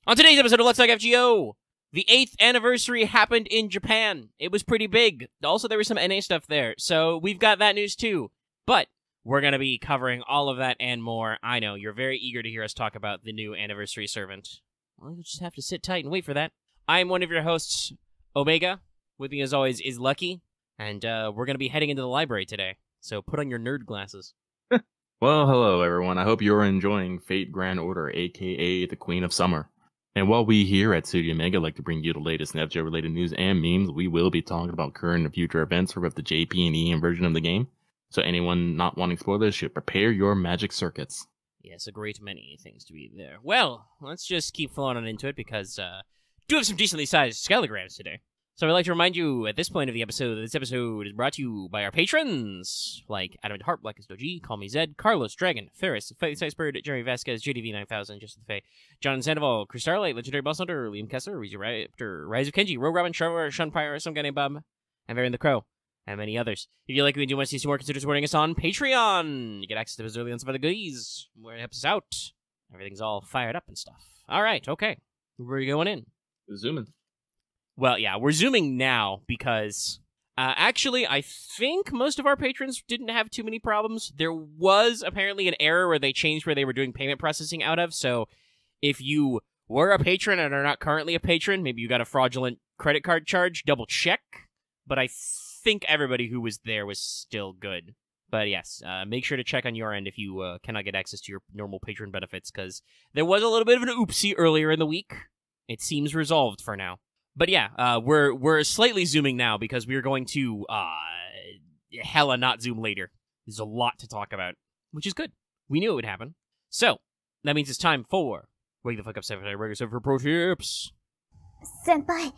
On today's episode of Let's Talk FGO, the 8th anniversary happened in Japan. It was pretty big. Also, there was some NA stuff there, so we've got that news too. But we're going to be covering all of that and more. I know, you're very eager to hear us talk about the new anniversary servant. Well, you'll just have to sit tight and wait for that. I'm one of your hosts, Omega. With me, as always, is Lucky. And we're going to be heading into the library today, so put on your nerd glasses. Well, hello everyone. I hope you're enjoying Fate Grand Order, aka the Queen of Summer. And while we here at Studio Mega like to bring you the latest FGO-related news and memes, we will be talking about current and future events for both the JP and EM version of the game. So anyone not wanting spoilers should prepare your magic circuits. Yes, a great many things to be there. Well, let's just keep flowing on into it because do have some decently sized scalograms today. So I'd like to remind you at this point of the episode that this episode is brought to you by our patrons, like Adam Hart, Black as Doji, Call Me Zed, Carlos, Dragon, Ferris, Fight Bird, Jeremy Vasquez, JDV 9000, Justin Fay, John Sandoval, Chris Starlight, Legendary Boss Hunter, Liam Kessler, Reezy Raptor, Rise of Kenji, Rogue Robin, Trevor, Sean Pryor, some guy named Bob, and Varian the Crow, and many others. If you like what we do want to see some more, consider supporting us on Patreon. You get access to us early on some other goodies, where it helps us out. Everything's all fired up and stuff. All right, okay. We're going in. Zooming. Well, yeah, we're zooming now because, actually, I think most of our patrons didn't have too many problems. There was apparently an error where they changed where they were doing payment processing out of, so if you were a patron and are not currently a patron, maybe you got a fraudulent credit card charge, double check, but I think everybody who was there was still good. But yes, make sure to check on your end if you cannot get access to your normal patron benefits, because there was a little bit of an oopsie earlier in the week. It seems resolved for now. But yeah, we're slightly zooming now because we're going to hella not zoom later. There's a lot to talk about, which is good. We knew it would happen. So, that means it's time for Wake the Fuck Up 7 regular server pro tips. Senpai,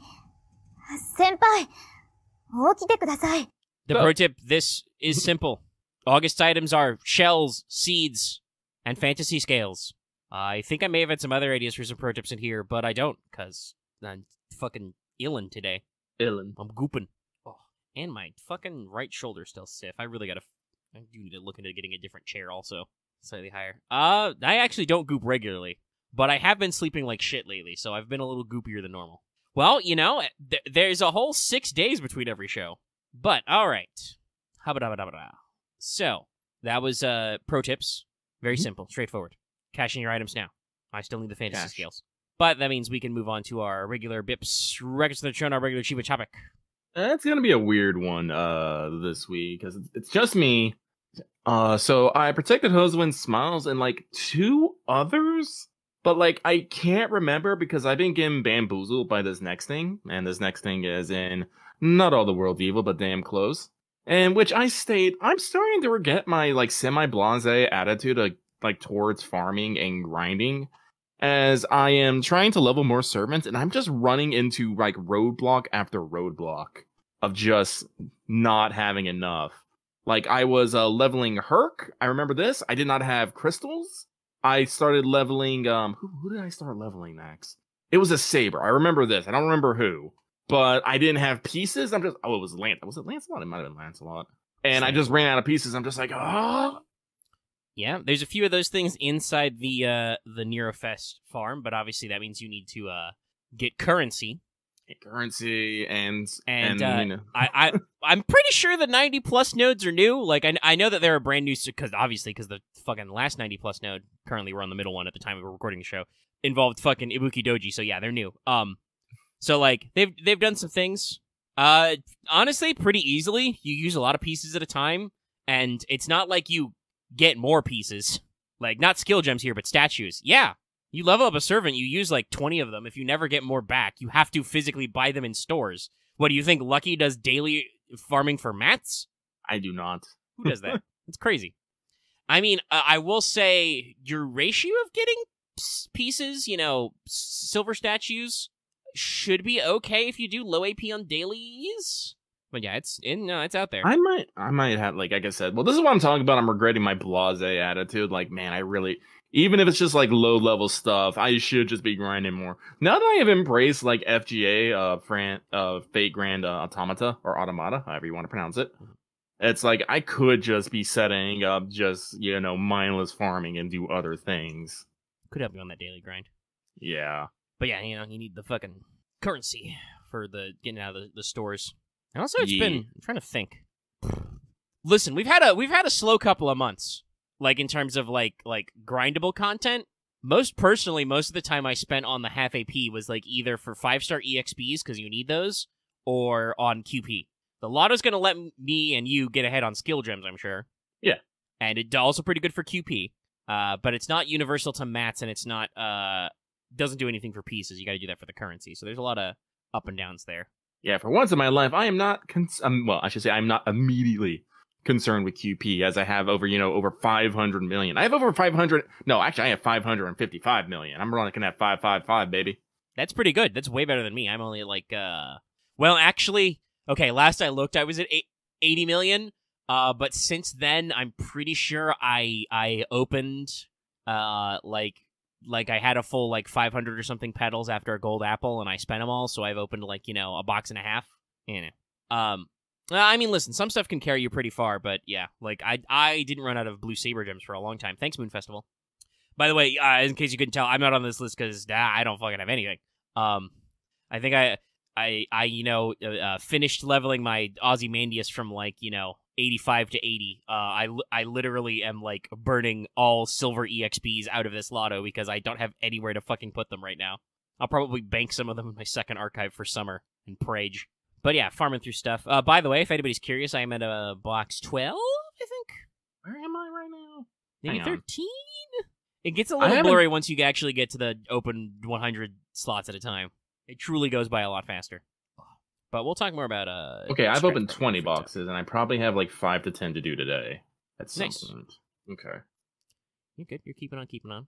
起きてください. The pro tip, this is simple. August items are shells, seeds, and fantasy scales. I think I may have had some other ideas for some pro tips in here, but I don't, because I'm fucking illin' today. Illin. I'm gooping. Oh, and my fucking right shoulder's still stiff. I do need to look into getting a different chair also. Slightly higher. I actually don't goop regularly, but I have been sleeping like shit lately, so I've been a little goopier than normal. Well, you know, there's a whole 6 days between every show. But, alright. So, that was pro tips. Very simple, straightforward. Cash in your items now. I still need the fantasy scales. But that means we can move on to our regular BIPs records that show on our regular achievement topic. It's gonna be a weird one this week because it's just me. So I protected Husband Smiles and like 2 others, but like I can't remember because I've been getting bamboozled by this next thing, and this next thing is in not all the world's evil, but damn close. And which I'm starting to forget my like semi-blasé attitude like towards farming and grinding, as I am trying to level more servants, and I'm just running into, like, roadblock after roadblock of just not having enough. Like, I was leveling Herc. I remember this. I did not have crystals. I started leveling, who did I start leveling next? It was a Saber. I remember this. I don't remember who. But I didn't have pieces. It was Lancelot. Was it Lancelot? It might have been Lancelot. And I just ran out of pieces. I'm just like, oh. Yeah, there's a few of those things inside the Nerofest farm, but obviously that means you need to get currency. And you know. I'm pretty sure the 90 plus nodes are new. Like I know that they're a brand new because the fucking last 90 plus node, currently we're on the middle one at the time of recording the show, involved fucking Ibuki Doji. So yeah, they're new. So like they've done some things. Honestly, pretty easily. You use a lot of pieces at a time, and it's not like you get more pieces. Like, not skill gems here, but statues. Yeah, you level up a servant, you use like 20 of them. If you never get more back, you have to physically buy them in stores. What do you think, Lucky does daily farming for mats? I do not. Who does that? It's crazy. I mean, I will say your ratio of getting pieces, you know, silver statues, should be okay if you do low AP on dailies. But yeah, it's out there. I might have, like I said, well, this is what I'm talking about. I'm regretting my blasé attitude. Like, man, even if it's just like low level stuff, I should just be grinding more. Now that I have embraced like FGA, Fate Grand Automata or Automata, however you want to pronounce it, it's like I could just be setting up just, mindless farming and do other things. Could help you on that daily grind. Yeah. But yeah, you know, you need the fucking currency for the getting out of the stores. And also, it's been. I'm trying to think. Listen, we've had a slow couple of months, like in terms of like grindable content. Most of the time I spent on the half AP was like either for 5-star EXPs because you need those, or on QP. The lotto's gonna let me and you get ahead on skill gems, I'm sure. Yeah, and it's also pretty good for QP. But it's not universal to mats, and it's not doesn't do anything for pieces. You got to do that for the currency. So there's a lot of up and downs there. Yeah, for once in my life, I am not. Well, I should say I'm not immediately concerned with QP, as I have over 500 million. I have over 500. No, actually, I have 555 million. I'm running at 555, baby. That's pretty good. That's way better than me. I'm only like, well, actually, okay. Last I looked, I was at 80 million. But since then, I'm pretty sure I opened, like I had a full like 500 or something petals after a gold apple, and I spent them all. So I've opened like a box and a half. I mean, listen, some stuff can carry you pretty far, but yeah, like I didn't run out of blue saber gems for a long time. Thanks, Moon Festival. By the way, in case you couldn't tell, I'm not on this list because I don't fucking have anything. I think I finished leveling my Ozymandias from like 85 to 80. I literally am like burning all silver EXPs out of this lotto because I don't have anywhere to fucking put them right now. I'll probably bank some of them in my second archive for summer and Prage. But yeah, farming through stuff. By the way, if anybody's curious, I am at box 12, I think. Where am I right now? Maybe 13? It gets a little blurry once you actually get to the open 100 slots at a time. It truly goes by a lot faster. But we'll talk more about... Okay, I've opened 20 boxes, and I probably have like 5 to 10 to do today. That's nice. Okay. You're good. You're keeping on.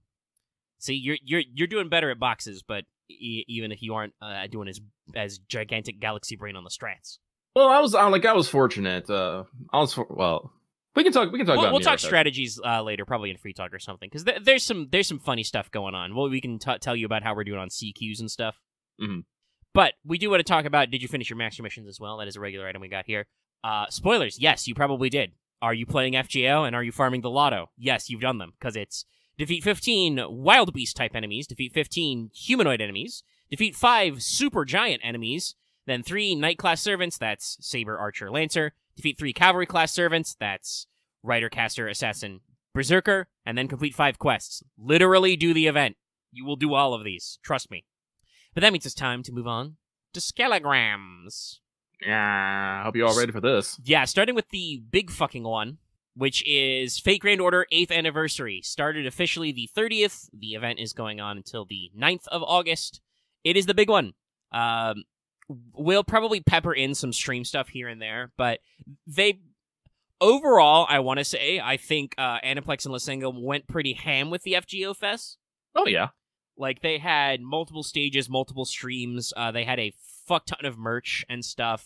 See, you're doing better at boxes, but even if you aren't doing as gigantic galaxy brain on the strats. Well, I was fortunate. We can talk about. We'll talk strategies later, probably in free talk or something, because there's some funny stuff going on. Well, we can tell you about how we're doing on CQs and stuff. Mm-hmm. But we do want to talk about, did you finish your master missions as well? That is a regular item we got here. Spoilers, yes, you probably did. Are you playing FGO and are you farming the lotto? Yes, you've done them, because it's defeat 15 wild beast type enemies, defeat 15 humanoid enemies, defeat 5 super giant enemies, then 3 knight class servants, that's Saber, Archer, Lancer, defeat 3 cavalry class servants, that's Rider, Caster, Assassin, Berserker, and then complete 5 quests. Literally do the event. You will do all of these. Trust me. But that means it's time to move on to Skelograms. Yeah, I hope you're all ready for this. Yeah, starting with the big fucking one, which is Fate Grand Order 8th Anniversary. Started officially the 30th. The event is going on until the 9th of August. It is the big one. We'll probably pepper in some stream stuff here and there, but overall, I want to say, I think Aniplex and Lysenko went pretty ham with the FGO Fest. Oh, yeah. Like, they had multiple stages, multiple streams. They had a fuck ton of merch and stuff.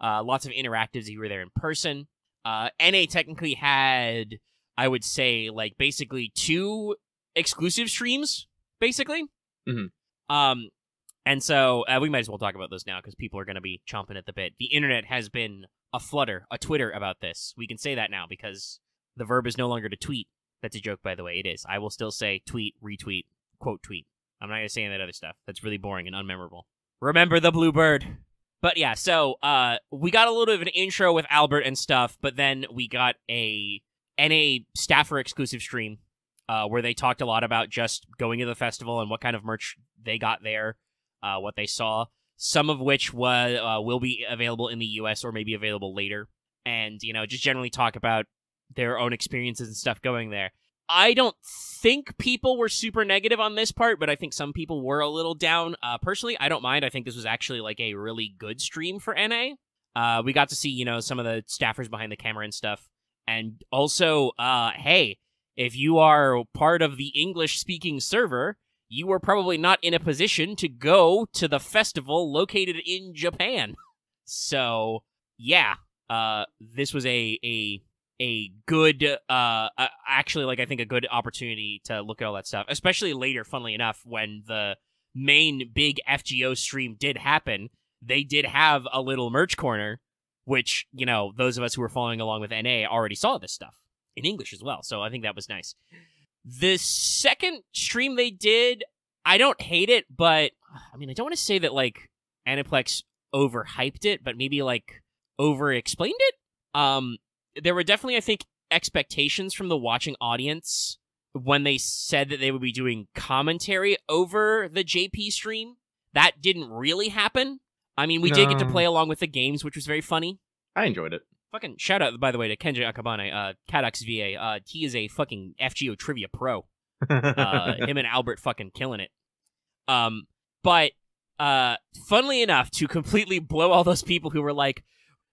Lots of interactives if you were there in person. NA technically had, I would say, like, basically 2 exclusive streams, basically. Mm-hmm. And so, we might as well talk about those now, because people are going to be chomping at the bit. The internet has been a Twitter about this. We can say that now, because the verb is no longer to tweet. That's a joke, by the way. It is. I will still say tweet, retweet, quote tweet. I'm not going to say any of that other stuff. That's really boring and unmemorable. Remember the blue bird. But yeah, so we got a little bit of an intro with Albert and stuff, but then we got a NA staffer exclusive stream where they talked a lot about just going to the festival and what kind of merch they got there, what they saw, some of which will be available in the US or maybe available later, and, just generally talk about their own experiences and stuff going there. I don't think people were super negative on this part, but I think some people were a little down. Personally, I don't mind. I think this was actually like a really good stream for NA. We got to see, some of the staffers behind the camera and stuff. And also, hey, if you are part of the English-speaking server, you were probably not in a position to go to the festival located in Japan. So, yeah, this was a good, actually, like, I think a good opportunity to look at all that stuff, especially later, funnily enough, when the main big FGO stream did happen. They did have a little merch corner, which, those of us who were following along with NA already saw this stuff in English as well, so I think that was nice. The second stream they did, I don't hate it, but I mean, I don't want to say that, like, Aniplex overhyped it, but maybe, like, over-explained it? There were definitely, I think, expectations from the watching audience when they said that they would be doing commentary over the JP stream. That didn't really happen. I mean, we did get to play along with the games, which was very funny. I enjoyed it. Fucking shout out, by the way, to Kenji Akabane, Kadox VA. He is a fucking FGO trivia pro. Him and Albert fucking killing it. But funnily enough, to completely blow all those people who were like,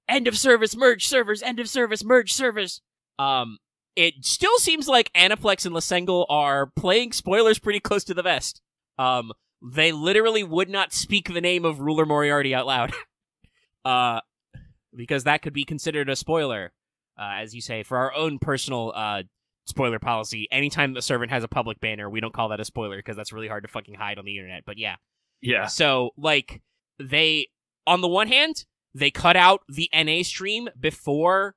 end of service, merge servers, end of service, merge servers. It still seems like Aniplex and Lasengel are playing spoilers pretty close to the vest. They literally would not speak the name of Ruler Moriarty out loud. Because that could be considered a spoiler. As you say, for our own personal spoiler policy, anytime the servant has a public banner, we don't call that a spoiler because that's really hard to fucking hide on the internet. But yeah. Yeah. So, like, they, on the one hand, they cut out the NA stream before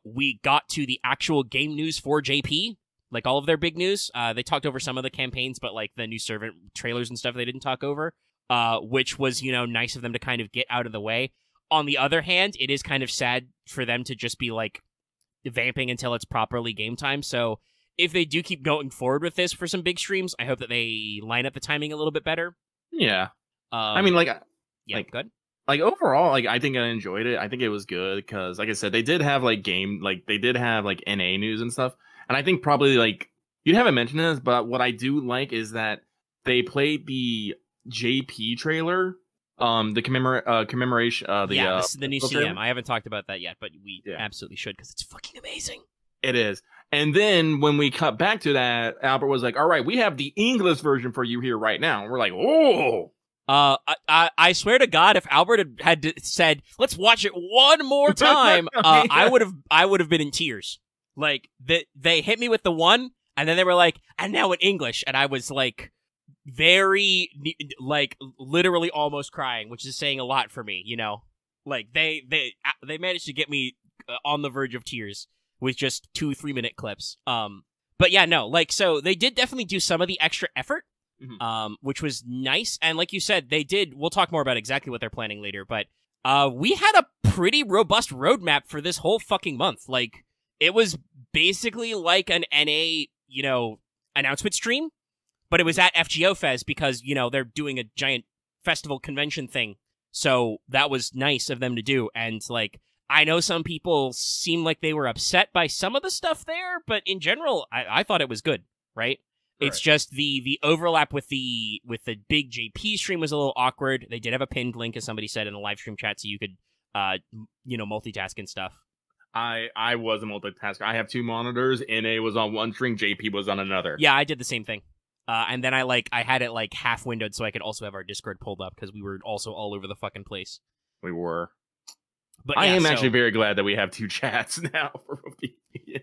we got to the actual game news for JP. Like, all of their big news. They talked over some of the campaigns, but, like, the new servant trailers and stuff they didn't talk over. Which was, you know, nice of them to kind of get out of the way. On the other hand, it is kind of sad for them to just be, like, vamping until it's properly game time. So if they do keep going forward with this for some big streams, I hope that they line up the timing a little bit better. Yeah. I mean, like... Yeah, like, good. Like, overall, like, I think I enjoyed it. I think it was good, because, like I said, they did have, like, they did have, like, NA news and stuff. And I think probably, like, you haven't mentioned this, but what I do like is that they played the JP trailer, the commemoration, this is the new CM. trailer. I haven't talked about that yet, but we absolutely should, because it's fucking amazing. It is. And then when we cut back to that, Albert was like, all right, we have the English version for you here right now. And we're like, oh! I swear to God, if Albert had said, let's watch it one more time, I would have been in tears. Like, they hit me with the one, and then they were like, and now in English. And I was like, very, like, literally almost crying, which is saying a lot for me, you know? Like, they managed to get me on the verge of tears with just 2-3 minute clips. But yeah, no, like, so they did definitely do some of the extra effort, which was nice. And like you said, we'll talk more about exactly what they're planning later, but we had a pretty robust roadmap for this whole fucking month. Like, it was basically like an NA, you know, announcement stream, but it was at FGO Fest because, you know, they're doing a giant festival convention thing. So that was nice of them to do. And, like, I know some people seem like they were upset by some of the stuff there, but in general, I thought it was good, right? It's just the overlap with the big JP stream was a little awkward. They did have a pinned link, as somebody said in the live stream chat, so you could, you know, multitask and stuff. I was a multitasker. I have 2 monitors. NA was on one string. JP was on another. Yeah, I did the same thing. And then I had it, like, half windowed so I could also have our Discord pulled up because we were also all over the fucking place. We were. But I am actually very glad that we have 2 chats now.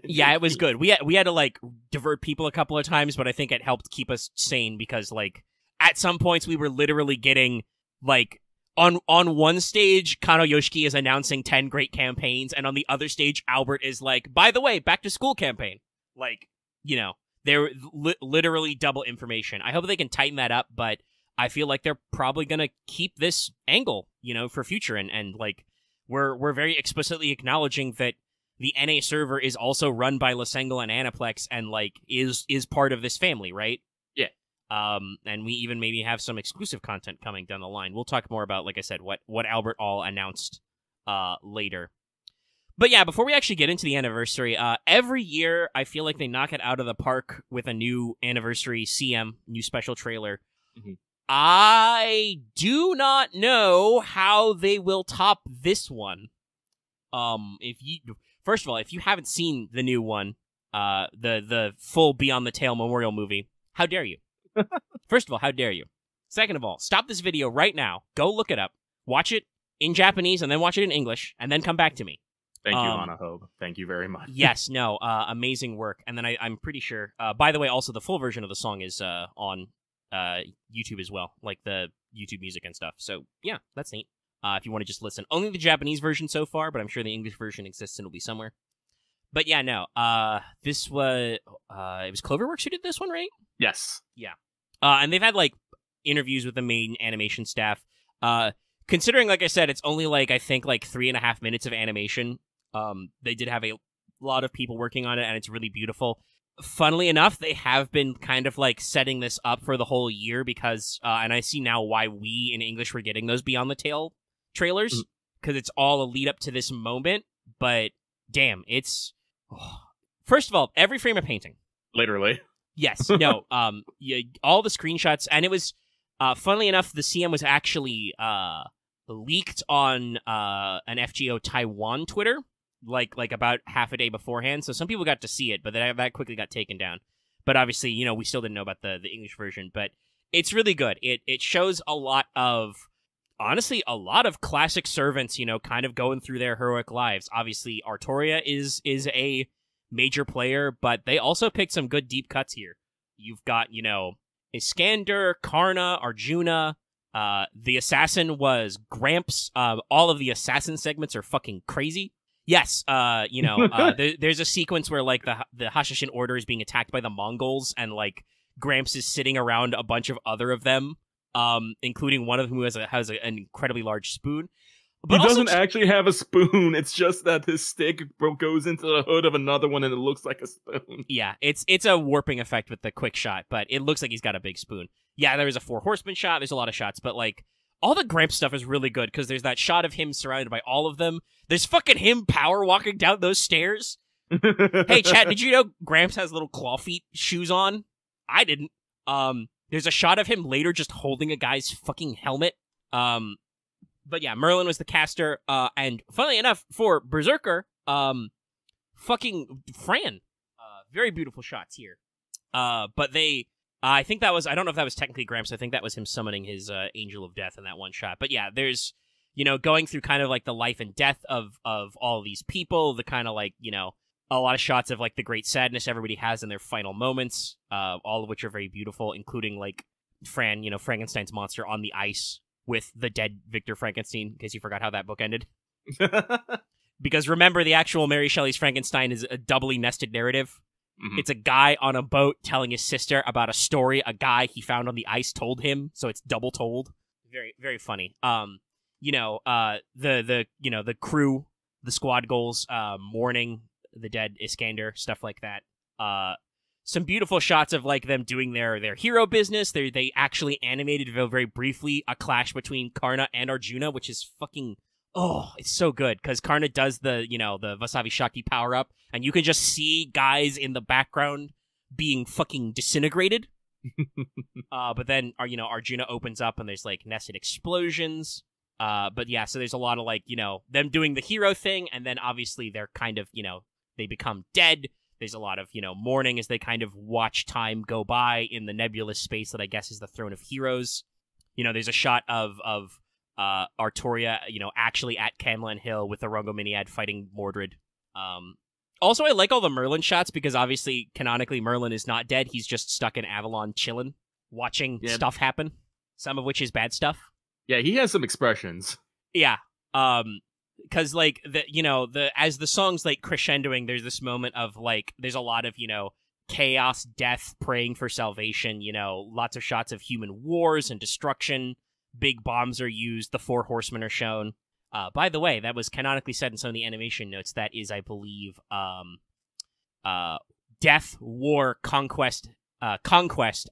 Yeah, it was good. We had to, like, divert people a couple of times, but I think it helped keep us sane because, like, at some points we were literally getting, like, on one stage, Kano Yoshiki is announcing 10 great campaigns, and on the other stage, Albert is like, by the way, back to school campaign. Like, you know, they're literally double information. I hope they can tighten that up, but I feel like they're probably gonna keep this angle, you know, for future, and like, we're very explicitly acknowledging that the NA server is also run by Lasengel and Aniplex, and, like, is part of this family, right? Yeah. And we even maybe have some exclusive content coming down the line. We'll talk more about, like I said, what Albert all announced later. But yeah, before we actually get into the anniversary, every year I feel like they knock it out of the park with a new anniversary CM, new special trailer. Mm-hmm. I do not know how they will top this one. First of all, if you haven't seen the new one, the full Beyond the Tale Memorial movie, how dare you? First of all, how dare you? Second of all, stop this video right now. Go look it up. Watch it in Japanese and then watch it in English and then come back to me. Thank you, Anna Hobe. Thank you very much. Yes, no, amazing work. And then I'm pretty sure, by the way, also the full version of the song is on YouTube as well, like the YouTube music and stuff. So yeah, that's neat. If you want to just listen. Only the Japanese version so far, but I'm sure the English version exists and will be somewhere. But yeah, no, this was, it was Cloverworks who did this one, right? Yes. Yeah. And they've had, like, interviews with the main animation staff. Considering, like I said, it's only I think 3.5 minutes of animation. They did have a lot of people working on it, and it's really beautiful. Funnily enough, they have been kind of setting this up for the whole year because, and I see now why we in English were getting those Beyond the Tale trailers, because it's all a lead up to this moment. But damn, it's first of all, every frame of painting, Literally. Yes, no, all the screenshots, and it was, funnily enough, the CM was actually leaked on an FGO Taiwan Twitter. Like about half a day beforehand, so some people got to see it, but that quickly got taken down. But obviously, we still didn't know about the English version. But it's really good. It shows a lot of, honestly, a lot of classic servants, kind of going through their heroic lives. Obviously, Artoria is a major player, but they also picked some good deep cuts here. You've got, Iskander, Karna, Arjuna. The assassin was Gramps. All of the assassin segments are fucking crazy. Yes, there's a sequence where the Hashashin Order is being attacked by the Mongols, and Gramps is sitting around a bunch of other of them, including one of whom has an incredibly large spoon. But he doesn't actually have a spoon. It's just that his stick goes into the hood of another one, and it looks like a spoon. Yeah, it's a warping effect with the quick shot, but it looks like he's got a big spoon. Yeah, there is a 4 horseman shot. There's a lot of shots, but all the Gramps stuff is really good, because there's that shot of him surrounded by all of them. There's fucking him power walking down those stairs. Hey, chat, did you know Gramps has little claw feet shoes on? I didn't. There's a shot of him later just holding a guy's fucking helmet. But yeah, Merlin was the caster, and funnily enough, for Berserker, fucking Fran. Very beautiful shots here. But they... I think that was, I don't know if that was technically Gramps, I think that was him summoning his Angel of Death in that one shot. But yeah, there's, going through kind of the life and death of all of these people, the kind of a lot of shots of the great sadness everybody has in their final moments, all of which are very beautiful, including Fran, Frankenstein's monster on the ice with the dead Victor Frankenstein, in case you forgot how that book ended. Because remember, the actual Mary Shelley's Frankenstein is a doubly nested narrative. Mm-hmm. It's a guy on a boat telling his sister about a story a guy he found on the ice told him, so it's double told. Very, very funny. The crew, the squad goals, mourning the dead Iskander, stuff like that. Some beautiful shots of them doing their hero business. They actually animated very briefly a clash between Karna and Arjuna, which is fucking... Oh, it's so good, because Karna does the Vasavi Shakti power-up, and you can just see guys in the background being fucking disintegrated. But then, Arjuna opens up, and there's, nested explosions. But yeah, so there's a lot of, them doing the hero thing, and then obviously they're kind of, they become dead. There's a lot of, mourning as they kind of watch time go by in the nebulous space that I guess is the Throne of Heroes. There's a shot of Artoria, actually at Camlan Hill with the Rongominiad fighting Mordred. Also, I like all the Merlin shots because obviously, canonically, Merlin is not dead. He's just stuck in Avalon chilling, watching stuff happen, some of which is bad stuff. Yeah, he has some expressions. Yeah. Because, as the song's, crescendoing, there's this moment of, there's a lot of, chaos, death, praying for salvation, lots of shots of human wars and destruction. Big bombs are used. The 4 horsemen are shown. By the way, that was canonically said in some of the animation notes. That is, I believe, death, war, conquest,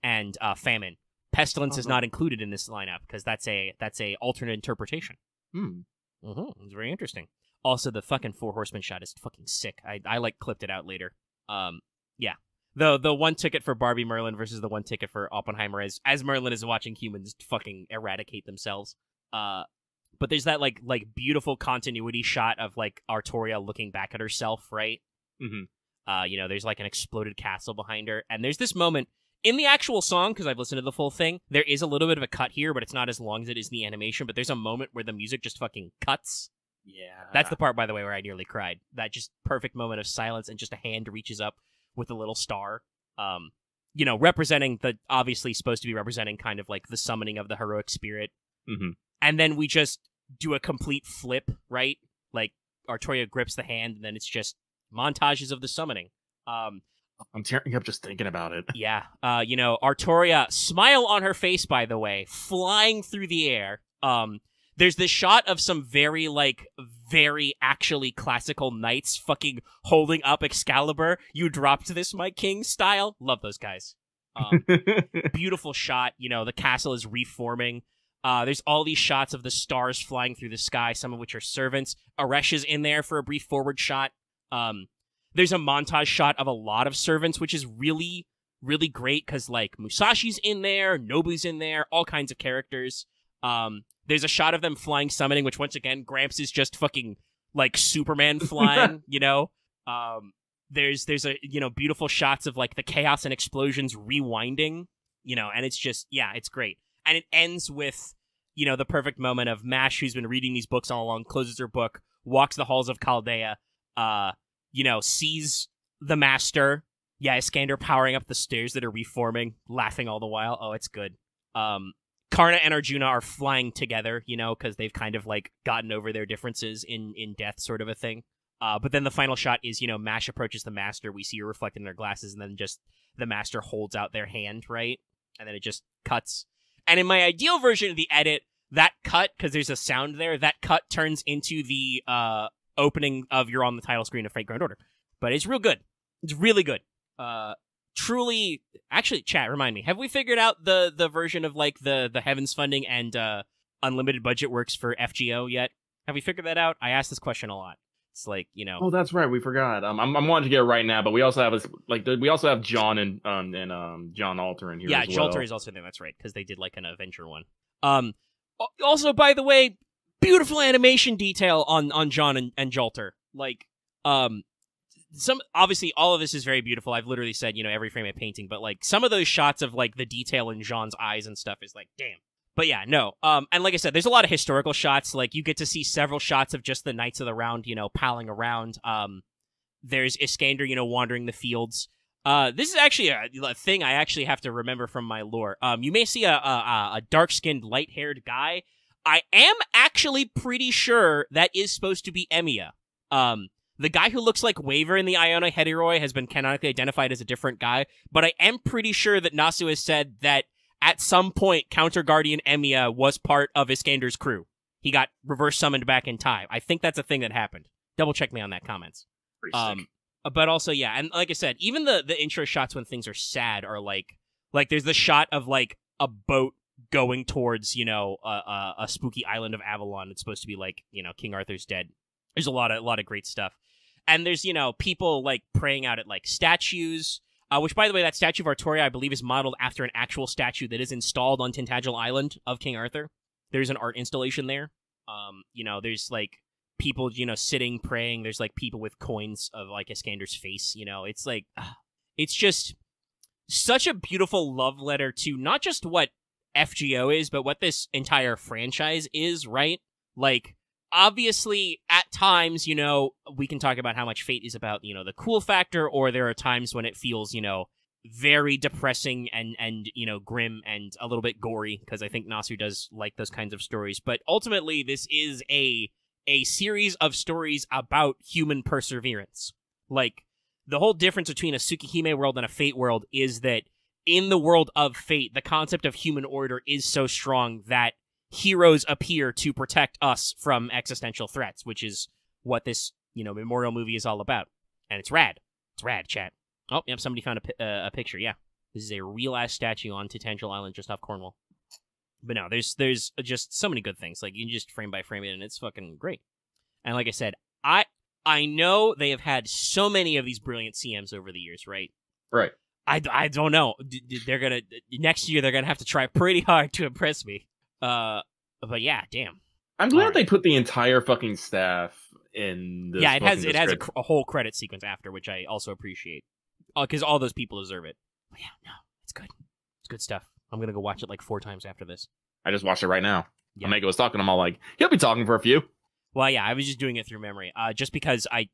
and famine. Pestilence is not included in this lineup because that's a alternate interpretation. It's very interesting. Also, the fucking 4 horsemen shot is fucking sick. I clipped it out later. Yeah. The one ticket for Barbie Merlin versus the one ticket for Oppenheimer as Merlin is watching humans fucking eradicate themselves. But there's that beautiful continuity shot of Artoria looking back at herself, right? Mm-hmm. There's an exploded castle behind her, and there's this moment in the actual song, because I've listened to the full thing. There is a little bit of a cut here, but it's not as long as it is in the animation. But there's a moment where the music just fucking cuts. Yeah, that's the part, by the way, where I nearly cried. That just perfect moment of silence, and just a hand reaches up with a little star, representing obviously supposed to be representing kind of the summoning of the heroic spirit. Mm-hmm. And then we just do a complete flip, right? Artoria grips the hand, and then it's just montages of the summoning. I'm tearing up just thinking about it. Yeah. Artoria, smile on her face, by the way, flying through the air. There's this shot of some very actually classical knights fucking holding up Excalibur. You dropped this, my king style. Love those guys. Beautiful shot. The castle is reforming. There's all these shots of the stars flying through the sky, some of which are servants. Aresh is in there for a brief forward shot. There's a montage shot of a lot of servants, which is really, really great because, Musashi's in there, Nobu's in there, all kinds of characters. There's a shot of them flying summoning, which once again, Gramps is just fucking Superman flying, There's beautiful shots of the chaos and explosions rewinding, and it's just, it's great. And it ends with, the perfect moment of Mash, who's been reading these books all along, closes her book, walks the halls of Chaldea, sees the master. Yeah, Iskander powering up the stairs that are reforming, laughing all the while. Oh, it's good. Karna and Arjuna are flying together, because they've kind of gotten over their differences in death, sort of a thing. But then the final shot is, Mash approaches the master. We see her reflected in her glasses, and then just the master holds out their hand, right? And then it just cuts. And in my ideal version of the edit, that cut, because there's a sound there, that cut turns into the opening of You're on the title screen of Fate Grand Order. But it's real good. It's really good. Truly, actually, chat, remind me, have we figured out the version of the Heavens funding and unlimited budget works for FGO yet? Have we figured that out? I ask this question a lot. It's Oh, that's right. We forgot. I'm wanting to get it right now, but we also have John and John Alter in here. Yeah, as well. Jolter is also there. That's right, because they did an adventure one. Also, by the way, beautiful animation detail on John and Jolter. Obviously all of this is very beautiful. I've literally said, every frame of painting, but some of those shots of the detail in Jean's eyes and stuff is damn. But yeah, no. And like I said, there's a lot of historical shots. You get to see several shots of just the Knights of the Round, palling around. There's Iskander, wandering the fields. This is actually a thing I actually have to remember from my lore. You may see a dark-skinned, light-haired guy. I am actually pretty sure that is supposed to be Emiya. The guy who looks like Waver in the Iona Hederoi has been canonically identified as a different guy, but I am pretty sure that Nasu has said that at some point, Counter Guardian Emiya was part of Iskander's crew. He got reverse summoned back in time. I think that's a thing that happened. Double check me on that comments. Pretty sick. But also, yeah, and like I said, even the intro shots when things are sad are there's the shot of a boat going towards a spooky island of Avalon. It's supposed to be King Arthur's dead. There's a lot of great stuff. And there's, people, praying out at, statues, which, by the way, that statue of Artoria, I believe, is modeled after an actual statue that is installed on Tintagel Island of King Arthur. There's an art installation there. There's, people, sitting, praying. There's, people with coins of, Iskander's face, It's, it's just such a beautiful love letter to not just what FGO is, but what this entire franchise is, right? Obviously, at times, we can talk about how much Fate is about, the cool factor, or there are times when it feels, very depressing and grim and a little bit gory, because I think Nasu does like those kinds of stories. But ultimately, this is a series of stories about human perseverance. The whole difference between a Tsukihime world and a Fate world is that in the world of Fate, the concept of human order is so strong that heroes appear to protect us from existential threats, which is what this, memorial movie is all about. And it's rad. It's rad, chat. Oh, yep, somebody found a picture, yeah. This is a real-ass statue on Tintagel Island just off Cornwall. But no, there's just so many good things. You can just frame by frame it, and it's fucking great. And like I said, I know they have had so many of these brilliant CMs over the years, right? Right. I don't know. Next year, they're gonna have to try pretty hard to impress me. But yeah, damn. I'm glad they put the entire fucking staff in this. Yeah, it has a whole credit sequence after, which I also appreciate. Because all those people deserve it. But yeah, no, it's good. It's good stuff. I'm gonna go watch it 4 times after this. I just watched it right now. Yeah. Omega was talking. I'm all like, he'll be talking for a few. Well, yeah, I was just doing it through memory. Just because I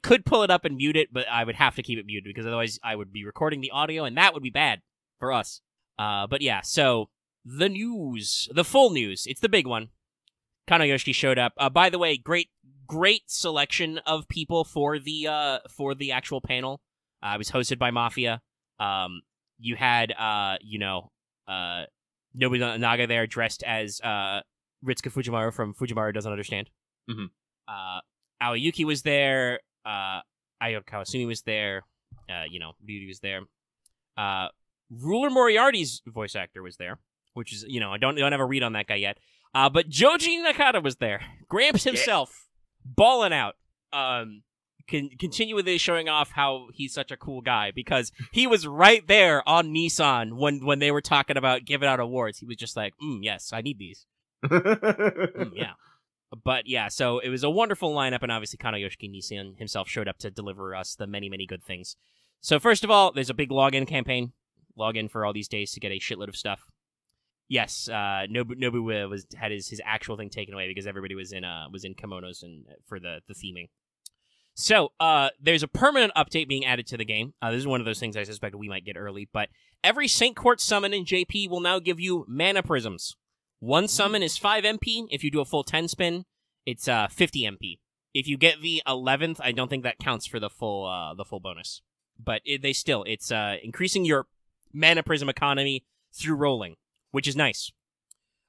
could pull it up and mute it, but I would have to keep it muted because otherwise I would be recording the audio, and that would be bad for us. But yeah, so the news, the full news, it's the big one. Kanoyoshi showed up. By the way, great great selection of people for the actual panel. It was hosted by Mafia. You had Nobunaga there dressed as Ritsuka Fujimaru from Fujimaru Doesn't Understand. Mm-hmm. Aoyuki was there. Ayo Kawasumi was there. Ryuji was there. Ruler Moriarty's voice actor was there, which is, I don't have a read on that guy yet. But Joji Nakata was there. Gramps himself, balling out. Continue with this, showing off how he's such a cool guy, because he was right there on Nissan when they were talking about giving out awards. He was just like, yes, I need these. Yeah. But yeah, so it was a wonderful lineup, and obviously Kano Yoshiki Nissan himself showed up to deliver us the many, many good things. So first of all, there's a big login campaign. Log in for all these days to get a shitload of stuff. Yes, Nobu had his actual thing taken away because everybody was in kimonos and for the theming. So there's a permanent update being added to the game. This is one of those things I suspect we might get early, but every Saint Court summon in JP will now give you mana prisms. One summon is 5 MP. If you do a full 10 spin, it's 50 MP. If you get the 11th, I don't think that counts for the full bonus. But it's increasing your mana prism economy through rolling, which is nice.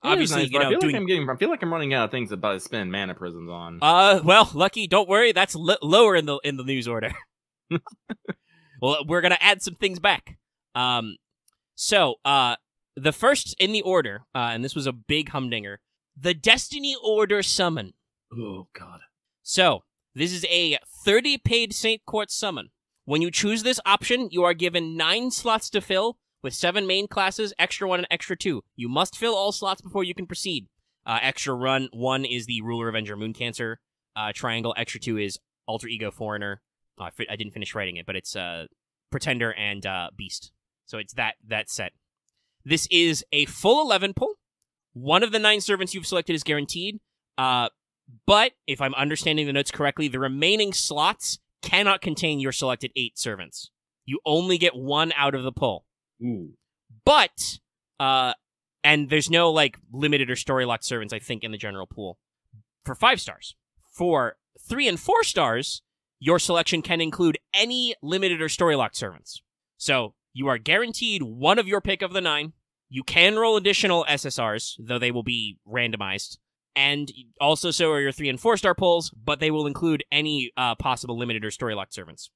Obviously, nice, I feel like I'm running out of things to spend mana prisms on. Well, Lucky, don't worry, that's lower in the news order. Well, we're gonna add some things back. The first in the order, and this was a big humdinger, the Destiny Order summon. Oh God. So this is a 30 paid Saint Court summon. When you choose this option, you are given 9 slots to fill, with 7 main classes, extra 1 and extra 2. You must fill all slots before you can proceed. Extra 1 is the Ruler, Avenger, Moon Cancer triangle. Extra 2 is Alter Ego, Foreigner. I didn't finish writing it, but it's Pretender and Beast. So it's that set. This is a full 11 pull. One of the 9 servants you've selected is guaranteed. But if I'm understanding the notes correctly, the remaining slots cannot contain your selected 8 servants. You only get 1 out of the pull. Ooh. But, and there's no, limited or story-locked servants, I think, in the general pool. For 5 stars. For 3 and 4 stars, your selection can include any limited or story-locked servants. So, you are guaranteed 1 of your pick of the 9. You can roll additional SSRs, though they will be randomized. And also so are your 3 and 4 star pulls, but they will include any possible limited or story-locked servants.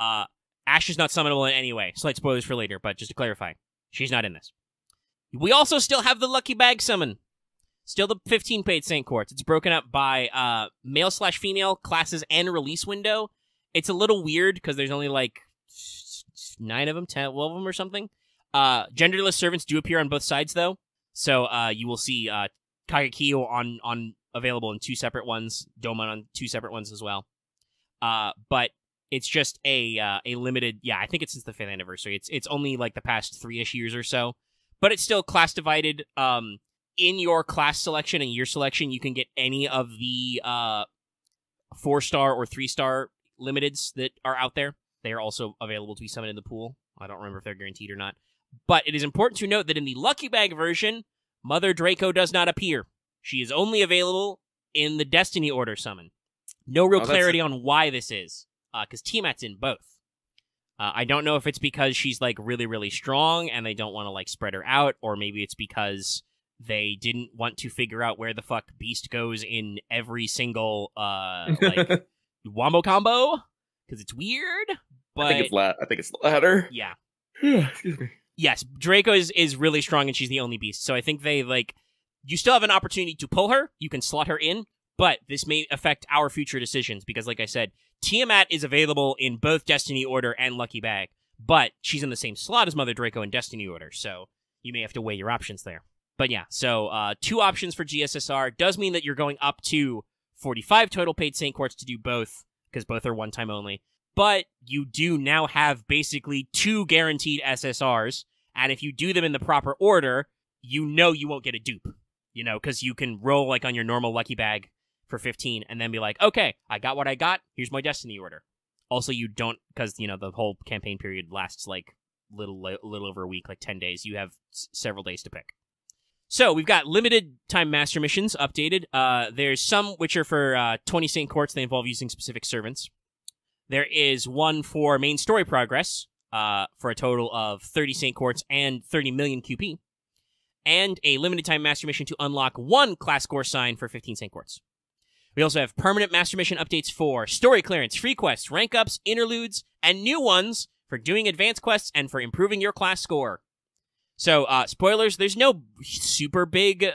Ash is not summonable in any way. Slight spoilers for later, but just to clarify, she's not in this. We also still have the Lucky Bag summon. Still the 15 paid Saint Courts. It's broken up by male/female classes and release window. It's a little weird because there's only 9 of them, 10, 12 of them or something. Genderless servants do appear on both sides though. So you will see Kagekiyo on available in 2 separate ones, Doman on 2 separate ones as well. But it's just a limited, I think it's since the 5th anniversary. It's only the past 3-ish years or so. But it's still class divided. In your class selection and year selection, you can get any of the 4-star or 3-star limiteds that are out there. They are also available to be summoned in the pool. I don't remember if they're guaranteed or not. But it is important to note that in the Lucky Bag version, Mother Draco does not appear. She is only available in the Destiny Order summon. No real clarity on why this is. Because Tiamat's in both. I don't know if it's because she's really, really strong and they don't want to spread her out, or maybe it's because they didn't want to figure out where the fuck Beast goes in every single wombo combo, because it's weird. But I think it's the latter. Yeah. Excuse me. Yes, Draco is really strong and she's the only beast. So I think they you still have an opportunity to pull her. You can slot her in, but this may affect our future decisions because, like I said, Tiamat is available in both Destiny Order and Lucky Bag, but she's in the same slot as Mother Draco in Destiny Order, so you may have to weigh your options there. But yeah, so 2 options for GSSR does mean that you're going up to 45 total paid Saint Courts to do both, because both are one-time only. But you do now have basically 2 guaranteed SSRs, and if you do them in the proper order, you won't get a dupe. Because you can roll on your normal Lucky Bag for 15 and then be like, okay, I got what I got, here's my Destiny Order. Also, you don't, because, the whole campaign period lasts little over a week, 10 days. You have several days to pick. So we've got limited time master missions updated. There's some which are for 20 Saint Courts. They involve using specific servants. There is one for main story progress for a total of 30 Saint Courts and 30 million QP. And a limited time master mission to unlock one class score sign for 15 Saint Courts. We also have permanent master mission updates for story clearance, free quests, rank ups, interludes, and new ones for doing advanced quests and for improving your class score. So, spoilers, there's no super big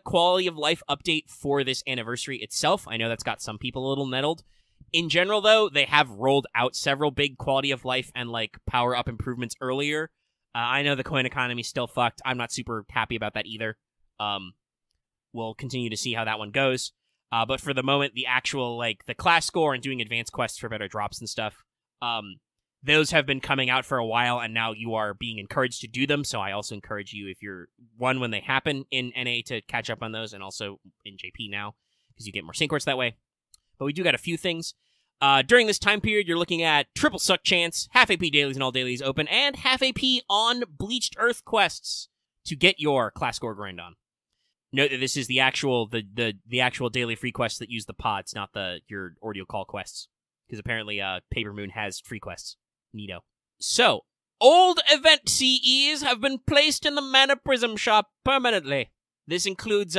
quality of life update for this anniversary itself. I know that's got some people a little nettled. In general, though, they have rolled out several big quality of life and, like, power-up improvements earlier. I know the coin economy's still fucked. I'm not super happy about that either. We'll continue to see how that one goes. But for the moment, the actual, like, the class score and doing advanced quests for better drops and stuff, those have been coming out for a while, and now you are being encouraged to do them, so I also encourage you, if you're, one, when they happen in NA, to catch up on those, and also in JP now, because you get more Saint Courts that way. But we do got a few things. During this time period, you're looking at triple suck chance, half AP dailies and all dailies open, and half AP on Bleached Earth quests to get your class score grind on. Note that this is the actual the actual daily free quests that use the pods, not your Ordeal Call quests, because apparently Paper Moon has free quests. Neato. So, old event CEs have been placed in the Mana Prism shop permanently. This includes,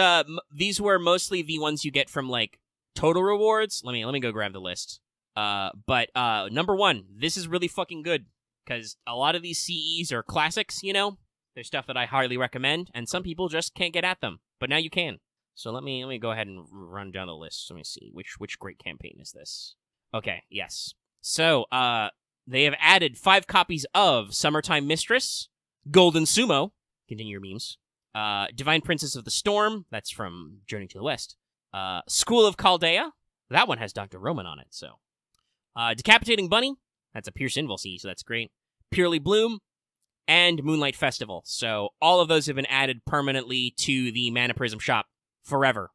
these were mostly the ones you get from, like, total rewards. Let me go grab the list. But number one, this is really fucking good, because a lot of these CEs are classics, you know? They're stuff that I highly recommend, and some people just can't get at them. But now you can. So let me go ahead and run down the list. Let me see, which great campaign is this? Okay, yes. So, they have added 5 copies of Summertime Mistress, Golden Sumo, continue your memes, Divine Princess of the Storm, that's from Journey to the West, School of Chaldea, that one has Dr. Roman on it, so, Decapitating Bunny, that's a Pierce Invul CE, so that's great, Purely Bloom, and Moonlight Festival. So all of those have been added permanently to the Mana Prism shop forever,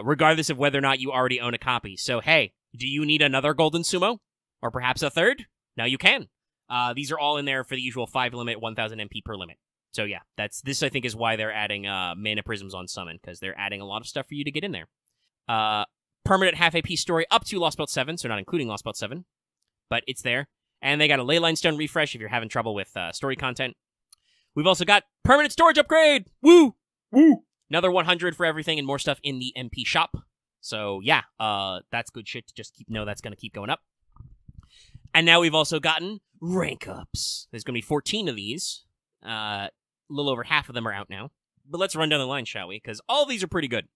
regardless of whether or not you already own a copy. So hey, do you need another Golden Sumo? Or perhaps a third? Now you can. These are all in there for the usual 5 limit, 1000 MP per limit. So yeah, this I think is why they're adding Mana Prisms on Summon, because they're adding a lot of stuff for you to get in there. Permanent half AP story up to Lost Belt 7, so not including Lost Belt 7, but it's there. And they got a Leyline Stone refresh if you're having trouble with story content. We've also got permanent storage upgrade! Woo! Woo! Another 100 for everything and more stuff in the MP shop. So yeah, that's good shit to just know that's going to keep going up. And now we've also gotten rank ups. There's going to be 14 of these. A little over half of them are out now. But let's run down the line, shall we? Because all of these are pretty good.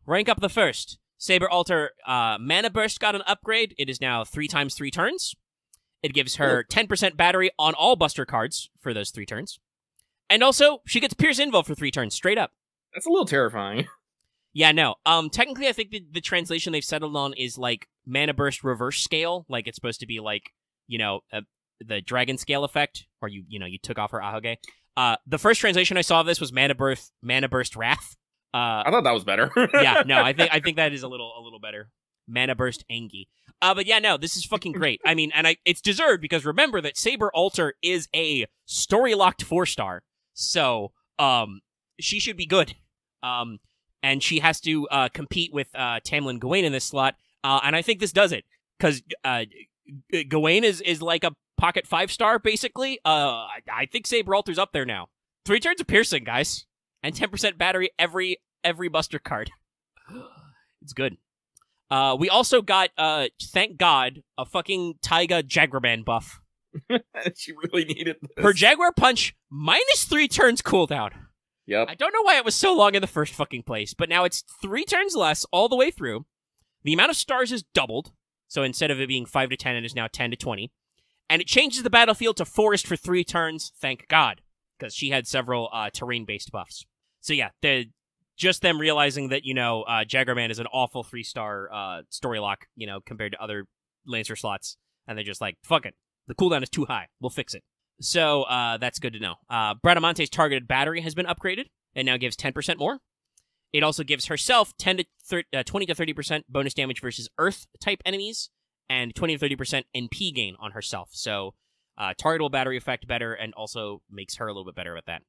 Rank up the first. Saber Alter Mana Burst got an upgrade. It is now 3 times 3 turns. It gives her 10% battery on all Buster cards for those 3 turns. And also, she gets Pierce Invul for 3 turns, straight up. That's a little terrifying. Yeah, no. Technically, I think the translation they've settled on is, like, Mana Burst reverse scale. Like, it's supposed to be, like, you know, the Dragon Scale effect, or you took off her Ahoge. The first translation I saw of this was Mana Burst Wrath. I thought that was better. Yeah, no, I think that is a little better. Mana Burst Engi. But yeah, no, this is fucking great. I mean, and it's deserved, because remember that Saber Alter is a story-locked 4-star. So, she should be good. And she has to compete with Tamlin Gawain in this slot. And I think this does it. Because Gawain is like a pocket 5-star, basically. I think Saber Alter's up there now. 3 turns of piercing, guys. And 10% battery every Buster card. It's good. We also got, thank God, a fucking Taiga Jaguarman buff. She really needed this. Her Jaguar Punch, -3 turns cooldown. Yep. I don't know why it was so long in the first fucking place, but now it's 3 turns less all the way through. The amount of stars is doubled, so instead of it being 5 to 10, it is now 10 to 20. And it changes the battlefield to Forest for 3 turns, thank God, because she had several terrain-based buffs. So yeah, just them realizing that, you know, Jaguarman is an awful 3-star story lock, you know, compared to other Lancer slots, and they're just like, fuck it, the cooldown is too high, we'll fix it. So, that's good to know. Bradamante's targeted battery has been upgraded, and now gives 10% more. It also gives herself 20 to 30% bonus damage versus Earth-type enemies, and 20 to 30% NP gain on herself. So, targetable battery effect better, and also makes her a little bit better at that.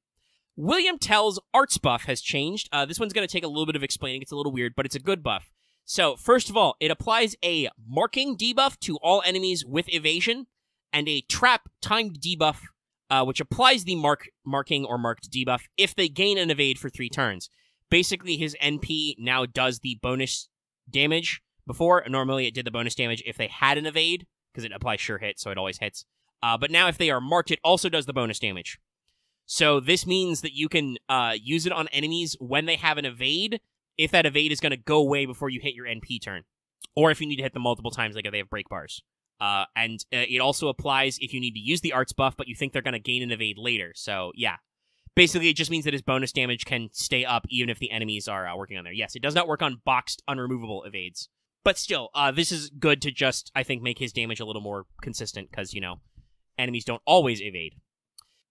William Tell's arts buff has changed. This one's going to take a little bit of explaining. It's a little weird, but it's a good buff. So, first of all, it applies a marking debuff to all enemies with evasion, and a trap timed debuff, which applies the marking or marked debuff if they gain an evade for 3 turns. Basically, his NP now does the bonus damage. Before, normally it did the bonus damage if they had an evade, because it applies sure hit, so it always hits. But now if they are marked, it also does the bonus damage. So this means that you can use it on enemies when they have an evade, if that evade is going to go away before you hit your NP turn. Or if you need to hit them multiple times, like if they have break bars. And it also applies if you need to use the arts buff, but you think they're going to gain an evade later. So, yeah. Basically, it just means that his bonus damage can stay up even if the enemies are working on there. Yes, it does not work on boxed, unremovable evades. But still, this is good to just, I think, make his damage a little more consistent, because, enemies don't always evade.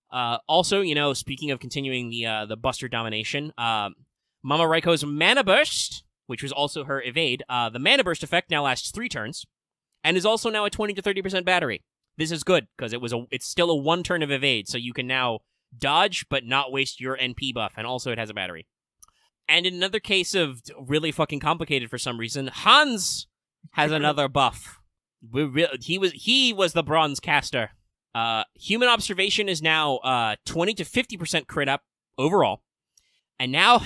Also, speaking of continuing the Buster domination, Mama Raiko's Mana Burst, which was also her evade, the Mana Burst effect now lasts 3 turns, and is also now a 20 to 30% battery. This is good, because it's still a 1 turn of evade, so you can now dodge, but not waste your NP buff, and also it has a battery. And in another case of really fucking complicated for some reason, Hans has another buff. He was the bronze caster. Human observation is now 20 to 50% crit up overall. And now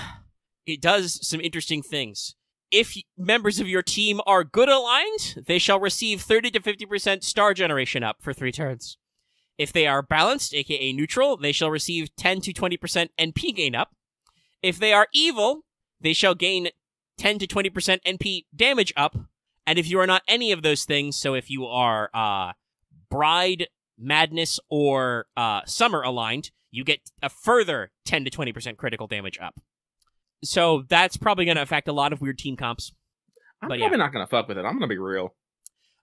it does some interesting things. If members of your team are good aligned, they shall receive 30 to 50% star generation up for 3 turns. If they are balanced, aka neutral, they shall receive 10 to 20% NP gain up. If they are evil, they shall gain 10 to 20% NP damage up. And if you are not any of those things, so if you are Bride, Madness, or Summer aligned, you get a further 10 to 20% critical damage up. So that's probably going to affect a lot of weird team comps. I'm probably not going to fuck with it. I'm going to be real.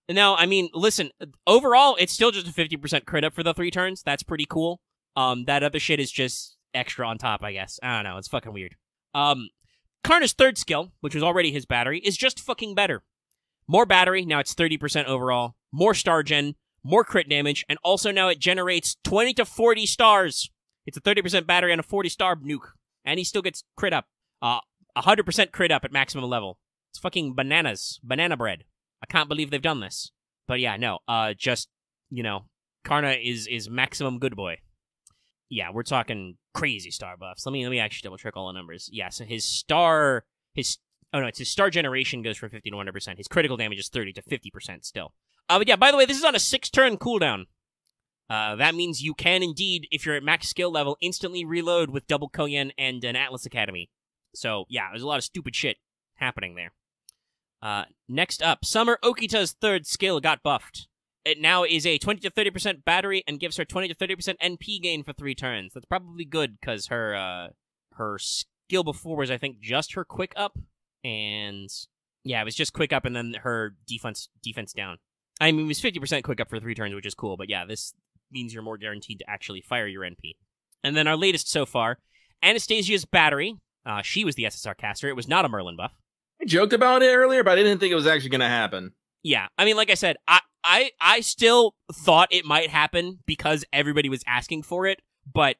No, I mean, listen, overall, it's still just a 50% crit up for the 3 turns. That's pretty cool. That other shit is just extra on top, I guess. I don't know. It's fucking weird. Karna's 3rd skill, which was already his battery, is just fucking better. More battery, now it's 30% overall. More star gen, more crit damage, and also now it generates 20 to 40 stars. It's a 30% battery and a 40 star nuke. And he still gets crit up. 100% crit up at maximum level. It's fucking bananas. Banana bread. I can't believe they've done this. But yeah, no, Karna is maximum good boy. Yeah, we're talking crazy star buffs. Let me actually double check all the numbers. Yeah, so his star generation goes from 50 to 100%. His critical damage is 30 to 50% still. But yeah, by the way, this is on a 6-turn cooldown. That means you can indeed, if you're at max skill level, instantly reload with double Koyen and an Atlas Academy. So yeah, there's a lot of stupid shit happening there. Next up, Summer Okita's 3rd skill got buffed. It now is a 20 to 30% battery and gives her 20 to 30% NP gain for 3 turns. That's probably good, because her skill before was, I think, just her quick up. And yeah, it was just quick up and then her defense down. I mean, it was 50% quick up for 3 turns, which is cool, but yeah, this means you're more guaranteed to actually fire your NP. And then our latest so far, Anastasia's battery. She was the SSR caster. It was not a Merlin buff. I joked about it earlier, but I didn't think it was actually going to happen. Yeah, I mean, like I said, I still thought it might happen because everybody was asking for it, but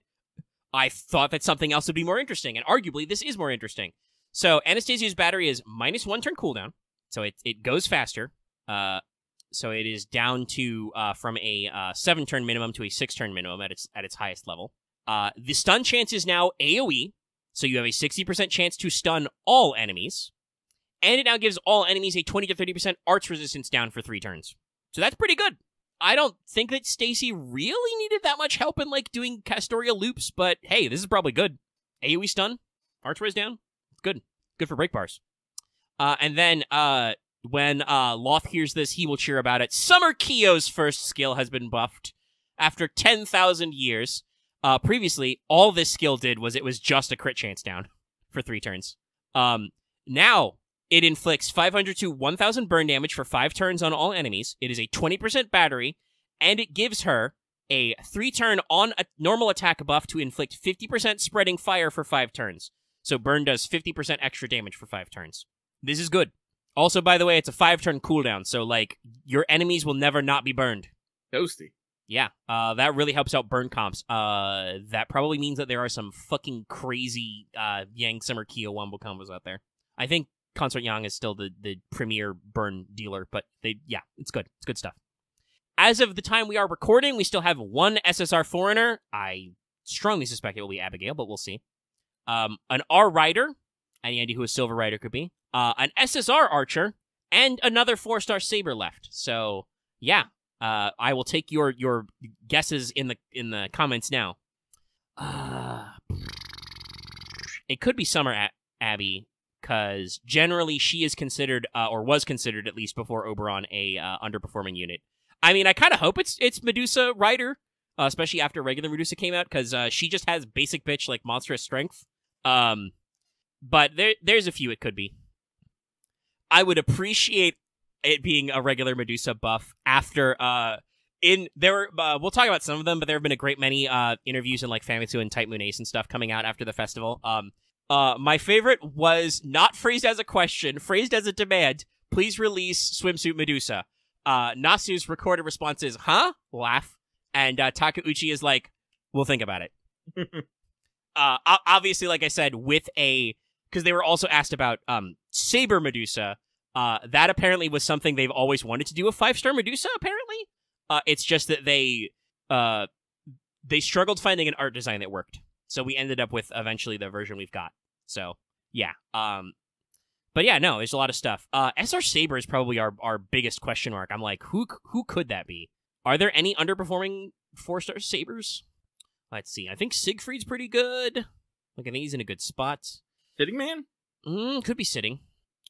I thought that something else would be more interesting, and arguably this is more interesting. So Anastasia's battery is -1 turn cooldown, so it goes faster. So it is down to from a 7-turn minimum to a 6-turn minimum at its highest level. The stun chance is now AoE, so you have a 60% chance to stun all enemies. And it now gives all enemies a 20 to 30% arts resistance down for 3 turns. So that's pretty good. I don't think that Stacy really needed that much help in, doing Castoria loops, but hey, this is probably good. AoE stun, arts res down, good. Good for break bars. And then, when Loth hears this, he will cheer about it. Summer Kyo's 1st skill has been buffed after 10,000 years. Previously, all this skill did was it was just a crit chance down for 3 turns. Now, it inflicts 500 to 1,000 burn damage for 5 turns on all enemies. It is a 20% battery, and it gives her a 3-turn on a normal attack buff to inflict 50% spreading fire for 5 turns. So burn does 50% extra damage for 5 turns. This is good. Also, by the way, it's a 5-turn cooldown, so, your enemies will never not be burned. Toasty. Yeah, that really helps out burn comps. That probably means that there are some fucking crazy Yang Summer Kyo Wombo combos out there. I think Consort Yang is still the premier burn dealer, but it's good. It's good stuff. As of the time we are recording, we still have one SSR Foreigner. I strongly suspect it will be Abigail, but we'll see. An R Rider, any idea who a Silver Rider could be? An SSR Archer, and another 4-star Saber left. So, yeah. I will take your guesses in the comments now. It could be Summer Abby, because generally she is considered, or was considered at least before Oberon, a underperforming unit. I mean, I kind of hope it's Medusa Rider, especially after regular Medusa came out, because she just has basic bitch like monstrous strength. But there's a few it could be. I would appreciate it being a regular Medusa buff after we'll talk about some of them, but there have been a great many interviews in like Famitsu and Type Moon Ace and stuff coming out after the festival. My favorite was not phrased as a question, phrased as a demand. Please release Swimsuit Medusa. Nasu's recorded response is, huh? Laugh. And Takeuchi is like, we'll think about it. Obviously, like I said, because they were also asked about Saber Medusa. That apparently was something they've always wanted to do, a 5-star Medusa, apparently. It's just that they struggled finding an art design that worked. So we ended up with, eventually, the version we've got. So, yeah. But yeah, no, there's a lot of stuff. SR Saber is probably our biggest question mark. I'm like, who could that be? Are there any underperforming 4-star Sabers? Let's see. I think Siegfried's pretty good. Like, I think he's in a good spot. Sitting Man? Could be Sitting.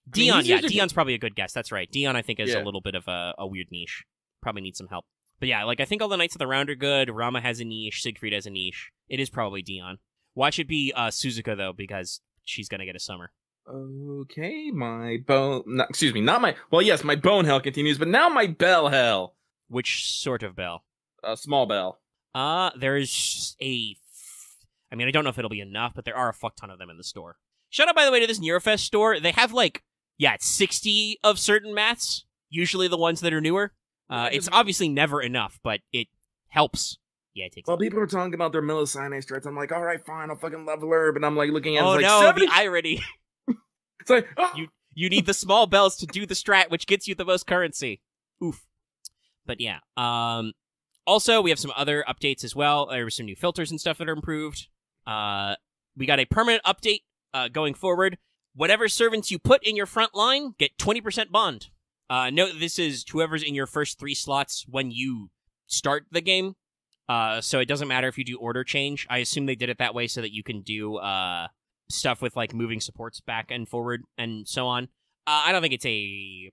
Dion, Dion's probably a good guess. That's right. Dion, I think, is a little bit of a weird niche. Probably needs some help. But yeah, like, I think all the Knights of the Round are good. Rama has a niche. Siegfried has a niche. It is probably Dion. Watch it be Suzuka, though, because she's going to get a summer. Okay, my bone... No, excuse me, not my... Well, yes, my bone hell continues, but now my bell hell. Which sort of bell? Small bell. There's I mean, I don't know if it'll be enough, but there are a fuck ton of them in the store. Shout out, by the way, to this Neurofest store. They have, like, 60 of certain maths, usually the ones that are newer. It's obviously never enough, but it helps. Yeah, it takes. Well, people are talking about their millicyanate strats. I'm like, all right, fine, I'll fucking level herb, and I'm like looking at. Oh, it, no, 70? the irony. It's like, oh. you need the small bells to do the strat, which gets you the most currency. Oof. But yeah. Also, we have some other updates as well. There were some new filters and stuff that are improved. We got a permanent update going forward. Whatever servants you put in your front line get 20% bond. Note that this is whoever's in your first 3 slots when you start the game. So it doesn't matter if you do order change. I assume they did it that way so that you can do stuff with like moving supports back and forward and so on. I don't think it's a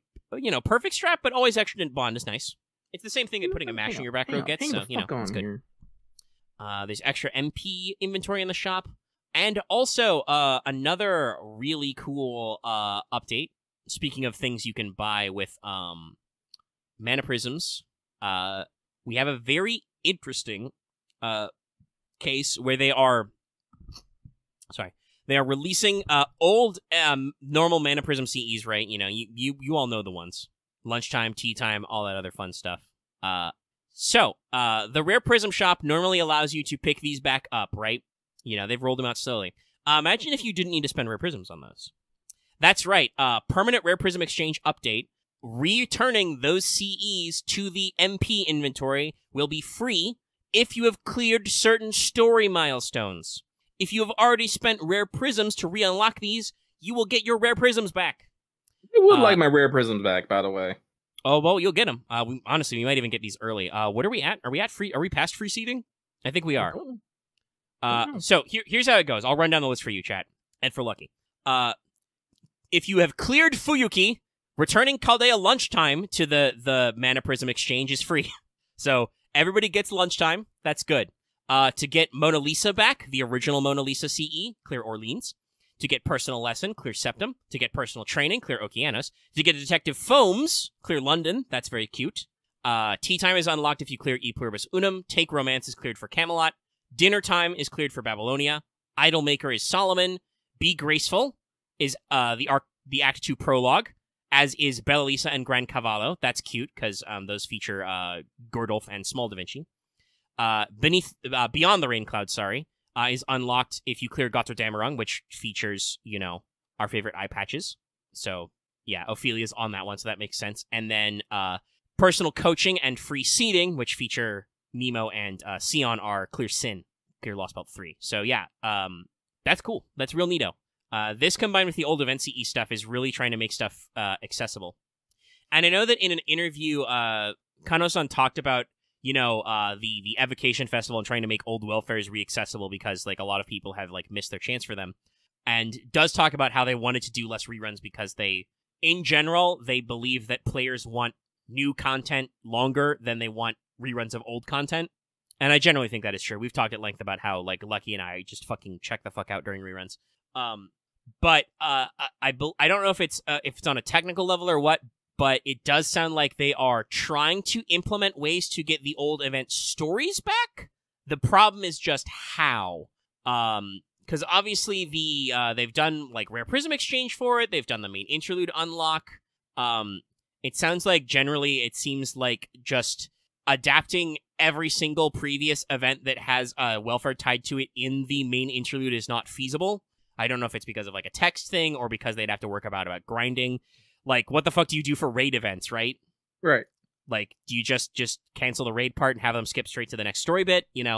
perfect strat, but always extra bond is nice. It's the same thing that putting a mash in your back row gets, so it's good. There's extra MP inventory in the shop, and also another really cool update. Speaking of things you can buy with mana prisms, we have a very interesting case where they are releasing old normal mana prism CEs, right? You all know the ones. Lunchtime, tea time, all that other fun stuff. So the Rare Prism shop normally allows you to pick these back up, right? They've rolled them out slowly. Imagine if you didn't need to spend Rare Prisms on those. That's right. Permanent Rare Prism Exchange update. Returning those CEs to the MP inventory will be free if you have cleared certain story milestones. If you have already spent Rare Prisms to re-unlock these, you will get your Rare Prisms back. I would like my Rare Prisms back, by the way. Oh, well, you'll get them. Honestly, we might even get these early. What are we at? Are we past free seeding? I think we are. So here's how it goes. I'll run down the list for you, chat, and for Lucky. If you have cleared Fuyuki, returning Chaldea lunchtime to the Mana Prism exchange is free. So everybody gets lunchtime. That's good. To get Mona Lisa back, the original Mona Lisa CE, clear Orleans. To get Personal Lesson, clear Septum. To get Personal Training, clear Okeanos. To get Detective Foams, clear London. That's very cute. Tea Time is unlocked if you clear E Pluribus Unum. Take Romance is cleared for Camelot. Dinner Time is cleared for Babylonia. Idolmaker is Solomon. Be Graceful is the Act 2 prologue. as is Bellelisa and Gran Cavallo. That's cute, because those feature Gordolf and Small Da Vinci. Beyond the Rain Cloud, is unlocked if you clear Gotterdamerung, which features, our favorite eye patches. So, yeah, Ophelia's on that one, so that makes sense. And then Personal Coaching and Free Seating, which feature Nemo and Sion, are Clear Sin, Clear Lost Belt 3. So, yeah, that's cool. That's real neato. This combined with the old event CE stuff is really trying to make stuff accessible. And I know that in an interview, Kano-san talked about, the Evocation Festival and trying to make old welfares re-accessible because, like, a lot of people have, like, missed their chance for them. And does talk about how they wanted to do less reruns because in general, they believe that players want new content longer than they want reruns of old content. And I generally think that is true. We've talked at length about how, like, Lucky and I just fucking check the fuck out during reruns. But I don't know if it's on a technical level or what, but it does sound like they are trying to implement ways to get the old event stories back. The problem is just how. Because obviously they've done like Rare Prism Exchange for it. They've done the main interlude unlock. It sounds like generally it seems like just adapting every single previous event that has a welfare tied to it in the main interlude is not feasible. I don't know if it's because of like a text thing or because they'd have to work about grinding. Like, what the fuck do you do for raid events, right? Right. Like, do you just cancel the raid part and have them skip straight to the next story bit? And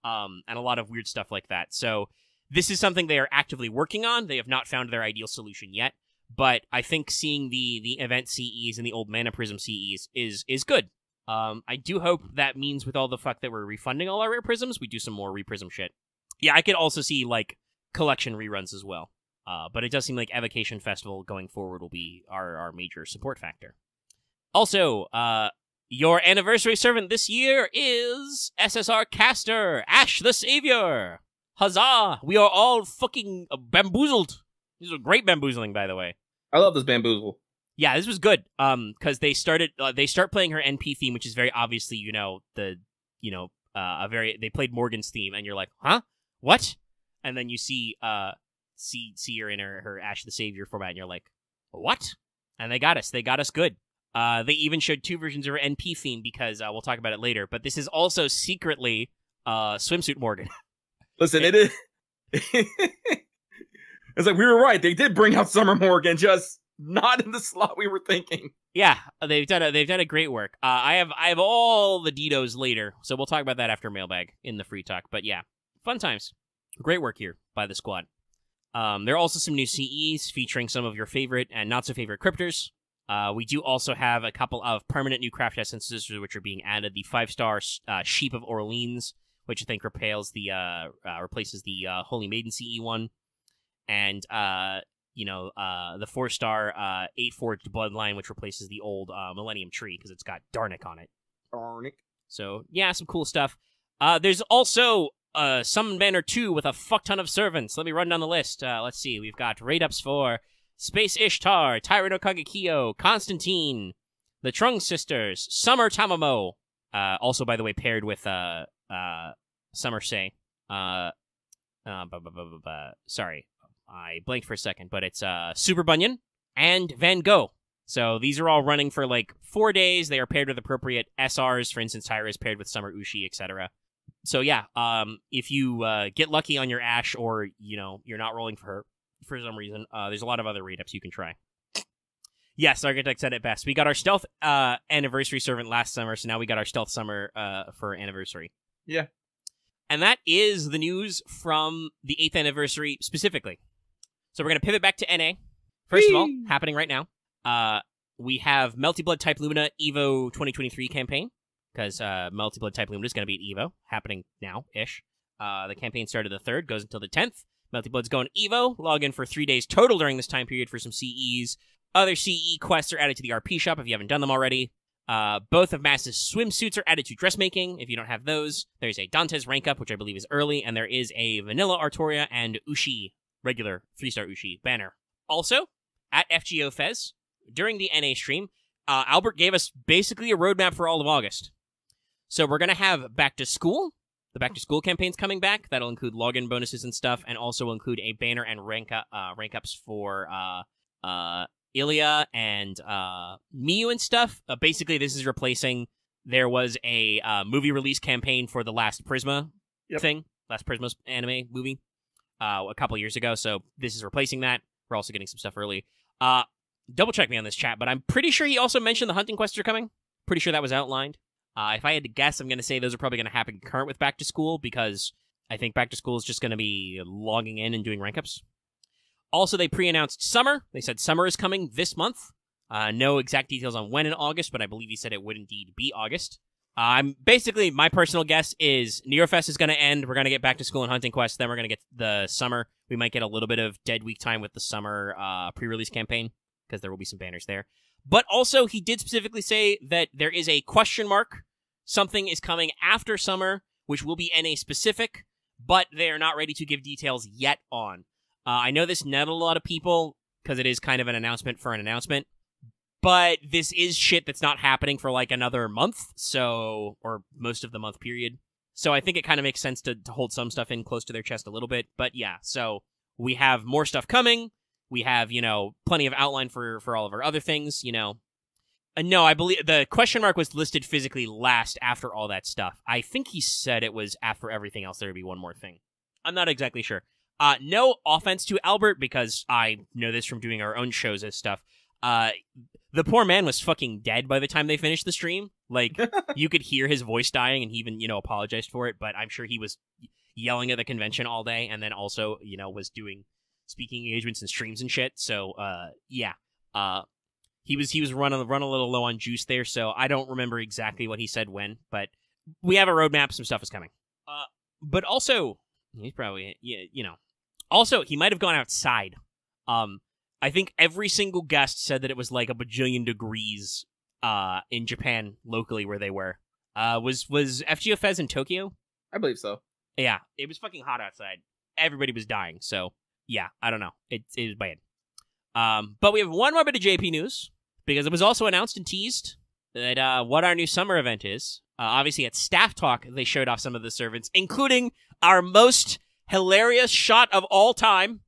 a lot of weird stuff like that. So this is something they are actively working on. They have not found their ideal solution yet. But I think seeing the event CEs and the old Mana Prism CEs is good. I do hope that means with all the fuck that we're refunding all our Rare Prisms, we do some more Reprism shit. Yeah, I could also see, like, collection reruns as well. But it does seem like Evocation Festival going forward will be our major support factor. Also, your anniversary servant this year is SSR Caster, Ash the Savior. Huzzah! We are all fucking bamboozled. This is a great bamboozling, by the way. I love this bamboozle. Yeah, this was good. Because they start playing her NP theme, which is very obviously, they played Morgan's theme, and you're like, huh? What? And then you see her in her Ash the Savior format, and you're like, what? And they got us good. They even showed 2 versions of her NP theme because we'll talk about it later, but this is also secretly Swimsuit Morgan. Listen, it is. It's like, we were right. They did bring out Summer Morgan, just not in the slot we were thinking. Yeah, they've done a great work. I have all the Ditos later, so we'll talk about that after Mailbag in the free talk. But yeah, fun times. Great work here by the squad. There are also some new CEs featuring some of your favorite and not so favorite cryptors. We do also have a couple of permanent new craft essences which are being added. The 5-star Sheep of Orleans, which I think replaces the Holy Maiden CE one, and the 4-star 8-forged Bloodline, which replaces the old Millennium Tree because it's got Darnik on it. Darnik. So yeah, some cool stuff. There's also Summon Banner 2 with a fuck ton of servants. Let me run down the list. Let's see. We've got raid-ups for Space Ishtar, Tyranno Kagekyo, Constantine, the Trung Sisters, Summer Tamamo. Also, by the way, paired with Summer Say. Sorry, I blanked for a second, but it's Super Bunyan and Van Gogh. So these are all running for like 4 days. They are paired with appropriate SRs. For instance, Tyra is paired with Summer Ushi, etc. So yeah, if you get lucky on your Ash, or you're not rolling for her for some reason, there's a lot of other raid-ups you can try. Yes, Architect said it best. We got our Stealth Anniversary Servant last summer, so now we got our Stealth Summer for Anniversary. Yeah. And that is the news from the 8th Anniversary specifically. So we're going to pivot back to NA. First of all, happening right now, we have Melty Blood Type Lumina EVO 2023 campaign, because Melty Blood Type Lumina is going to be at EVO, happening now-ish. The campaign started the 3rd, goes until the 10th. Melty Blood's going EVO, log in for 3 days total during this time period for some CEs. Other CE quests are added to the RP shop if you haven't done them already. Both of Mass's swimsuits are added to dressmaking. If you don't have those, there's a Dante's rank up, which I believe is early, and there is a Vanilla Artoria and Ushi, regular 3-star Ushi banner. Also, at FGO Fez, during the NA stream, Albert gave us basically a roadmap for all of August. So we're going to have Back to School. The Back to School campaign's coming back. That'll include login bonuses and stuff, and also include a banner and rank ups for Ilya and Miyu and stuff. Basically, this is replacing. There was a movie release campaign for the last Prisma thing, last Prisma anime movie, a couple years ago. So this is replacing that. We're also getting some stuff early. Double check me on this chat, but I'm pretty sure he also mentioned the hunting quests are coming. Pretty sure that was outlined. If I had to guess, I'm going to say those are probably going to happen concurrent with Back to School, because I think Back to School is just going to be logging in and doing rank ups. Also, they pre-announced Summer. They said Summer is coming this month. No exact details on when in August, but I believe he said it would indeed be August. Basically, my personal guess is Neurofest is going to end. We're going to get Back to School and Hunting Quest. Then we're going to get the Summer. We might get a little bit of dead week time with the Summer pre-release campaign, because there will be some banners there. But also, he did specifically say that there is a question mark. Something is coming after Summer, which will be NA specific, but they are not ready to give details yet on. I know this nettled a lot of people, because it is kind of an announcement for an announcement, but this is shit that's not happening for like another month, so, or most of the month period. So I think it kind of makes sense to hold some stuff in close to their chest a little bit. But yeah, so we have more stuff coming. We have, plenty of outline for all of our other things, No, I believe the question mark was listed physically last after all that stuff. I think he said it was after everything else there would be one more thing. I'm not exactly sure. No offense to Albert, because I know this from doing our own shows and stuff. The poor man was fucking dead by the time they finished the stream. Like, you could hear his voice dying, and he even, apologized for it, but I'm sure he was yelling at the convention all day, and then also, was doing speaking engagements and streams and shit. So, yeah. He was running a little low on juice there, so I don't remember exactly what he said when, but we have a roadmap, some stuff is coming. But also, he's probably, Also, he might have gone outside. I think every single guest said that it was like a bajillion degrees in Japan locally where they were. Was FGO Fez in Tokyo? I believe so. Yeah, it was fucking hot outside. Everybody was dying, so yeah, I don't know. It was bad. But we have one more bit of JP news, because it was also announced and teased that what our new summer event is. Obviously, at Staff Talk, they showed off some of the servants, including our most hilarious shot of all time.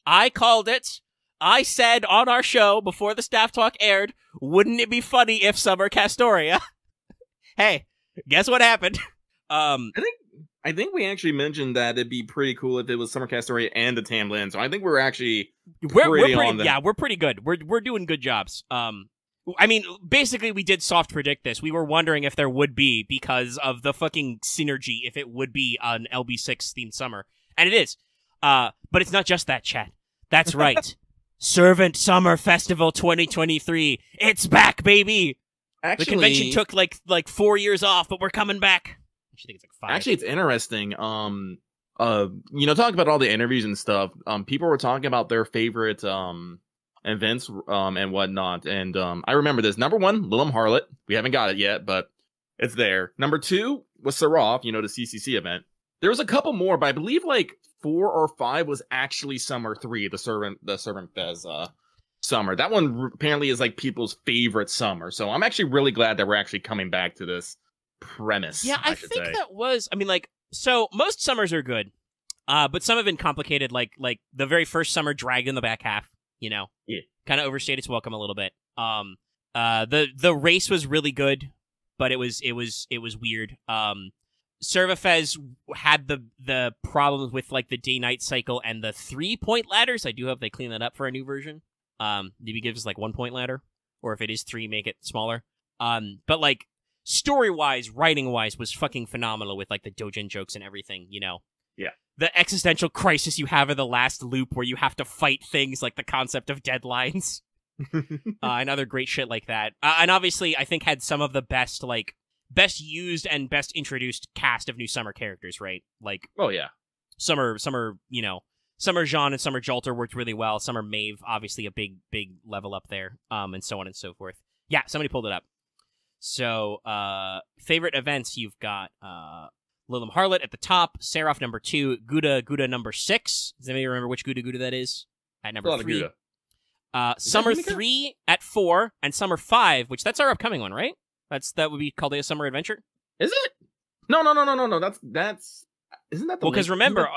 I called it. I said on our show before the Staff Talk aired, wouldn't it be funny if Summer Castoria? Hey, guess what happened? I think we actually mentioned that it'd be pretty cool if it was Summer Castoria and the Tamlin. So I think we're actually pretty on that. Yeah, we're pretty good. We're doing good jobs. I mean, basically, we did soft predict this. We were wondering if there would be, because of the fucking synergy, if it would be an LB6 themed summer, and it is. But it's not just that, chat. That's right. Servant Summer Festival 2023. It's back, baby. Actually, the convention took like 4 years off, but we're coming back. I think it's like 5. Actually, it's interesting. Talking about all the interviews and stuff. People were talking about their favorite events and whatnot. And I remember this. Number 1, Lilum Harlot. We haven't got it yet, but it's there. Number 2 was Seraph, the CCC event. There was a couple more, but I believe like 4 or 5 was actually Summer 3, the Servant Fez summer. That one apparently is like people's favorite summer. So I'm actually really glad that we're actually coming back to this premise. Yeah, I think that was, so most summers are good. But some have been complicated, like the very first summer dragged in the back half, Yeah. Kind of overstayed its welcome a little bit. The race was really good, but it was weird. Servafez had the problems with like the day-night cycle and the 3-point ladders. I do hope they clean that up for a new version. Maybe give us like 1-point ladder, or if it is 3, make it smaller. But like story-wise, writing-wise, was fucking phenomenal with like the Dojin jokes and everything. Yeah. The existential crisis you have in the last loop where you have to fight things like the concept of deadlines. And other great shit like that. And obviously, I think had some of the best used and best introduced cast of new summer characters, right? Like, oh yeah, Summer Jean and Summer Jolter worked really well. Summer Maeve, obviously a big level up there, and so on and so forth. Yeah, somebody pulled it up. So, favorite events, you've got Lilum Harlot at the top, Seraph number 2, Gouda number 6. Does anybody remember which Gouda that is? At number 3. Summer 3 at 4, and Summer 5, which that's our upcoming one, right? That would be called a summer adventure. Is it? No. That's isn't that the? Well, because remember,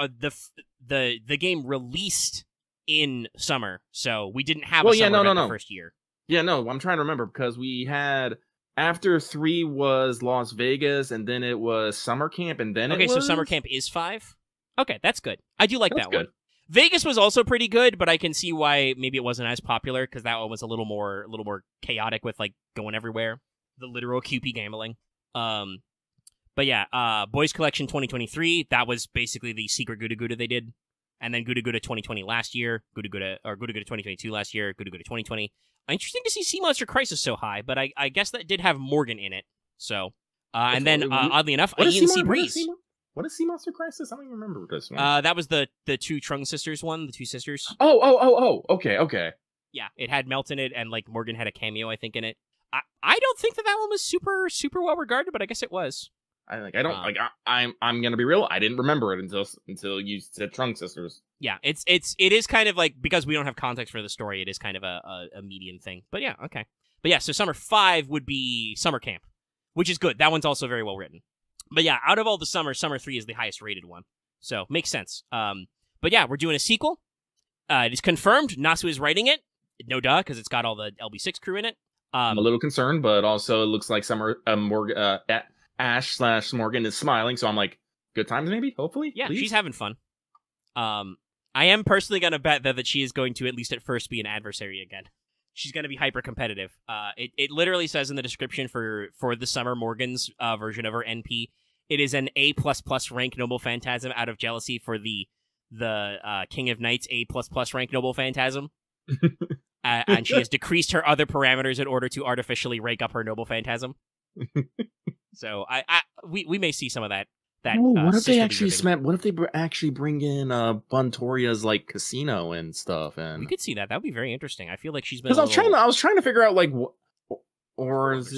the game released in summer, so we didn't have Well, a yeah, summer no, event no, the no. first year. Yeah, no, I'm trying to remember because we had after 3 was Las Vegas, and then it was summer camp, and then Okay, it was... so summer camp is 5? Okay, that's good. I do like That's that good. one. Vegas was also pretty good, but I can see why maybe it wasn't as popular because that one was a little more chaotic with like going everywhere, the literal QP gambling. But yeah, Boys Collection 2023, that was basically the secret Guda Guda they did, and then Guda Guda 2020 last year, Guda Guda 2022 last year, Guda Guda 2020. Interesting to see Sea Monster Crisis so high, but I guess that did have Morgan in it. So, and then oddly enough, Ian Sea Breeze. What is Sea Monster Crisis? I don't even remember this one. That was the two Trung sisters one, the two sisters. Oh. Okay. Yeah, it had Melt in it, and like Morgan had a cameo, I think, in it. I don't think that one was super well regarded, but I guess it was. I'm gonna be real. I didn't remember it until you said Trunk Sisters. Yeah, it is kind of like, because we don't have context for the story, it is kind of a median thing. But yeah, okay. But yeah, so summer 5 would be summer camp, which is good. That one's also very well written. But yeah, out of all the summer 3 is the highest rated one. So makes sense. But yeah, we're doing a sequel. It is confirmed. Nasu is writing it. No duh, because it's got all the LB6 crew in it. I'm a little concerned, but also it looks like Ash/Morgan is smiling, so I'm like, good times maybe, hopefully? Yeah, please? She's having fun. I am personally going to bet that she is going to at least at first be an adversary again. She's going to be hyper competitive. It literally says in the description for the Summer Morgan's version of her NP, it is an A++ rank Noble Phantasm out of jealousy for the King of Knights A++ rank Noble Phantasm. And she has decreased her other parameters in order to artificially rank up her Noble Phantasm. So we may see some of that. What if they actually What if they actually bring in Buntoria's like casino and stuff? And we could see that. That would be very interesting. I feel like she's been. Because I was trying to figure out like, or is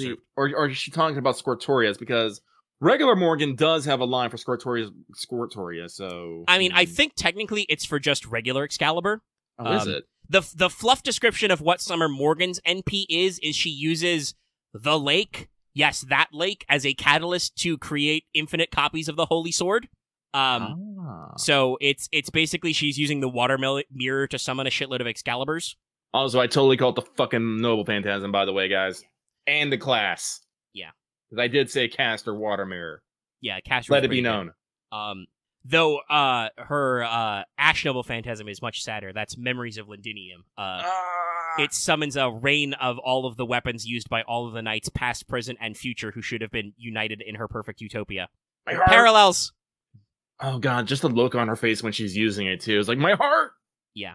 she talking about Squirtoria's? Because regular Morgan does have a line for Squirtoria. So I mean, I think technically it's for just regular Excalibur. Oh, is it? The fluff description of what Summer Morgan's NP is she uses the lake. Yes, that lake as a catalyst to create infinite copies of the Holy Sword. So it's basically she's using the water mirror to summon a shitload of Excaliburs. Also, I totally call it the fucking Noble Phantasm, by the way, guys. And the class. Yeah. Because I did say cast or water mirror. Yeah, cast. Let it be known. Though her Ash Noble Phantasm is much sadder. That's Memories of Lindinium. It summons a rain of all of the weapons used by all of the knights, past, present, and future, who should have been united in her perfect utopia. Parallels! Oh god, just the look on her face when she's using it, too. It's like, my heart! Yeah.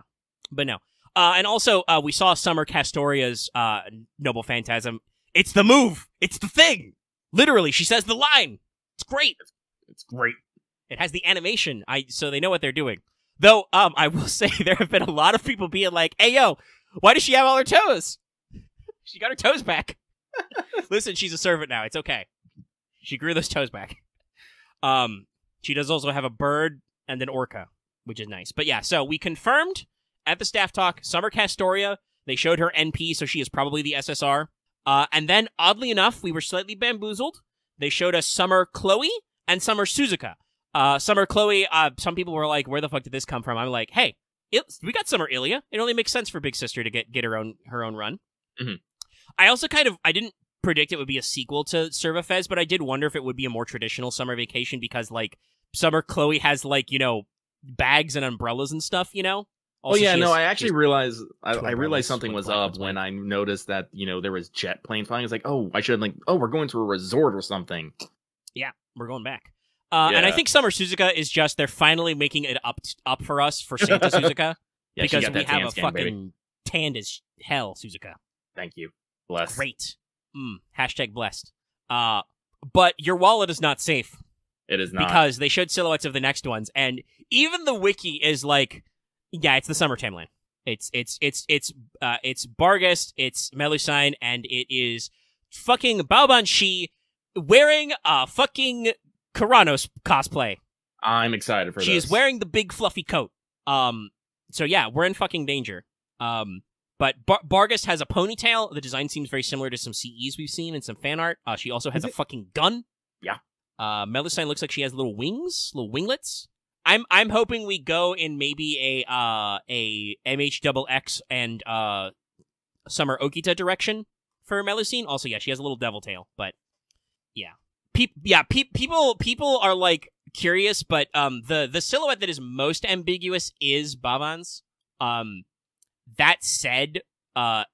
But no. And also, we saw Summer Castoria's Noble Phantasm. It's the move! It's the thing! Literally, she says the line! It's great! It's great. It has the animation, so they know what they're doing. Though, I will say there have been a lot of people being like, hey, yo, why does she have all her toes? She got her toes back. Listen, she's a servant now. It's okay. She grew those toes back. She does also have a bird and an orca, which is nice. But yeah, so we confirmed at the staff talk, Summer Castoria. They showed her NP, so she is probably the SSR. And then, oddly enough, we were slightly bamboozled. They showed us Summer Chloe and Summer Suzuka. Summer Chloe, some people were like, where the fuck did this come from? I'm like, hey, we got Summer Ilya. It only makes sense for Big Sister to get her own run. Mm-hmm. I also I didn't predict it would be a sequel to Serva Fez, but I did wonder if it would be a more traditional summer vacation because, like, Summer Chloe has, like, you know, bags and umbrellas and stuff, you know? Also, I actually realized I realized something was up when I noticed that, you know, there was jet plane flying. It's like, we're going to a resort or something. Yeah, we're going back. And I think Summer Suzuka is just, they're finally making it up for us for Santa Suzuka. Yeah, because we have a skin, fucking baby. tanned as hell Suzuka. Thank you. Bless. Great. Hashtag blessed. But your wallet is not safe. It is not. Because they showed silhouettes of the next ones, and even the wiki is like, yeah, it's the summer timeline. It's Barghest, it's Melusine, and it is fucking Baoban Shi wearing a fucking Karanos cosplay. I'm excited for this. She is wearing the big fluffy coat. So yeah, we're in fucking danger. But Barghest has a ponytail. The design seems very similar to some CEs we've seen and some fan art. She also has a fucking gun. Yeah. Melusine looks like she has little wings, little winglets. I'm hoping we go in maybe a MHXX and Summer Okita direction for Melusine. Also, yeah, she has a little devil tail, but yeah. People are like curious, but the silhouette that is most ambiguous is Baban's. That said,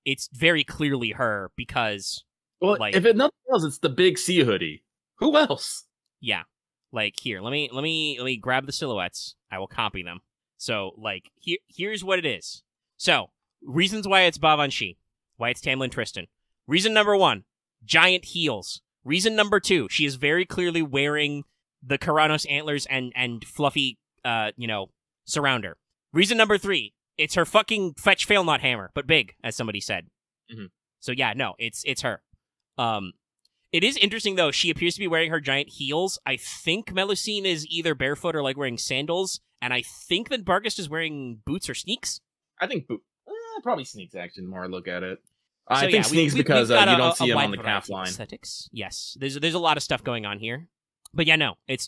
it's very clearly her because Well, like, if it nothing else, it's the big C hoodie. Who else? yeah. Like here, let me grab the silhouettes. I will copy them. So like here's what it is. So reasons why it's Babanshi, why it's Tamlin Tristan. Reason number 1, giant heels. Reason number 2, she is very clearly wearing the Karanos antlers and fluffy, surrounder. Reason number 3, it's her fucking fetch fail not hammer, but big, as somebody said. Mm-hmm. So yeah, no, it's her. It is interesting though. She appears to be wearing her giant heels. I think Melusine is either barefoot or like wearing sandals, and I think that Bargist is wearing boots or sneaks. I think probably sneaks. Actually, the more I look at it. So, I think sneaks because you don't see him on the calf line. Aesthetics. Yes, there's a lot of stuff going on here, but yeah, no, it's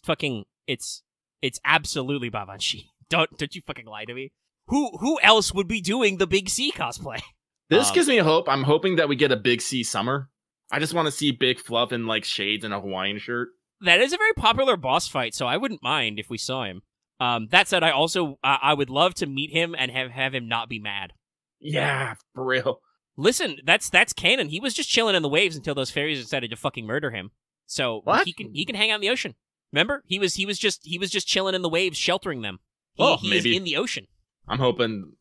absolutely Babanshi. Don't you fucking lie to me. Who else would be doing the Big C cosplay? This gives me hope. I'm hoping that we get a Big C summer. I just want to see Big Fluff in like shades and a Hawaiian shirt. That is a very popular boss fight, so I wouldn't mind if we saw him. That said, I also I would love to meet him and have him not be mad. Yeah, for real. Listen, that's canon. He was just chilling in the waves until those fairies decided to fucking murder him. So what? he can hang out in the ocean. Remember? He was just chilling in the waves, sheltering them. He's in the ocean. I'm hoping.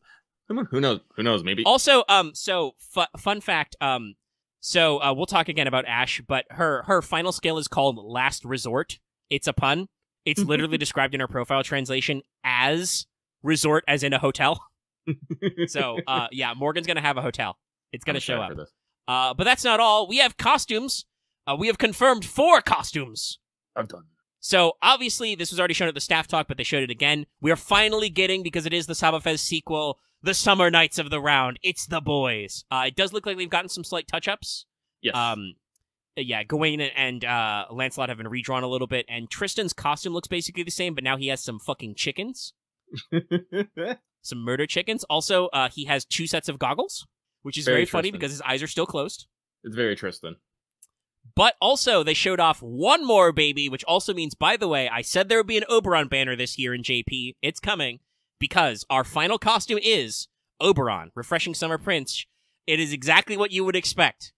Who knows? Who knows? Maybe. Also, fun fact. We'll talk again about Ash, but her final skill is called Last Resort. It's a pun. It's literally described in her profile translation as resort, as in a hotel. So, yeah, Morgan's gonna have a hotel. It's gonna show up. But that's not all. We have costumes. We have confirmed 4 costumes. I'm done. So, obviously, this was already shown at the staff talk, but they showed it again. We are finally getting, because it is the Sabafez sequel, the Summer Knights of the Round. It's the boys. It does look like they've gotten some slight touch-ups. Yes. Yeah, Gawain and Lancelot have been redrawn a little bit, and Tristan's costume looks basically the same, but now he has some fucking chickens. Some murder chickens. Also, he has 2 sets of goggles, which is very funny because his eyes are still closed. It's very Tristan. But also, they showed off one more baby, which also means, by the way, I said there would be an Oberon banner this year in JP. It's coming, because our final costume is Oberon, Refreshing Summer Prince. It is exactly what you would expect.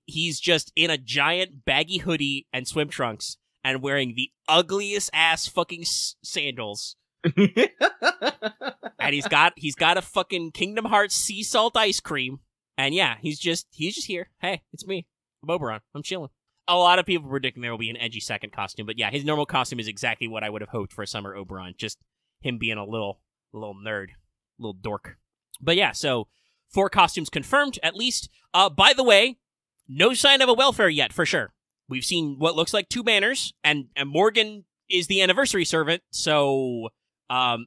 He's just in a giant baggy hoodie and swim trunks, and wearing the ugliest ass fucking sandals. And he's got a fucking Kingdom Hearts sea salt ice cream. And yeah, he's just here. Hey, it's me. I'm Oberon. I'm chilling. A lot of people predicting there will be an edgy second costume, but yeah, his normal costume is exactly what I would have hoped for a summer Oberon. Just him being a little nerd, little dork. But yeah, so 4 costumes confirmed, at least. By the way, no sign of a welfare yet, for sure. We've seen what looks like 2 banners, and Morgan is the anniversary servant, so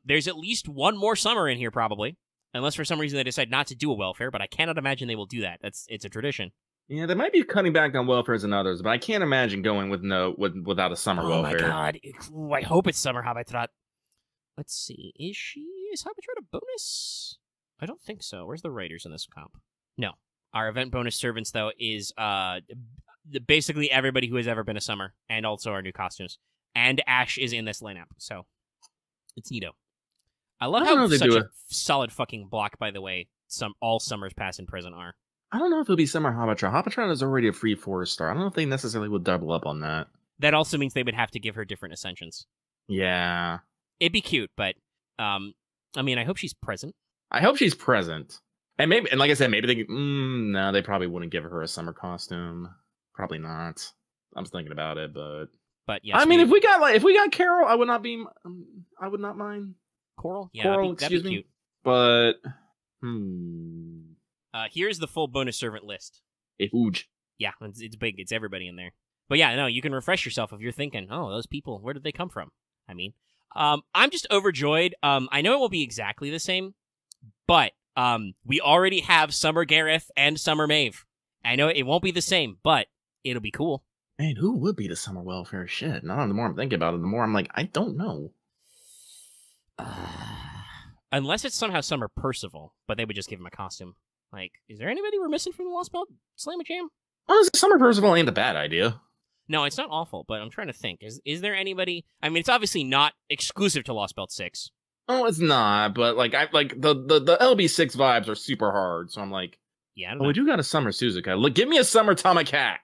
there's at least 1 more summer in here, probably. Unless for some reason they decide not to do a welfare, but I cannot imagine they will do that. It's a tradition. Yeah, they might be cutting back on welfares and others, but I can't imagine going without a summer welfare. Oh my god. I hope it's Summer Habitat. Let's see. Is Habitat a bonus? I don't think so. Where's the writers in this comp? No. Our event bonus servants, though, is basically everybody who has ever been a summer, and also our new costumes. And Ash is in this lineup, so it's neato. I love how such a solid fucking block, by the way, all summers past and present are. I don't know if it'll be Summer Habitron. Habitron is already a free 4-star. I don't know if they necessarily would double up on that. That also means they would have to give her different ascensions. Yeah. It'd be cute, but, I mean, I hope she's present. I hope she's present. And like I said, maybe they no, they probably wouldn't give her a summer costume. Probably not. I'm just thinking about it, but yes. I mean, if we got Carol, I would not mind. Coral? Yeah, Coral, that'd be cute. But here's the full bonus servant list. Huge. Yeah, it's big. It's everybody in there. But yeah, no, you can refresh yourself if you're thinking, oh, those people, where did they come from? I mean, I'm just overjoyed. I know it won't be exactly the same, but we already have Summer Gareth and Summer Maeve. I know it won't be the same, but it'll be cool. Man, who would be the summer welfare? Shit. No, the more I'm thinking about it, the more I'm like, I don't know. Unless it's somehow Summer Percival, but they would just give him a costume. Like, is there anybody we're missing from the Lost Belt Slam-a-Jam? Honestly, Summer Percival ain't a bad idea. No, it's not awful, but I'm trying to think. Is there anybody? I mean, it's obviously not exclusive to Lost Belt 6. Oh, it's not, but like I like the LB6 vibes are super hard, so I'm like, Yeah, I don't know. we do got a Summer Suzuka. Look, give me a Summer Tomacat.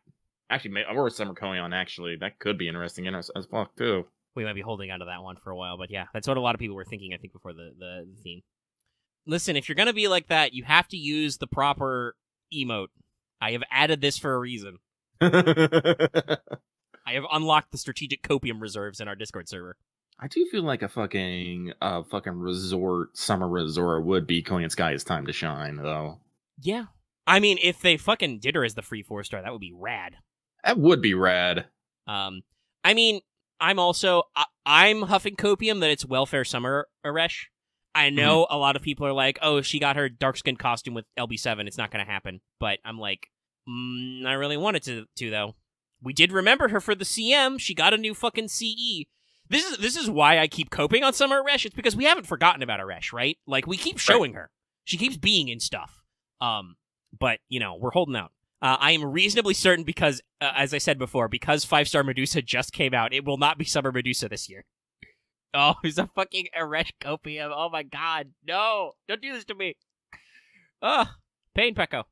Actually, or a Summer Koyon, actually. That could be interesting as fuck, too. We might be holding on to that one for a while, but yeah, that's what a lot of people were thinking, I think, before the theme. Listen, if you're going to be like that, you have to use the proper emote. I have added this for a reason. I have unlocked the strategic copium reserves in our Discord server. I do feel like a fucking resort, summer resort would be Korean Sky's time to shine, though. Yeah. I mean, if they fucking did her as the free 4-star, that would be rad. That would be rad. I mean, I'm also, I'm huffing copium that it's Welfare Summer Aresh. I know a lot of people are like, oh, she got her dark skin costume with LB7. It's not going to happen. But I'm like, I really wanted to, though. We did remember her for the CM. She got a new fucking CE. This is why I keep coping on Summer Aresh. It's because we haven't forgotten about Aresh, right? Like, we keep showing her. She keeps being in stuff. But, you know, we're holding out. I am reasonably certain because, as I said before, because 5-star Medusa just came out, it will not be Summer Medusa this year. Oh, he's a fucking Aresh copium. Oh my god. No! Don't do this to me! Ugh. Pain, Pecco.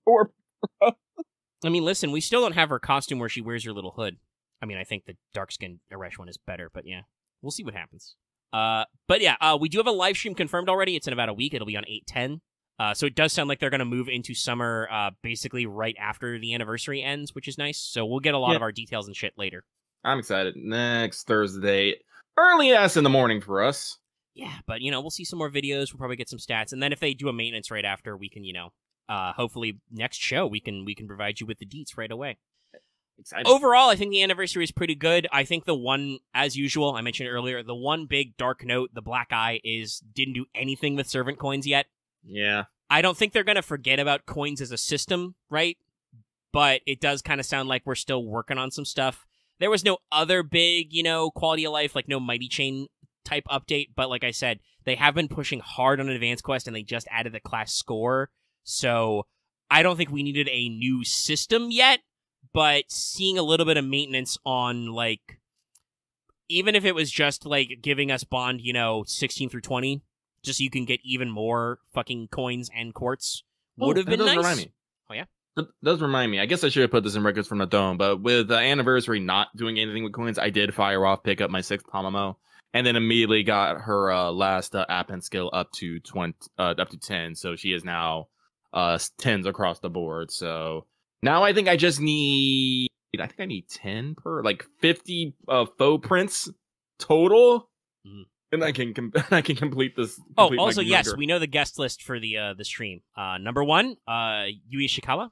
Poor. I mean, listen, we still don't have her costume where she wears her little hood. I mean, I think the dark-skinned Aresh one is better, but yeah. We'll see what happens. But yeah, we do have a live stream confirmed already. It's in about a week. It'll be on 8/10. So it does sound like they're going to move into summer basically right after the anniversary ends, which is nice. So we'll get a lot of our details and shit later. I'm excited. Next Thursday, early ass in the morning for us. Yeah, but, you know, we'll see some more videos. We'll probably get some stats. And then if they do a maintenance right after, we can, you know, hopefully next show, we can provide you with the deets right away. Excited. Overall, I think the anniversary is pretty good. I think the one, as usual, I mentioned earlier, the one big dark note, the black eye, didn't do anything with servant coins yet. Yeah. I don't think they're going to forget about coins as a system, right? But it does kind of sound like we're still working on some stuff. There was no other big, you know, quality of life, like no Mighty Chain type update. But like I said, they have been pushing hard on Advanced Quest, and they just added the class score. So I don't think we needed a new system yet. But seeing a little bit of maintenance on, like, even if it was just, like, giving us bond, you know, 16 through 20, just so you can get even more fucking coins and quartz, would have been nice. Remind me. Oh, yeah? That does remind me. I guess I should have put this in records from the dome, but with the anniversary not doing anything with coins, I did fire off, pick up my 6th Tamamo, and then immediately got her last Append skill up to 10, so she is now 10s across the board, so now I think I need 10 per, like 50 faux prints total, and I can complete this. Also, yes, we know the guest list for the stream. Number 1, Yui Ishikawa,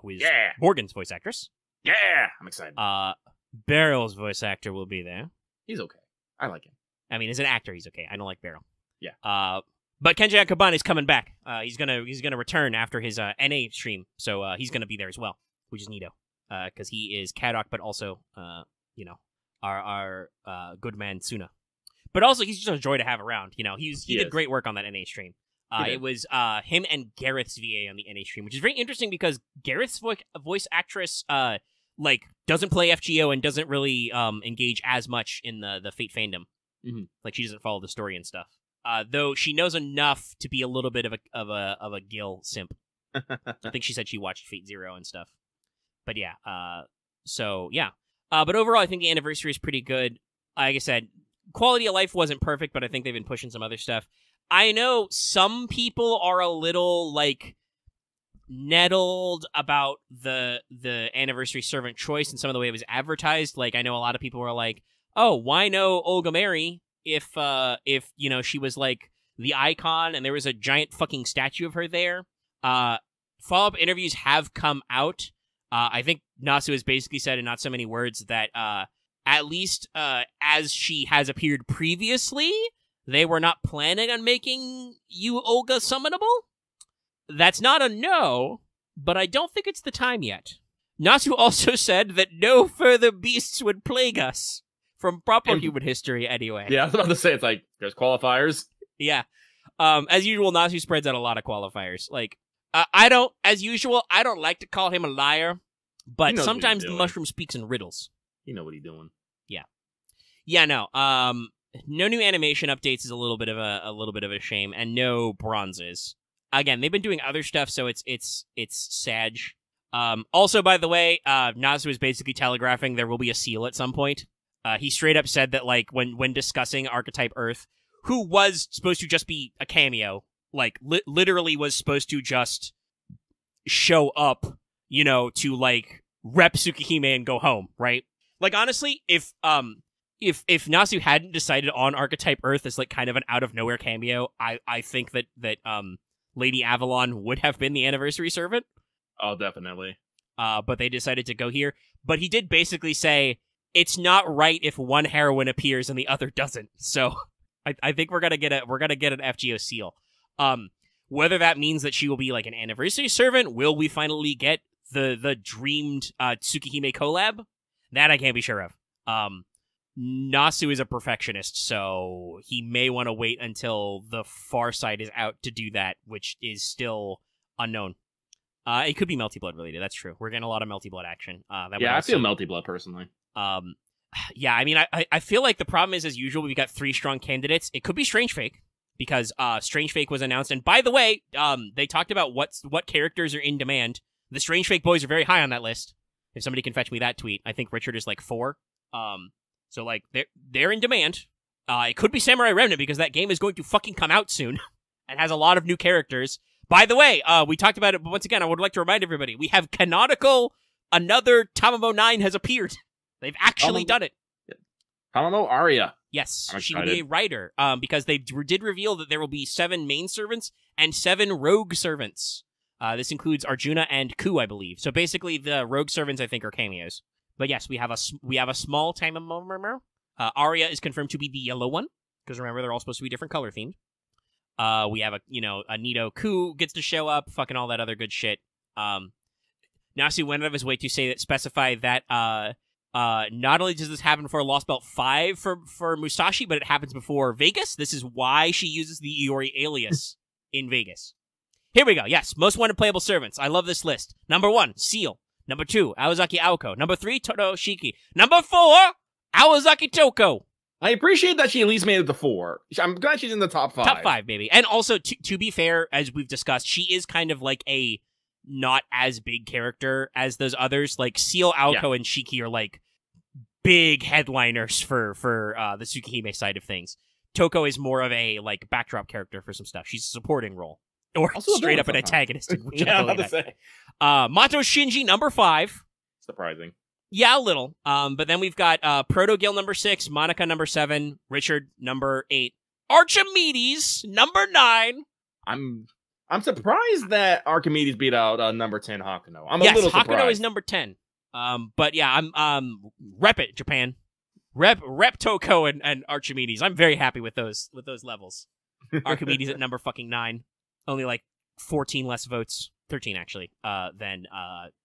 who is Morgan's voice actress. Yeah, I'm excited. Baryl's voice actor will be there. He's okay. I like him. I mean, as an actor, he's okay. I don't like Beryl. Yeah. But Kenji Akabane is coming back. He's gonna return after his NA stream, so he's gonna be there as well, which is neato. Because he is Kadok, but also, you know, our good man Suna. But also, he's just a joy to have around. You know, he did great work on that NA stream. It was him and Gareth's VA on the NA stream, which is very interesting because Gareth's voice actress like doesn't play FGO and doesn't really engage as much in the Fate fandom. Mm-hmm. Like she doesn't follow the story and stuff. Though she knows enough to be a little bit of a Gil simp. I think she said she watched Fate Zero and stuff. But yeah, so yeah. But overall, I think the anniversary is pretty good. Like I said, quality of life wasn't perfect, but I think they've been pushing some other stuff. I know some people are a little like nettled about the anniversary servant choice and some of the way it was advertised. Like I know a lot of people were like, "Oh, why no Olga Mary if you know she was like the icon and there was a giant fucking statue of her there?" Follow-up interviews have come out. I think Nasu has basically said in not so many words that at least as she has appeared previously, they were not planning on making you Olga summonable. That's not a no, but I don't think it's the time yet. Nasu also said that no further beasts would plague us from proper And- human history, anyway. Yeah, I was about to say, it's like, there's qualifiers. Yeah. As usual, Nasu spreads out a lot of qualifiers. Like, I don't like to call him a liar, but He knows what he's sometimes the doing. mushroom speaks in riddles. You know what he's doing. Yeah, no. No new animation updates is a little bit of a shame, and no bronzes. Again, they've been doing other stuff, so it's sad. Also, by the way, Nasu is basically telegraphing there will be a seal at some point. He straight up said that, like, when discussing Archetype Earth, who was supposed to just be a cameo, like, literally was supposed to just show up, you know, to, like, rep Tsukihime and go home, right? Like, honestly, if Nasu hadn't decided on Archetype Earth as, like, kind of an out-of-nowhere cameo, I think that Lady Avalon would have been the anniversary servant. Oh, definitely. But they decided to go here. But he did basically say, it's not right if one heroine appears and the other doesn't. So I think we're gonna get an FGO seal. Whether that means that she will be like an anniversary servant, will we finally get the dreamed Tsukihime collab? That I can't be sure of. Nasu is a perfectionist, so he may want to wait until the Far Side is out to do that, which is still unknown. It could be Melty Blood related. That's true. We're getting a lot of Melty Blood action. I feel Melty Blood personally. Yeah, I mean, I feel like the problem is, as usual, we've got 3 strong candidates. It could be Strange Fake, because Strange Fake was announced. And by the way, they talked about what characters are in demand. The Strange Fake boys are very high on that list. If somebody can fetch me that tweet, I think Richard is like 4. So like they're in demand. It could be Samurai Remnant, because that game is going to fucking come out soon and has a lot of new characters. By the way, we talked about it, but once again, I would like to remind everybody, we have canonical, another Tamamo 9 has appeared. They've actually done it. Tamamo Aria. Yes, I'm she will be a writer, because they did reveal that there will be 7 main servants and 7 rogue servants. This includes Arjuna and Ku, I believe. So basically, the rogue servants, I think, are cameos. But yes, we have a small Tamamo. Aria is confirmed to be the yellow one, because remember, they're all supposed to be different color themed. We have a Nito Ku gets to show up, fucking all that other good shit. Nasu went out of his way to specify that not only does this happen for Lost Belt 5 for Musashi, but it happens before Vegas. This is why she uses the Iori alias in Vegas. Here we go. Yes, most wanted playable servants. I love this list. Number 1, Seal. Number 2, Awazaki Aoko. Number 3, Todo Shiki. Number 4, Awazaki Toko. I appreciate that she at least made it to 4. I'm glad she's in the top 5. Top 5, baby. And also, to be fair, as we've discussed, she is kind of like a not as big character as those others. Like, Seal, Aoko, and Shiki are like big headliners for the Tsukihime side of things. Toko is more of a like backdrop character for some stuff. She's a supporting role. Or Also straight up an sometimes. antagonist. Yeah, I'm about to say. Mato Shinji, number 5. Surprising. Yeah, a little. But then we've got Proto Gil number 6, Monica number 7, Richard number 8, Archimedes number 9. I'm surprised that Archimedes beat out number 10 Hakuno. I'm a Yes, little surprised. Hakuno is number 10. But yeah, I'm rep it, Japan. Rep Toko and Archimedes. I'm very happy with those levels. Archimedes at number fucking 9. Only like 14 less votes. 13 actually, than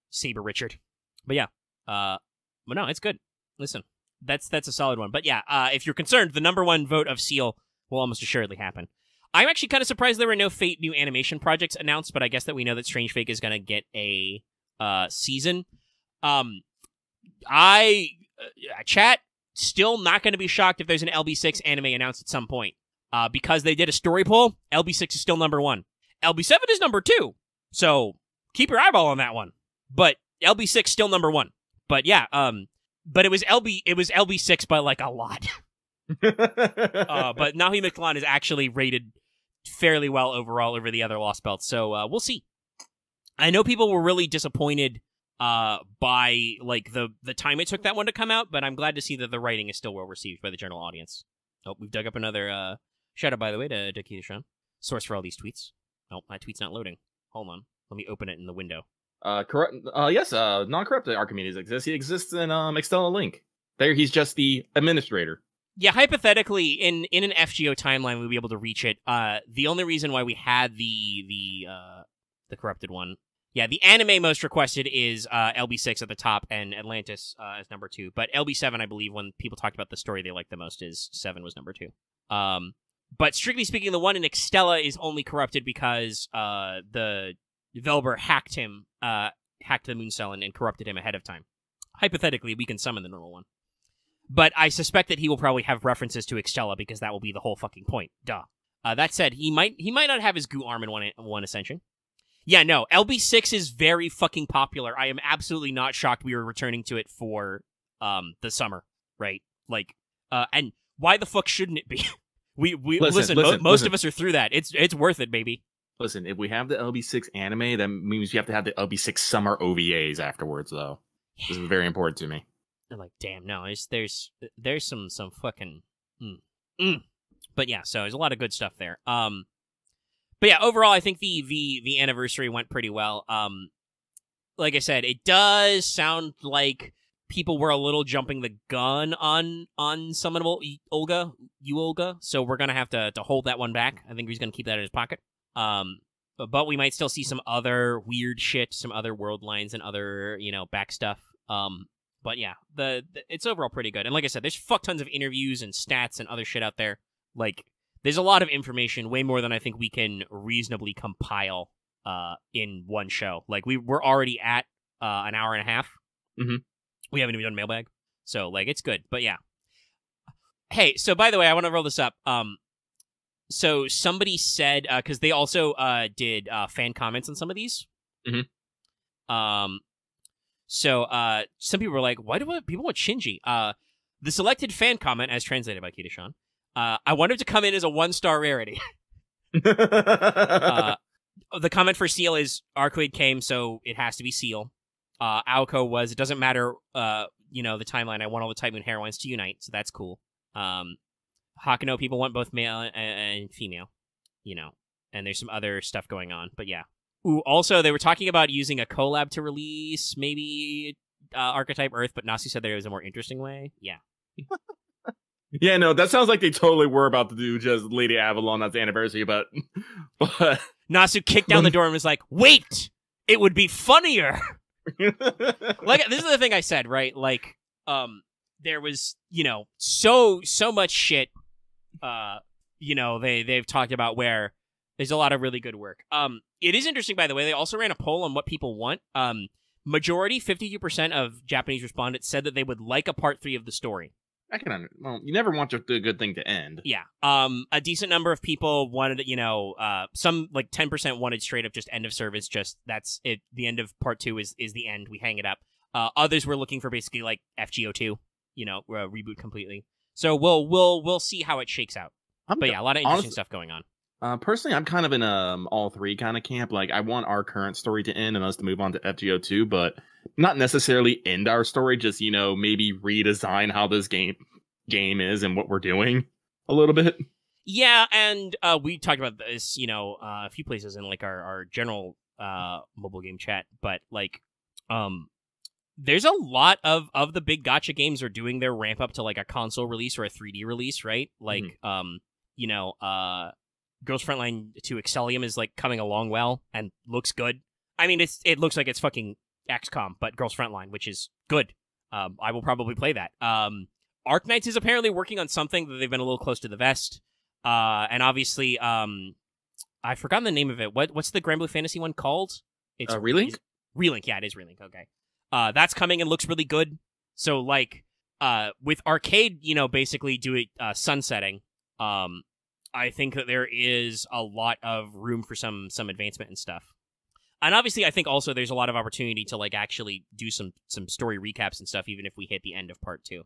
Saber Richard. But yeah. But no, it's good. Listen, that's a solid one. But yeah, if you're concerned, the number 1 vote of Seal will almost assuredly happen. I'm actually kind of surprised there were no Fate new animation projects announced, but I guess that we know that Strange Fake is going to get a season. Chat, still not going to be shocked if there's an LB6 anime announced at some point. Because they did a story poll, LB6 is still number 1. LB7 is number 2. So keep your eyeball on that one. But LB6 still number 1. But yeah, but it was LB6 by like a lot. But Nahi Mictlan is actually rated fairly well overall over the other Lost Belts, so we'll see. I know people were really disappointed by like the time it took that one to come out, but I'm glad to see that the writing is still well received by the general audience. Oh, we've dug up another shout out, by the way, to Dakita-shan. Source for all these tweets. Oh, my tweet's not loading. Hold on. Let me open it in the window. Correct. Yes, non-corrupt Archimedes exists. He exists in External Link. There, he's just the administrator. Yeah, hypothetically, in an FGO timeline, we'd be able to reach it. The only reason why we had the corrupted one, Yeah, the anime most requested is LB6 at the top and Atlantis as number 2. But LB7, I believe, when people talked about the story they liked the most, is 7 was number 2. But strictly speaking, the one in Extella is only corrupted because the developer hacked the Moon Cell and corrupted him ahead of time. Hypothetically, we can summon the normal one. But I suspect that he will probably have references to Extella because that will be the whole fucking point. Duh. That said, he might not have his goo arm in one Ascension. Yeah, no, LB6 is very fucking popular. I am absolutely not shocked we were returning to it for the summer, right? Like, and why the fuck shouldn't it be? we listen, most of us are through that. It's worth it, baby. Listen, if we have the LB6 anime, that means you have to have the LB6 summer OVAs afterwards, though. This is very important to me. I'm like, damn, no, there's some fucking But yeah, so there's a lot of good stuff there. But yeah, overall, I think the anniversary went pretty well. Like I said, it does sound like people were a little jumping the gun on summonable Olga. So we're gonna have to hold that one back. I think he's gonna keep that in his pocket. But we might still see some other weird shit, some other world lines and other back stuff. But yeah, it's overall pretty good. And like I said, there's fuck tons of interviews and stats and other shit out there. Like, there's a lot of information, way more than I think we can reasonably compile in one show. Like, we're already at an hour and a half. Mm-hmm. We haven't even done mailbag. So, like, it's good. But yeah. Hey, so by the way, I want to roll this up. So somebody said, because they also did fan comments on some of these. Mm-hmm. So some people were like, why do people want Shinji? The selected fan comment, as translated by Kita-Sean, I want him to come in as a 1-star rarity. The comment for Seal is, Arcoid came, so it has to be Seal. Aoko was, it doesn't matter, the timeline, I want all the Type Moon heroines to unite, so that's cool. Hakuno people want both male and female, and there's some other stuff going on, but yeah. Ooh, also, they were talking about using a collab to release, maybe Archetype Earth, but Nasu said there was a more interesting way. Yeah. Yeah, no, that sounds like they totally were about to do just Lady Avalon as anniversary, but Nasu kicked down the door and was like, wait! It would be funnier! Like, this is the thing I said, right? Like, there was, so much shit, they've talked about where there's a lot of really good work. It is interesting, by the way, they also ran a poll on what people want. Majority, 52% of Japanese respondents said that they would like a part 3 of the story. Well, you never want a good thing to end. Yeah. A decent number of people wanted, some, like, 10% wanted straight up just end of service, just, that's it, the end of part 2 is the end, we hang it up. Others were looking for basically, like, FGO 2, reboot completely. So we'll see how it shakes out. But yeah, a lot of interesting stuff going on. Personally, I'm kind of in all three kind of camp. Like, I want our current story to end and us to move on to FGO 2, but not necessarily end our story, just, maybe redesign how this game is and what we're doing a little bit. Yeah, and we talked about this, a few places in, like, our general mobile game chat, but, like, there's a lot of the big gacha games are doing their ramp up to, like, a console release or a 3D release, right? Like, Girls Frontline 2 Excellium is, like, coming along well and looks good. I mean, it looks like it's fucking XCOM, but Girls Frontline, which is good. I will probably play that. Arknights is apparently working on something that they've been a little close to the vest. And obviously, I've forgotten the name of it. What's the Granblue Fantasy one called? It's Relink? Relink, yeah, it is Relink, okay. That's coming and looks really good. So, like, with Arcade, basically doing sunsetting, I think that there is a lot of room for some advancement and stuff. And obviously, I think also there's a lot of opportunity to, like, actually do some story recaps and stuff, even if we hit the end of part 2.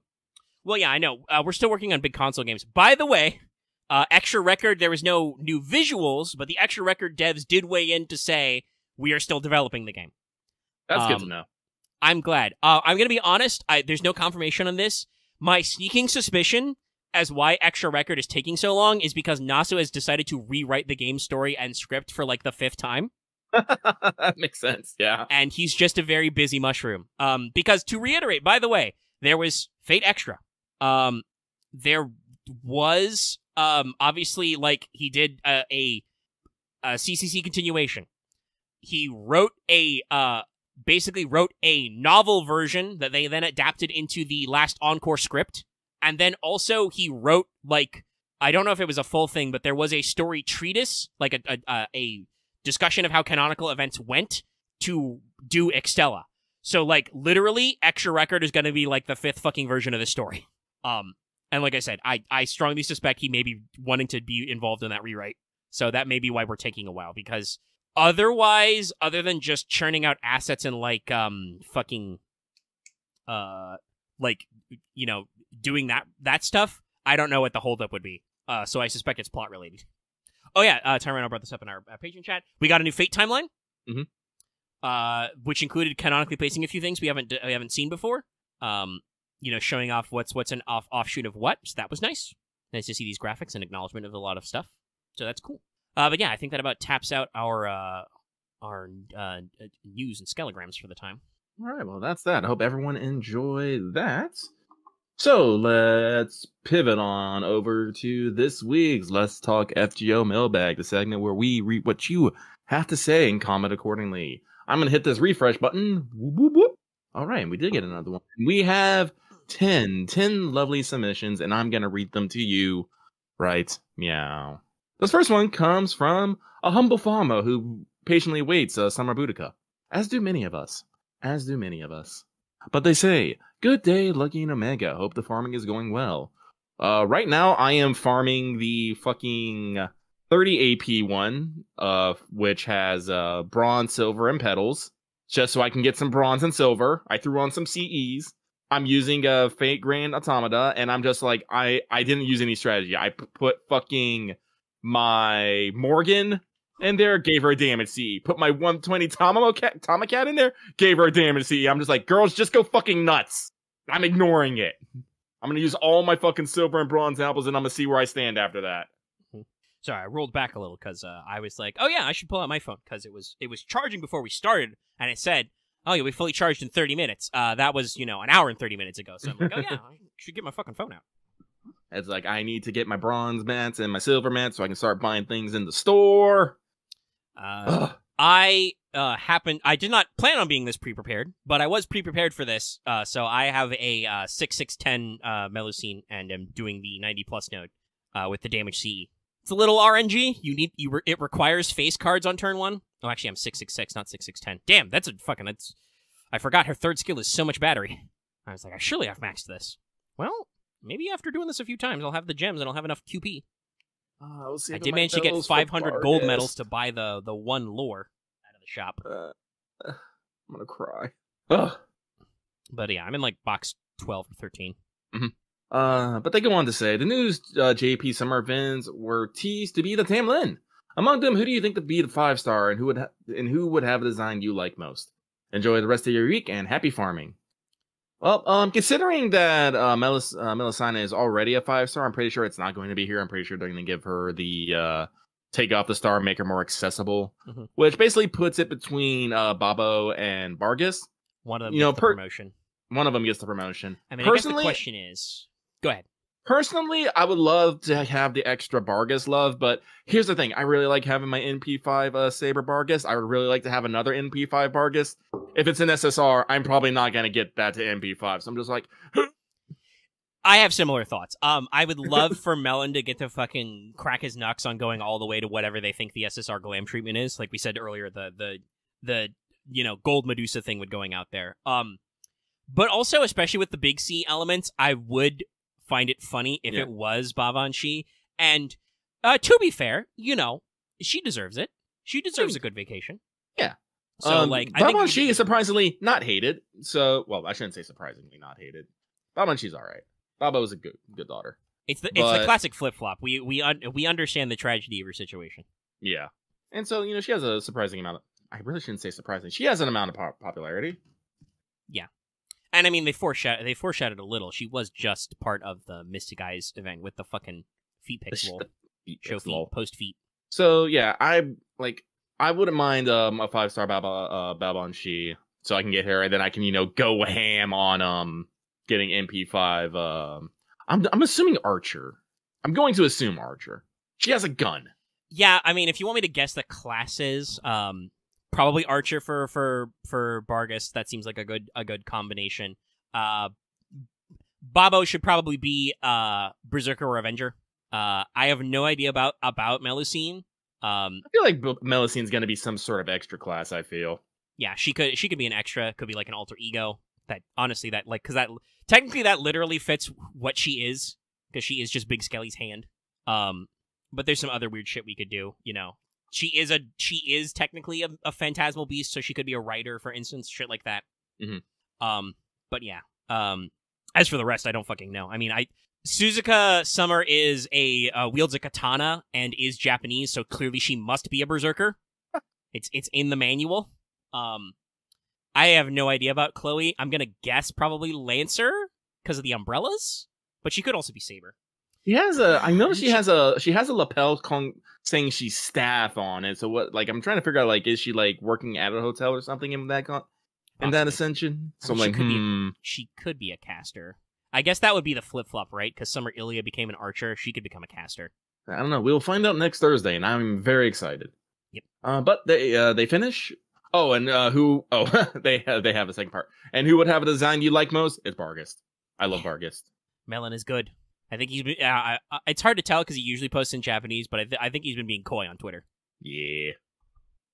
Well, yeah, I know. We're still working on big console games. By the way, Extra Record, there was no new visuals, but the Extra Record devs did weigh in to say, we are still developing the game. That's good to know. I'm glad. I'm going to be honest, there's no confirmation on this. My sneaking suspicion as why Extra Record is taking so long is because Nasu has decided to rewrite the game story and script for, like, the 5th time. That makes sense, yeah. And he's just a very busy mushroom. Because, to reiterate, by the way, there was Fate Extra. There was, obviously, like, he did a CCC continuation. he wrote basically wrote a novel version that they then adapted into the last Encore script. And then also he wrote, like, I don't know if it was a full thing, but there was a story treatise, like a discussion of how canonical events went to do Extella. So, like, literally, Extra Record is going to be, like, the 5th fucking version of the story. And like I said, I strongly suspect he may be wanting to be involved in that rewrite. So that may be why we're taking a while, because otherwise, other than just churning out assets and, like, doing that stuff, I don't know what the holdup would be. So I suspect it's plot related. Oh yeah, Tyrano brought this up in our Patreon chat. We got a new Fate timeline, which included canonically placing a few things we haven't seen before. Showing off what's an offshoot of what. So that was nice. Nice to see these graphics and acknowledgement of a lot of stuff. So that's cool. But yeah, I think that about taps out our news and skelograms for the time. All right, well, that's that. I hope everyone enjoyed that. So let's pivot on over to this week's Let's Talk FGO Mailbag, the segment where we read what you have to say and comment accordingly. I'm going to hit this refresh button. Whoop, whoop, whoop. All right, we did get another one. We have 10 lovely submissions, and I'm going to read them to you right meow. This first one comes from a humble farmer who patiently waits summer Boudica, as do many of us. But they say, good day, Lucky and Omega. Hope the farming is going well. Right now, I am farming the fucking 30 AP one, which has bronze, silver, and petals, just so I can get some bronze and silver. I threw on some CEs. I'm using a Fate Grand Automata, and I'm just like, I didn't use any strategy. I put fucking my Morgan in there, gave her a damage CE. Put my 120 Tomacat in there, gave her a damage CE. I'm just like, girls, just go fucking nuts. I'm ignoring it. I'm going to use all my fucking silver and bronze apples, and I'm going to see where I stand after that. Sorry, I rolled back a little because I was like, oh yeah, I should pull out my phone because it was charging before we started, and it said, oh, you'll be fully charged in 30 minutes. That was, an hour and 30 minutes ago. So I'm like, oh yeah, I should get my fucking phone out. It's like, I need to get my bronze mats and my silver mats so I can start buying things in the store. I did not plan on being this pre-prepared, but I was pre-prepared for this. So I have a 6610 Melusine and am doing the 90+ node with the damage CE. It's a little RNG. It requires face cards on turn 1. Oh, actually, I'm 666, not 6610. Damn, I forgot her third skill is so much battery. I was like, I surely have maxed this. Well, maybe after doing this a few times, I'll have the gems and I'll have enough QP. I did manage to get 500 gold medals to buy the one lore out of the shop. I'm gonna cry. Ugh. But yeah, I'm in like box 12 or 13. But they go on to say, the news JP summer events were teased to be the Tamlin. Among them, who do you think to be the 5-star, and who would have a design you like most? Enjoy the rest of your week, and happy farming. Well, considering that Melusina is already a 5-star, I'm pretty sure it's not going to be here. I'm pretty sure they're going to give her the take off the star, make her more accessible, which basically puts it between Babo and Bargus. One of them gets the promotion. One of them gets the promotion. I mean, I guess the question is... Go ahead. Personally, I would love to have the extra Bargus love, but here's the thing. I really like having my NP5 Saber Bargus. I would really like to have another NP5 Bargus. If it's an SSR, I'm probably not going to get that to NP5, so I'm just like... I have similar thoughts. I would love for Melon to get to fucking crack his knucks on going all the way to whatever they think the SSR glam treatment is. Like we said earlier, the gold Medusa thing with going out there. But also, especially with the big C elements, I would find it funny if it was Babanshi. And to be fair, she deserves it. She deserves a good vacation. Yeah. So, I think Babanshi is surprisingly not hated. So, well, I shouldn't say surprisingly not hated. Babanshi's all right. Baba was a good daughter. It's the classic flip flop. We understand the tragedy of her situation. Yeah, and so she has a surprising amount of. I really shouldn't say surprising. She has an amount of popularity. Yeah, and I mean they foreshadowed a little. She was just part of the Mystic Eyes event with the fucking feet pixel show feet post feet. So yeah, I wouldn't mind a 5-star Babanshi, so I can get her, and then I can go ham on getting MP5. I'm assuming Archer. I'm going to assume Archer. She has a gun. Yeah, I mean, if you want me to guess the classes, Probably Archer for Bargus. That seems like a good combination. Babo should probably be Berserker or Avenger. I have no idea about Melusine. I feel like Melusine's gonna be some sort of extra class. I feel. Yeah, she could be an extra. Could be like an alter ego. That honestly, that like because that technically that literally fits what she is because she is just Big Skelly's hand. But there's some other weird shit we could do. You know, she is technically a phantasmal beast, so she could be a writer, for instance, shit like that. Mm-hmm. But yeah. As for the rest, I don't fucking know. I mean, Suzuka Summer is wields a katana and is Japanese, so clearly she must be a berserker. It's in the manual. I have no idea about Chloe. I'm gonna guess probably Lancer because of the umbrellas, but she could also be Saber. I know she has a lapel saying she's staff on it. So what? Like, I'm trying to figure out, like, is she like working at a hotel or something in that ascension? So she could be a caster. I guess that would be the flip flop, right? Because Summer Ilya became an archer. She could become a caster. I don't know. We'll find out next Thursday, and I'm very excited. Yep. But they finish. Oh, and who? Oh, they have a second part. And who would have a design you like most? It's Bargus. I love Bargus. Melon is good. I think he's been. It's hard to tell because he usually posts in Japanese, but I think he's been being coy on Twitter. Yeah.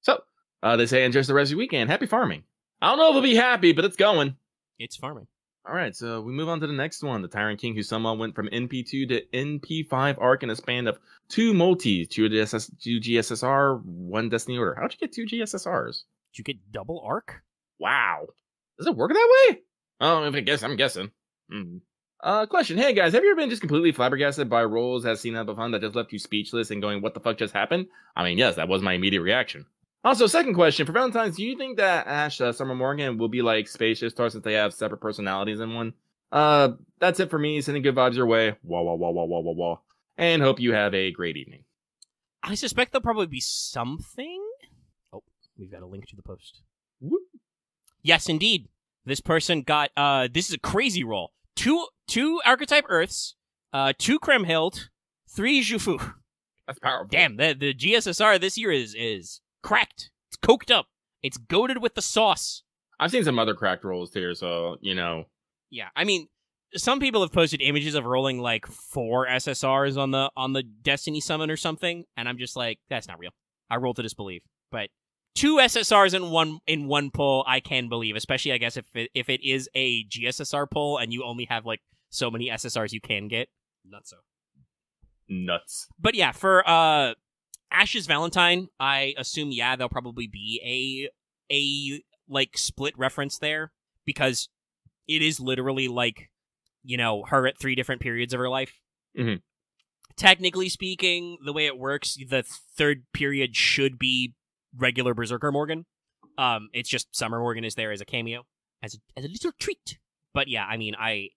So they say enjoy the rest of your weekend. Happy farming. I don't know if it'll be happy, but it's going. It's farming. All right, so we move on to the next one. The Tyrant King, who somehow went from NP2 to NP5 arc in a span of 2 multis, 2 GSSR, 1 Destiny Order. How'd you get 2 GSSRs? Did you get double arc? Wow. Does it work that way? Oh, I'm guessing. Question. Hey, guys, have you ever been just completely flabbergasted by roles as seen up of fun that just left you speechless and going, what the fuck just happened? I mean, yes, that was my immediate reaction. Also, second question, for Valentine's, do you think that Ash, Summer Morgan will be like Spacious Star since they have separate personalities in one? That's it for me. Sending good vibes your way. Wah, wah, wah, wah, wah, wah, wah. And hope you have a great evening. I suspect there'll probably be something. Oh, we've got a link to the post. Whoop. Yes, indeed. This person got, this is a crazy roll. Two Archetype Earths, 2 Kremhild, 3 Jufu. That's powerful. Damn, the GSSR this year is cracked. It's coked up. It's goated with the sauce. I've seen some other cracked rolls here, so, you know. Yeah, I mean, some people have posted images of rolling like 4 SSRs on the Destiny summon or something, and I'm just like, that's not real. I roll to disbelieve. But 2 SSRs in one pull, I can believe, especially I guess if it is a GSSR pull and you only have like so many SSRs you can get. Nuts. But yeah, for Ash's Valentine, I assume there'll probably be a like split reference there because it is literally like, you know, her at 3 different periods of her life. Mm-hmm. Technically speaking, the way it works, the 3rd period should be regular Berserker Morgan. It's just Summer Morgan is there as a cameo, as a little treat. But yeah, I mean, I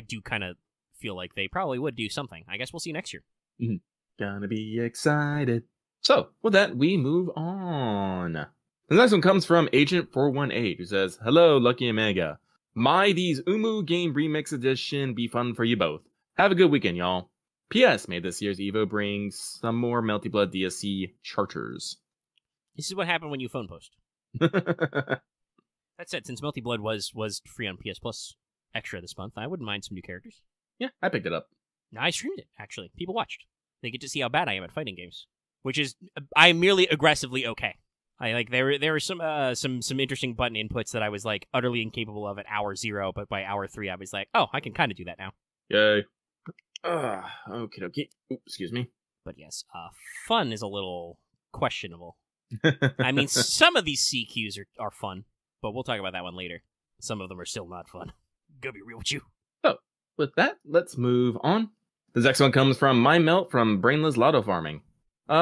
do kind of feel like they probably would do something. I guess we'll see next year. Mm-hmm. Gonna be excited. So, with that, we move on. The next one comes from Agent418, who says, hello, Lucky Omega. These Umu Game Remix Edition be fun for you both. Have a good weekend, y'all. P.S. May this year's EVO bring some more Melty Blood DSC charters. This is what happened when you phone post. That said, since Melty Blood was free on PS Plus Extra this month, I wouldn't mind some new characters. Yeah, I picked it up. I streamed it, actually. People watched. They get to see how bad I am at fighting games. Which is, I'm merely aggressively okay. There were some interesting button inputs that I was like utterly incapable of at hour 0, but by hour 3 I was like, oh, I can kind of do that now. Yay. Okay. Excuse me. But yes, fun is a little questionable. I mean, some of these CQs are fun, but we'll talk about that one later. Some of them are still not fun. Gotta be real with you. So, with that, let's move on. This next one comes from My Melt from Brainless Lotto Farming.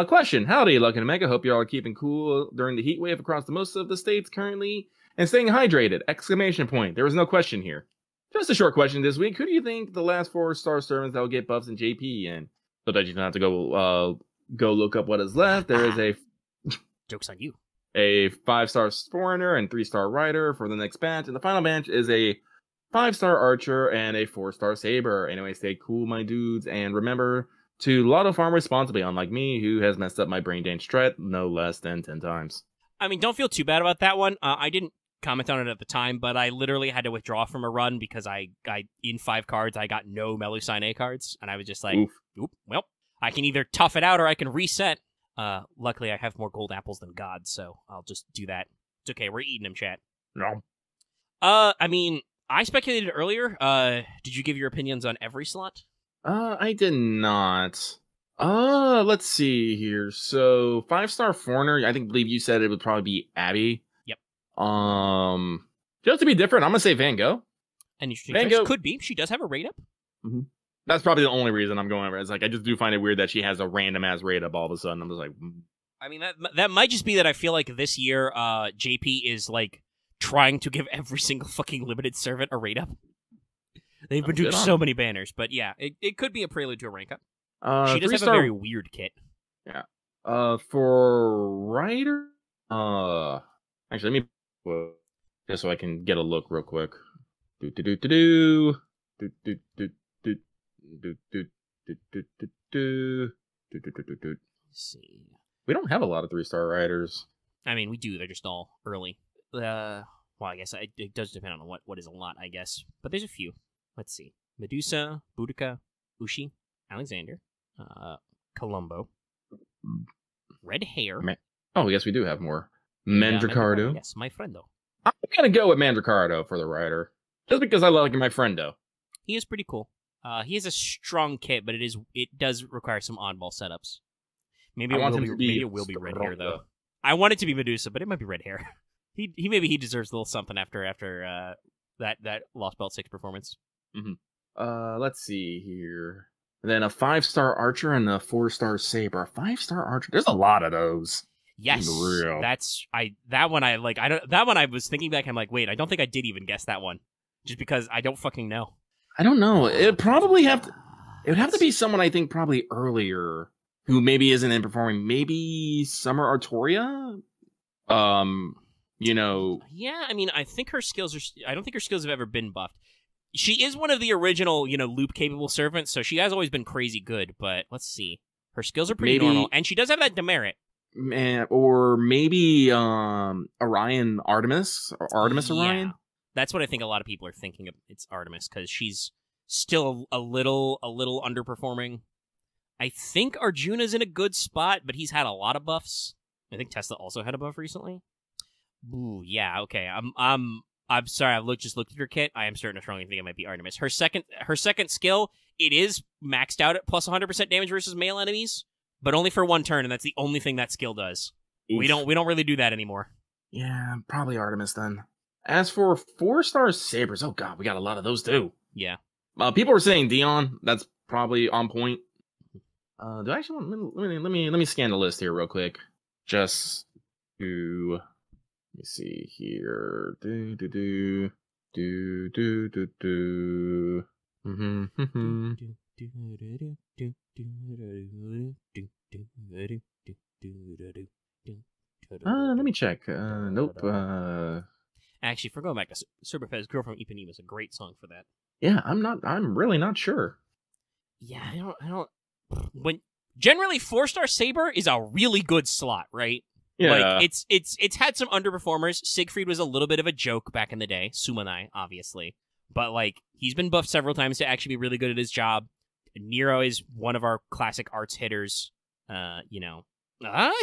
Question. Howdy, Lucky and Omega. Hope you all are keeping cool during the heat wave across most of the states currently and staying hydrated! Exclamation point. There was no question here. Just a short question this week. Who do you think the last 4-star servants that will get buffs in JP? And so that you don't have to go look up what is left. There is a joke's on you. A 5-star foreigner and 3-star rider for the next batch, and the final batch is a 5-star archer and a 4-star saber. Anyway, stay cool, my dudes, and remember to lotto farm responsibly, unlike me, who has messed up my brain dance strat no less than 10 times. I mean, don't feel too bad about that one. I didn't comment on it at the time, but I literally had to withdraw from a run because I in 5 cards, I got no Melusine A cards, and I was just like, oop, well, I can either tough it out or I can reset. Luckily, I have more gold apples than God, so I'll just do that. It's okay, we're eating them, chat. No. I mean, I speculated earlier. Did you give your opinions on every slot? I did not. Let's see here. So 5-star foreigner, believe you said it would probably be Abby. Yep. Just to be different, I'm gonna say Van Gogh. An interesting choice. Gogh could be. She does have a rate up. Mm-hmm. That's probably the only reason I'm going over. It's like I just do find it weird that she has a random ass rate up all of a sudden. I'm just like, I mean, that might just be that I feel like this year, JP is like trying to give every single fucking limited servant a rate up. They've been doing so many banners, but yeah, it could be a prelude to a rank up. She does have a very weird kit. Yeah. For Ryder, actually, let me just so I can get a look real quick. See. We don't have a lot of 3-star riders. I mean, we do. They're just all early. Well, I guess it does depend on what is a lot, I guess. But there's a few. Let's see. Medusa, Boudica, Ushi, Alexander, Columbo, Red Hair. Oh, yes, we do have more. Mandricardo. Yes, my friendo. I'm going to go with Mandricardo for the rider. Just because I like my friendo. He is pretty cool. He has a strong kit, but it does require some oddball setups. Maybe it will be Red Hair, though. I want it to be Medusa, but it might be Red Hair. Maybe he deserves a little something after that Lost Belt 6 performance. Mm-hmm. Let's see here. Then a 5-star archer and a 4-star saber. A 5-star archer. There's a lot of those. Yes, that one I was thinking back. I'm like, wait, I don't think I did even guess that one, just because I don't fucking know. I don't know. It would have to be someone I think probably earlier who maybe isn't in performing. Maybe Summer Artoria. Yeah, I mean, I don't think her skills have ever been buffed. She is one of the original, loop capable servants, so she has always been crazy good. But let's see, her skills are pretty normal, and she does have that demerit. Or maybe Orion Artemis or Artemis Orion. That's what I think a lot of people are thinking of. It's Artemis because she's still a little underperforming. I think Arjuna's in a good spot, but he's had a lot of buffs. I think Tesla also had a buff recently. Ooh, yeah, okay. I'm sorry. Just looked at her kit. I am starting to strongly think it might be Artemis. Her second skill, it is maxed out at plus 100% damage versus male enemies, but only for 1 turn, and that's the only thing that skill does. Oof. We don't really do that anymore. Yeah, probably Artemis then. As for 4-star sabers, oh god, we got a lot of those too. Yeah. People were saying Dion. That's probably on point. Do I actually let me scan the list here real quick, just to. Let me see here. Let me check. Nope. Actually, for going back to Superfez, Girl from Ipanema is a great song for that. Yeah, I'm really not sure. Yeah, I don't. When generally 4-star Saber is a really good slot, right? Yeah. Like it's had some underperformers. Siegfried was a little bit of a joke back in the day. Sumanai, obviously, but like he's been buffed several times to actually be really good at his job. Nero is one of our classic arts hitters. I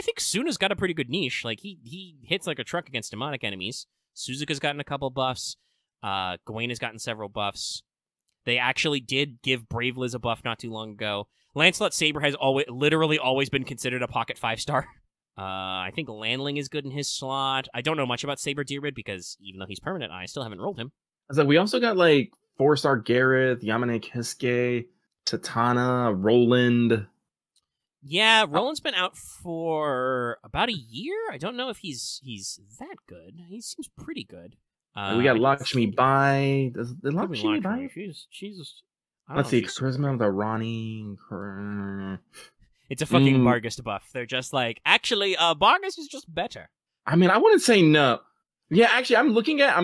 think Suna's got a pretty good niche. Like he hits like a truck against demonic enemies. Suzuka's gotten a couple buffs. Gawain has gotten several buffs. They actually did give Brave Liz a buff not too long ago. Lancelot Saber has literally always been considered a pocket 5-star. I think Landling is good in his slot. I don't know much about Saber Dyrmid because even though he's permanent, I still haven't rolled him. I was like, we also got like 4-star Gareth, Yamane Kisuke, Tatana, Roland. Yeah, Roland's been out for about a year. I don't know if he's that good. He seems pretty good. We got Lakshmi Bai. Did Lakshmi Bai? She's. Let's see, Charisma of the Ronnie. It's a fucking Bargus buff. They're just like, actually, Bargus is just better. I mean, I wouldn't say no. Yeah, actually, I'm looking at.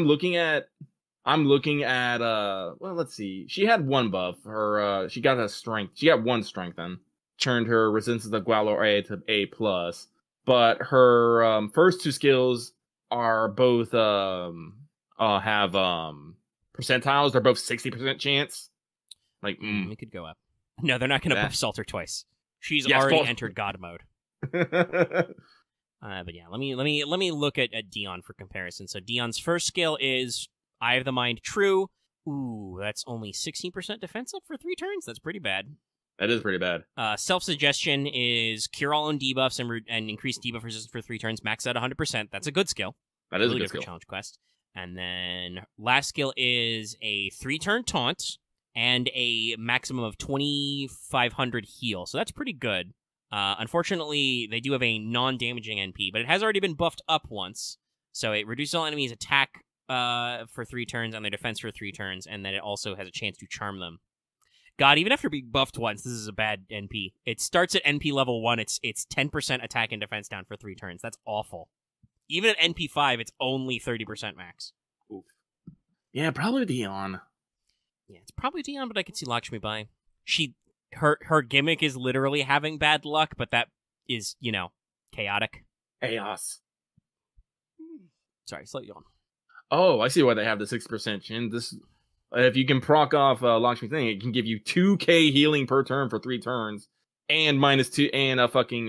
Well, let's see. She had 1 buff. She got a strength. She got 1 strength then. Turned her resistance to Gualo A to A+. but her first two skills are both have percentiles. They're both 60% chance. Like, We could go up. No, they're not going to buff Salter twice. She's Yes, already well- entered God mode. But yeah, let me look at Dion for comparison. So Dion's first skill is Eye of the Mind True. Ooh, that's only 16% defense up for 3 turns. That's pretty bad. That is pretty bad. Self-Suggestion is Cure All and debuffs and increase debuff resistance for 3 turns, max out 100%. That's a good skill. That is really a good good skill. for Challenge Quest. And then last skill is a 3-turn Taunt and a maximum of 2,500 heal. So that's pretty good. Unfortunately, they do have a non-damaging NP, but it has already been buffed up once. So it reduces all enemies' attack for 3 turns and their defense for 3 turns, and then it also has a chance to charm them. God, even after being buffed once, this is a bad NP. It starts at NP level 1, it's 10% attack and defense down for 3 turns. That's awful. Even at NP 5, it's only 30% max. Oof. Yeah, probably Dion. Yeah, it's probably Dion, but I could see Lakshmi Bai. Her gimmick is literally having bad luck, but that is, chaotic. Chaos. Sorry, slight yawn. Oh, I see why they have the 6% chin. This, if you can proc off Lakshmi thing, it can give you 2k healing per turn for 3 turns, and -2, and a fucking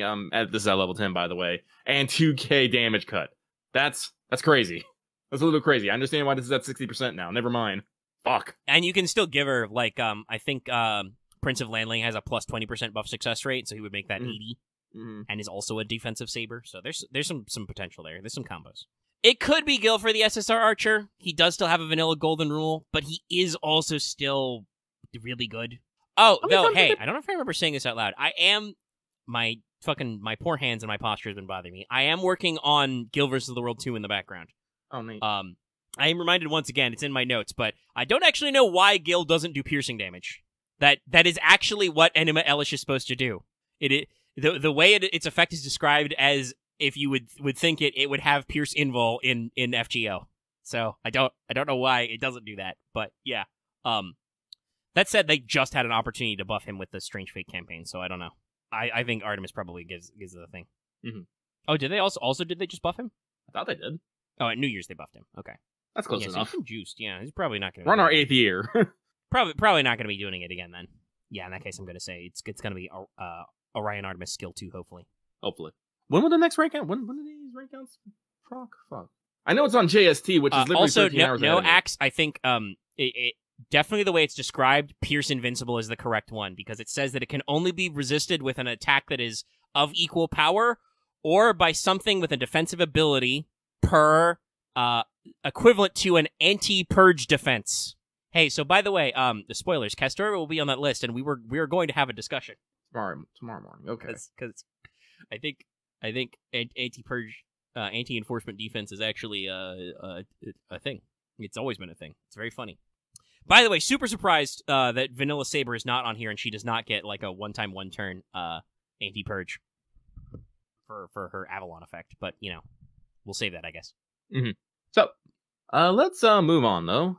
this is at level 10 by the way, and 2k damage cut. That's crazy. That's a little crazy. I understand why this is at 60% now. Never mind. Fuck. And you can still give her I think Prince of Landling has a plus 20% buff success rate, so he would make that 80, and is also a defensive saber. So there's some potential there. There's some combos. It could be Gil for the SSR Archer. He does still have a vanilla golden rule, but he is also still really good. Oh, though, hey, I don't know if I remember saying this out loud. My poor hands and my posture has been bothering me. I am working on Gil vs. the World 2 in the background. Oh, neat. I am reminded once again, it's in my notes, but I don't actually know why Gil doesn't do piercing damage. That is actually what Enema Elish is supposed to do. The way its effect is described as if you would think it would have Pierce Invul in FGO. So I don't know why it doesn't do that, but yeah. That said, they just had an opportunity to buff him with the Strange Fate campaign, so I don't know. I think Artemis probably gives it the thing. Mm-hmm. Oh, did they also did they just buff him? I thought they did. Oh, at New Year's they buffed him. Okay, that's close enough. enough. So he's juiced. Yeah, he's probably not going to. We're on our 8th year. Probably not going to be doing it again then. Yeah, in that case, I'm going to say it's going to be Orion Artemis skill 2, hopefully. Hopefully. When will the next rank count? When do these rank counts proc? Fuck. I know it's on JST, which is literally also 13 hours ahead no of me. axe. I think it definitely the way it's described, Pierce Invincible is the correct one because it says that it can only be resisted with an attack that is of equal power or by something with a defensive ability per equivalent to an anti-purge defense. Hey, so by the way, the spoilers, Castora will be on that list, and we were going to have a discussion Tomorrow morning. Okay. because I think anti-purge, anti-enforcement defense is actually a thing. It's always been a thing. It's very funny. By the way, super surprised that Vanilla Saber is not on here, and she does not get like a one-time, one-turn anti-purge for her Avalon effect. But we'll save that, I guess. Mm-hmm. So, let's move on though.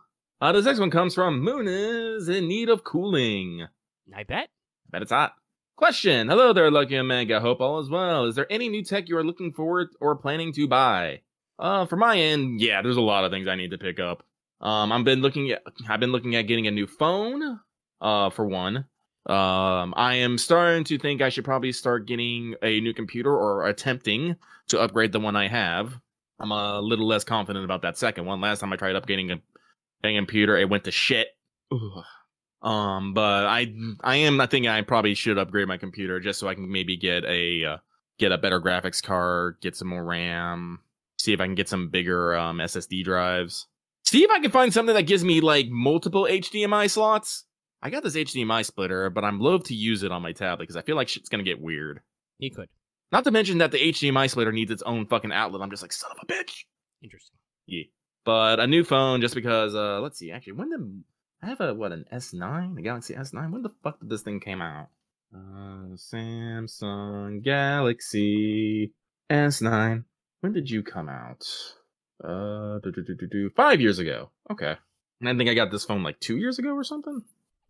This next one comes from Moon is in need of cooling. I bet it's hot. Question. Hello there, Lucky Omega. Hope all is well. Is there any new tech you are looking forward or planning to buy? For my end, yeah, there's a lot of things I need to pick up. I've been looking at getting a new phone, for one. I am starting to think I should probably start getting a new computer or attempting to upgrade the one I have. I'm a little less confident about that second one. Last time I tried upgrading a computer, it went to shit. Ugh. But I thinking I probably should upgrade my computer just so I can maybe get a better graphics card, get some more RAM, see if I can get some bigger SSD drives. See if I can find something that gives me like multiple HDMI slots. I got this HDMI splitter, but I'm loath to use it on my tablet because I feel like shit's gonna get weird. you could. Not to mention that the HDMI splitter needs its own fucking outlet. I'm just like, son of a bitch. Interesting. Yeah. But a new phone just because, let's see, actually, when did... I have an S9? A Galaxy S9? When the fuck did this thing came out? Samsung Galaxy S9. When did you come out? 5 years ago. Okay. And I think I got this phone like 2 years ago or something?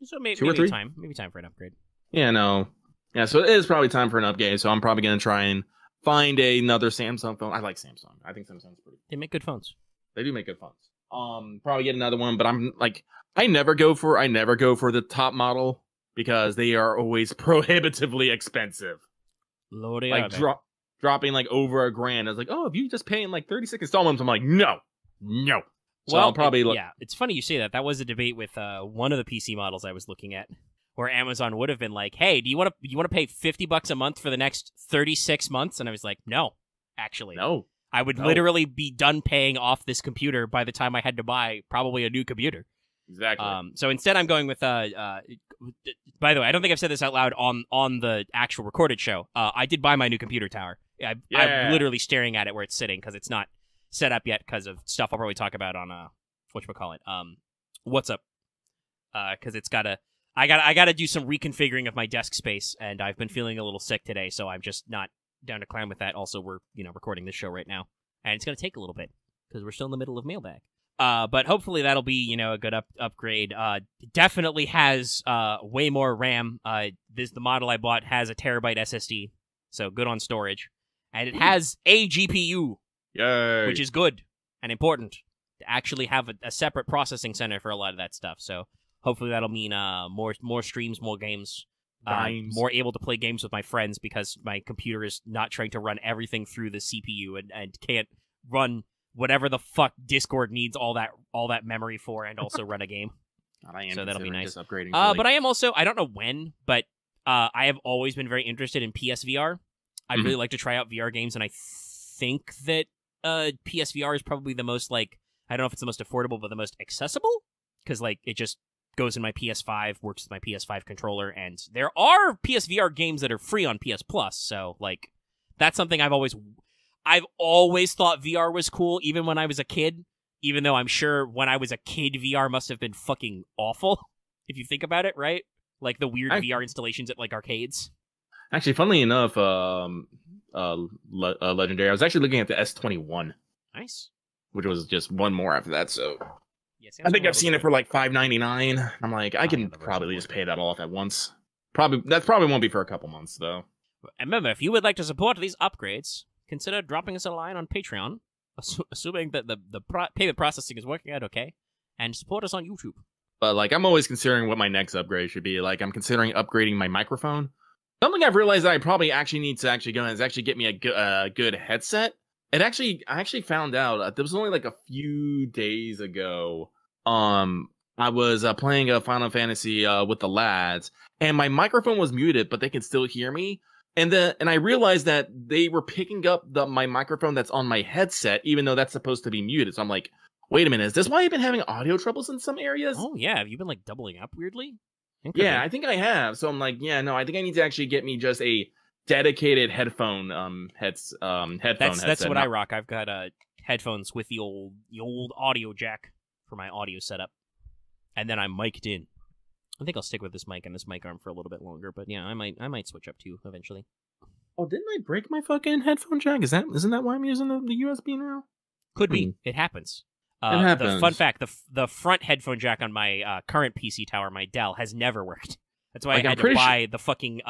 So maybe 2 or 3? maybe time for an upgrade. Yeah, no. Yeah, so it is probably time for an upgrade, so I'm probably going to try and find another Samsung phone. I like Samsung. I think Samsung's pretty. They make good phones. They do make good phones. Probably get another one, but I'm like, I never go for the top model because they are always prohibitively expensive. Lordy, Like dropping like over $1,000. I was like, oh, if you just pay in like 36 installments, I'm like, no. So I'll probably yeah. It's funny you say that. That was a debate with one of the PC models I was looking at, where Amazon would have been like, hey, do you want to pay $50 a month for the next 36 months? And I was like, no, actually, no. I would literally be done paying off this computer by the time I had to buy probably a new computer. Exactly. So instead, I'm going with. By the way, I don't think I've said this out loud on the actual recorded show. I did buy my new computer tower. I'm literally staring at it where it's sitting because it's not set up yet because of stuff I'll probably talk about on whatchamacallit. What's up? Because it's gotta. I gotta do some reconfiguring of my desk space, and I've been feeling a little sick today, so I'm just not down to climb with that. Also, we're recording this show right now, and it's gonna take a little bit because we're still in the middle of mailbag. But hopefully that'll be a good upgrade. Definitely has way more RAM. The model I bought has a terabyte SSD, so good on storage, and it has a GPU, Yay. which is good and important to actually have a separate processing center for a lot of that stuff. So hopefully that'll mean more streams, more games. More able to play games with my friends because my computer is not trying to run everything through the CPU and can't run whatever the fuck Discord needs all that memory for and also run a game. So that'll be nice. Upgrading but I am also, I don't know when, but I have always been very interested in PSVR. I'd really like to try out VR games, and I think that PSVR is probably the most, like, I don't know if it's the most affordable, but the most accessible, because like it just goes in my PS5, works with my PS5 controller, and there are PSVR games that are free on PS Plus, so like that's something I've always thought VR was cool, even when I was a kid, even though I'm sure when I was a kid, VR must have been fucking awful, if you think about it, right? Like the weird VR installations at like arcades. Actually, funnily enough, Legendary, I was actually looking at the S21. Nice. Which was just one more after that, so... Yeah, I think I've seen it for like $5.99. I'm like, I can probably just pay that all off at once. That probably won't be for a couple months, though. And remember, if you would like to support these upgrades, consider dropping us a line on Patreon, assuming that the payment processing is working out okay, and support us on YouTube. But like, I'm always considering what my next upgrade should be. Like, I'm considering upgrading my microphone. Something I've realized that I probably actually need to go is actually get me a good headset. I actually found out there was only like a few days ago. I was playing a Final Fantasy with the lads, and my microphone was muted, but they could still hear me. And I realized that they were picking up my microphone that's on my headset, even though that's supposed to be muted. So I'm like, wait a minute, is this why you've been having audio troubles in some areas? Oh yeah, have you been like doubling up weirdly? Yeah, I think I have. So I'm like, yeah, no, I think I need to actually get me just a dedicated headphone headphone That's headset. what I rock. I've got headphones with the old audio jack for my audio setup, and then I'm mic'd in. I think I'll stick with this mic and this mic arm for a little bit longer, but yeah, I might switch up too eventually. Oh, didn't I break my fucking headphone jack? Isn't that why I'm using the USB now? Could be. It happens. It happens. The fun fact: the front headphone jack on my current PC tower, my Dell, has never worked. That's why I had to buy the fucking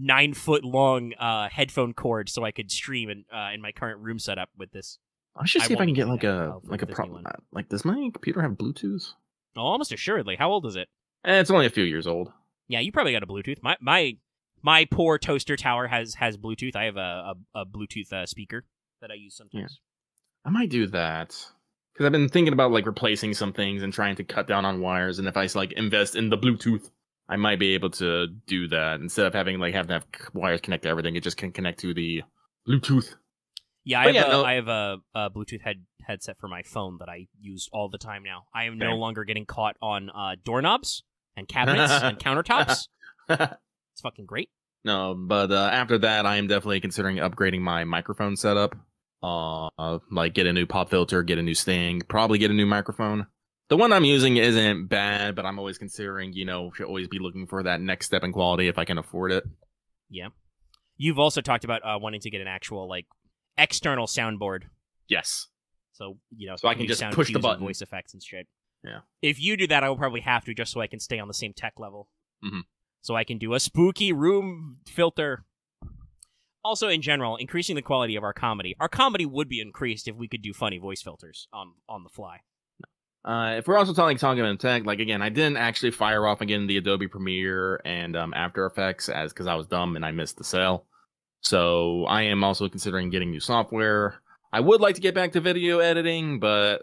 9-foot long headphone cord so I could stream in my current room setup with this. I should see if I can get like a problem. Like, does my computer have Bluetooth? Oh, almost assuredly. How old is it? It's only a few years old. Yeah, you probably got a Bluetooth. My poor toaster tower has Bluetooth. I have a Bluetooth speaker that I use sometimes. Yeah. I might do that because I've been thinking about like replacing some things and trying to cut down on wires. And if I like invest in the Bluetooth, I might be able to do that instead of having to have wires connect to everything. It just can connect to the Bluetooth. Yeah, I have a Bluetooth headset for my phone that I use all the time now. I am no longer getting caught on doorknobs and cabinets and countertops. It's fucking great. No, but after that, I am definitely considering upgrading my microphone setup. Like get a new pop filter, get a new sting, probably get a new microphone. The one I'm using isn't bad, but I'm always considering, should always be looking for that next step in quality if I can afford it. Yeah. You've also talked about wanting to get an actual like external soundboard. Yes. So, so I can just push the button. Voice effects and shit. Yeah. If you do that, I will probably have to just so I can stay on the same tech level. Mm-hmm. So I can do a spooky room filter. Also, in general, increasing the quality of our comedy. Our comedy would be increased if we could do funny voice filters on the fly. If we're also talking about tech, like again, I didn't actually fire off again the Adobe Premiere and After Effects because I was dumb and I missed the sale. So I am also considering getting new software. I would like to get back to video editing, but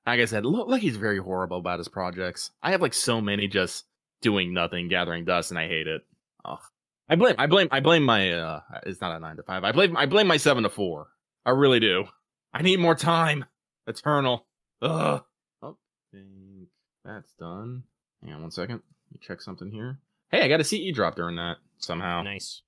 like I said, look, he's very horrible about his projects. I have like so many just doing nothing, gathering dust, and I hate it. Ugh. I blame my it's not a 9 to 5. I blame my 7 to 4. I really do. I need more time. Eternal. Ugh. Oh, I think that's done. Hang on one second. Let me check something here. Hey, I got a CE drop during that somehow. Nice.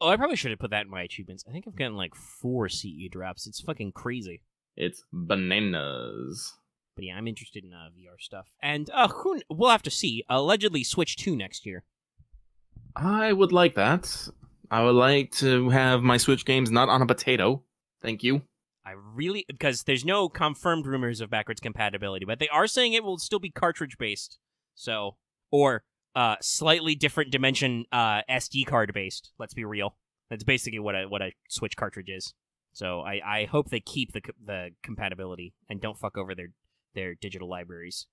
Oh, I probably should have put that in my achievements. I think I've gotten like 4 CE drops. It's fucking crazy. It's bananas. But yeah, I'm interested in VR stuff. And we'll have to see. Allegedly Switch 2 next year. I would like that. I would like to have my Switch games not on a potato. Thank you. Because there's no confirmed rumors of backwards compatibility, but they are saying it will still be cartridge-based. So, or slightly different dimension SD card-based. Let's be real. That's basically what a Switch cartridge is. So I hope they keep the compatibility and don't fuck over their digital libraries.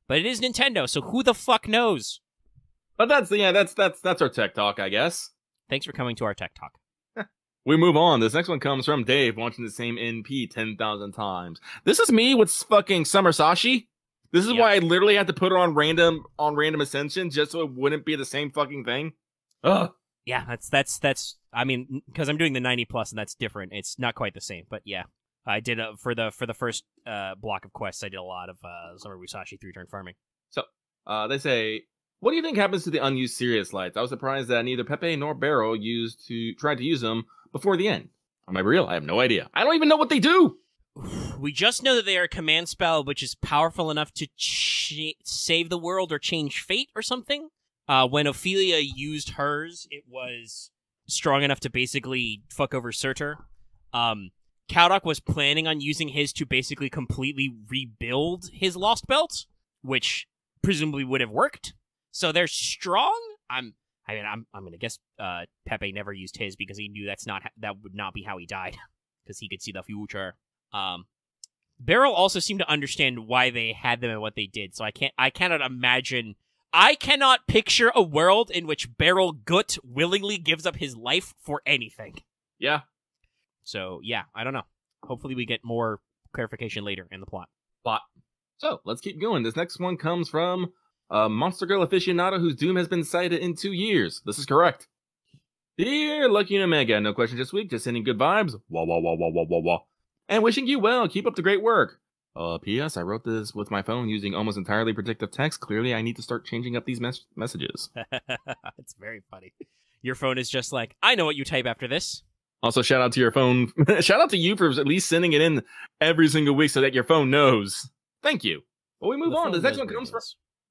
But it is Nintendo, so who the fuck knows? But that's our tech talk, I guess. Thanks for coming to our tech talk. We move on. This next one comes from Dave, watching the same NP 10,000 times. This is me with fucking Summer Sashi. This is why I literally had to put it on random ascension just so it wouldn't be the same fucking thing. Ugh. Yeah, that's. I mean, because I'm doing the 90 plus, and that's different. It's not quite the same, but yeah, I did for the first block of quests. I did a lot of Summer Musashi 3-turn farming. So they say, what do you think happens to the unused Sirius lights? I was surprised that neither Pepe nor Barrel tried to use them before the end. Am I real? I have no idea. I don't even know what they do. We just know that they are a command spell which is powerful enough to save the world or change fate or something. When Ophelia used hers, it was strong enough to basically fuck over Surtur. Caldok was planning on using his to basically completely rebuild his Lost Belt, which presumably would have worked. So they're strong. I'm gonna guess Pepe never used his because he knew that would not be how he died, because he could see the future. Beryl also seemed to understand why they had them and what they did. So I cannot picture a world in which Beryl Gut willingly gives up his life for anything. Yeah. So yeah, I don't know. Hopefully we get more clarification later in the plot. So let's keep going. This next one comes from Monster Girl aficionado whose doom has been sighted in 2 years. This is correct. Dear Lucky and Omega, no question this week, just sending good vibes. Wah wah wah wah wah wah wah. And wishing you well. Keep up the great work. P.S. I wrote this with my phone using almost entirely predictive text. Clearly, I need to start changing up these messages. It's very funny. Your phone is just like, I know what you type after this. Also, shout out to your phone. Shout out to you for at least sending it in every single week so that your phone knows. Thank you. Well, we move on. This next one comes from...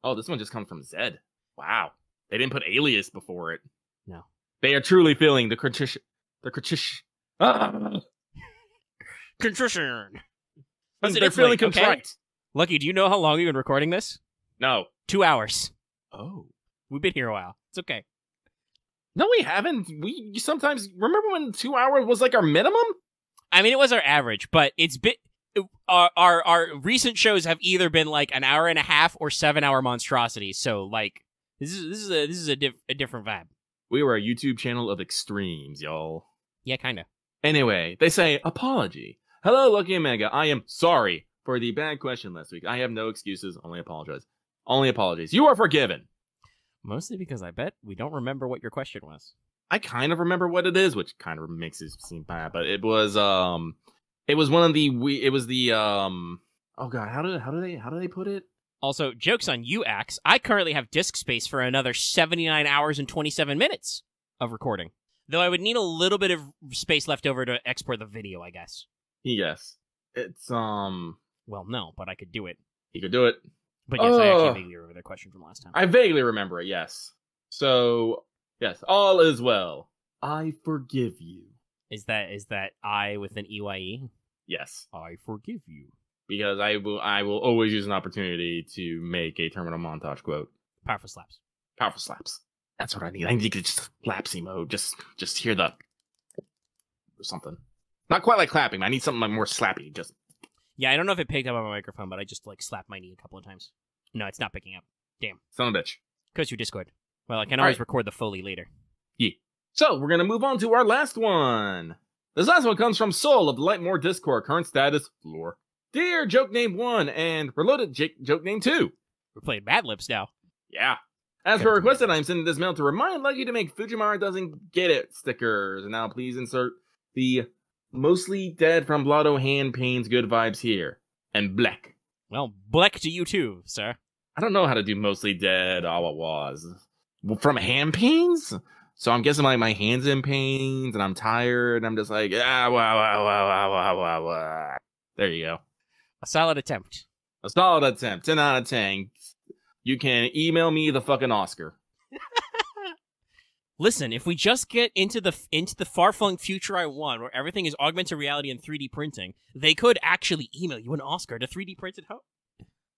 Oh, this one just comes from Zed. Wow. They didn't put alias before it. No. They are truly feeling the contrition. Contrition. They're feeling contrite. Okay. Lucky, do you know how long we've been recording this? No. 2 hours. Oh. We've been here a while. It's okay. No, we haven't. We sometimes... Remember when 2 hours was like our minimum? I mean, it was our average, but it's been... Our recent shows have either been like an hour and a half or 7-hour monstrosities. So like this is a different vibe. We were a YouTube channel of extremes, y'all. Yeah, kind of. Anyway, they say apology. Hello, Lucky Omega. I am sorry for the bad question last week. I have no excuses. Only apologize. Only apologies. You are forgiven. Mostly because I bet we don't remember what your question was. I kind of remember what it is, which kind of makes it seem bad. But it was one of the oh god, how do they put it? Also, joke's on you, Axe. I currently have disk space for another 79 hours and 27 minutes of recording. Though I would need a little bit of space left over to export the video, I guess. Yes. It's well, no, but I could do it. You could do it. But yes, I actually vaguely remember the question from last time. I vaguely remember it, yes. So, yes, all is well. I forgive you. Is that I with an EYE? Yes. I forgive you. Because I will always use an opportunity to make a terminal montage quote. Powerful slaps. Powerful slaps. That's what I need. I need to get just lapsy mode. Just hear the... or something. Not quite like clapping. I need something like more slappy. Just Yeah, I don't know if it picked up on my microphone, but I just like slapped my knee a couple of times. No, it's not picking up. Damn. son of a bitch. Because you Discord. Well, I can always Alright. record the Foley later. Yeah. So we're gonna move on to our last one. This last one comes from Soul of the Lightmore Discord. Current status: floor. Dear Joke Name 1 and Reloaded Joke Name 2. We're playing Mad Libs now. Yeah. As per requested, I'm sending this mail to remind Lucky to make Fujimara doesn't get it stickers. And now please insert the mostly dead from Blotto hand pains good vibes here. And Black. Well, Black to you too, sir. I don't know how to do mostly dead was. From hand pains? So I'm guessing like my hands in pains and I'm tired and I'm just like, wow. There you go. A solid attempt. A solid attempt. 10 out of 10. You can email me the fucking Oscar. Listen, if we just get into the far-flung future I want, where everything is augmented reality and 3D printing, they could actually email you an Oscar to 3D printed home.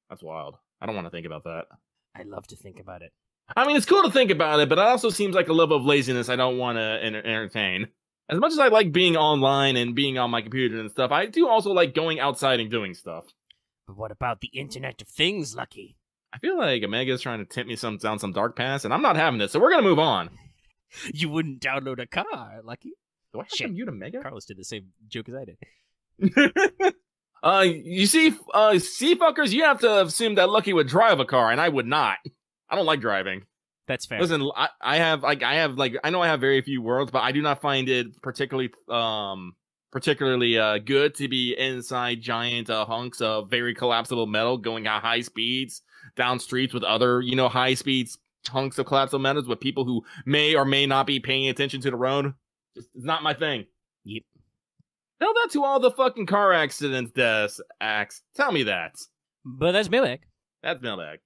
That's wild. I don't want to think about that. I love to think about it. I mean, it's cool to think about it, but it also seems like a level of laziness I don't want to entertain. As much as I like being online and being on my computer and stuff, I do also like going outside and doing stuff. But what about the Internet of Things, Lucky? I feel like Omega's trying to tempt me down some dark path, and I'm not having it, so we're going to move on. You wouldn't download a car, Lucky. Do I have Shit. to mute Omega? Carlos did the same joke as I did. You see, fuckers, you have to assume that Lucky would drive a car, and I would not. I don't like driving. That's fair. Listen, I know I have very few worlds, but I do not find it particularly good to be inside giant hunks of very collapsible metal going at high speeds down streets with other, high speeds hunks of collapsible metals with people who may or may not be paying attention to the road. It's not my thing. Yep. Tell that to all the fucking car accidents, Axe. Tell me that. But that's mailbag. That's mailbag.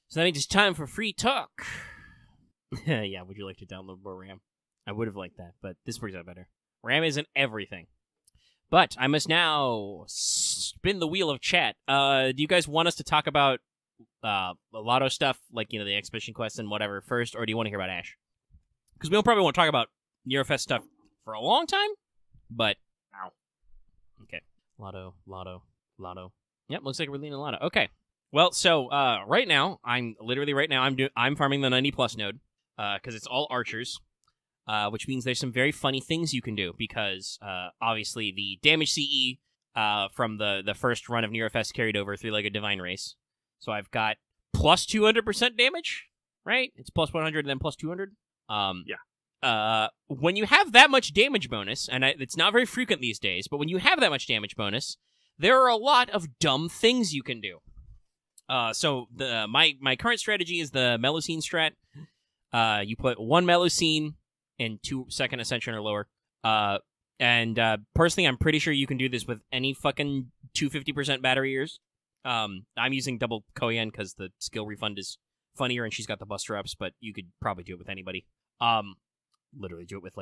So that means it's time for free talk. Yeah, would you like to download more RAM? I would have liked that, but this works out better. RAM isn't everything. But I must now spin the wheel of chat. Do you guys want us to talk about lotto stuff, like, the exhibition quest and whatever first, or do you want to hear about Ash? Because we'll probably want to talk about Neurofest stuff for a long time, but... Ow. Okay. Lotto. Yep, looks like we're leaning lotto. Okay. Well, so right now, I'm farming the 90+ node, because it's all archers, which means there's some very funny things you can do, because obviously the damage CE from the first run of Neurofest carried over Three-Legged Divine Race. So I've got plus 200% damage, right? It's plus 100 and then plus 200. Yeah. When you have that much damage bonus, and it's not very frequent these days, but when you have that much damage bonus, there are a lot of dumb things you can do. So my current strategy is the Melusine strat. You put one Melusine in 2 second ascension or lower. And personally, I'm pretty sure you can do this with any fucking 250% battery years. I'm using double Koyan because the skill refund is funnier and she's got the buster ups, but you could probably do it with anybody. Literally do it with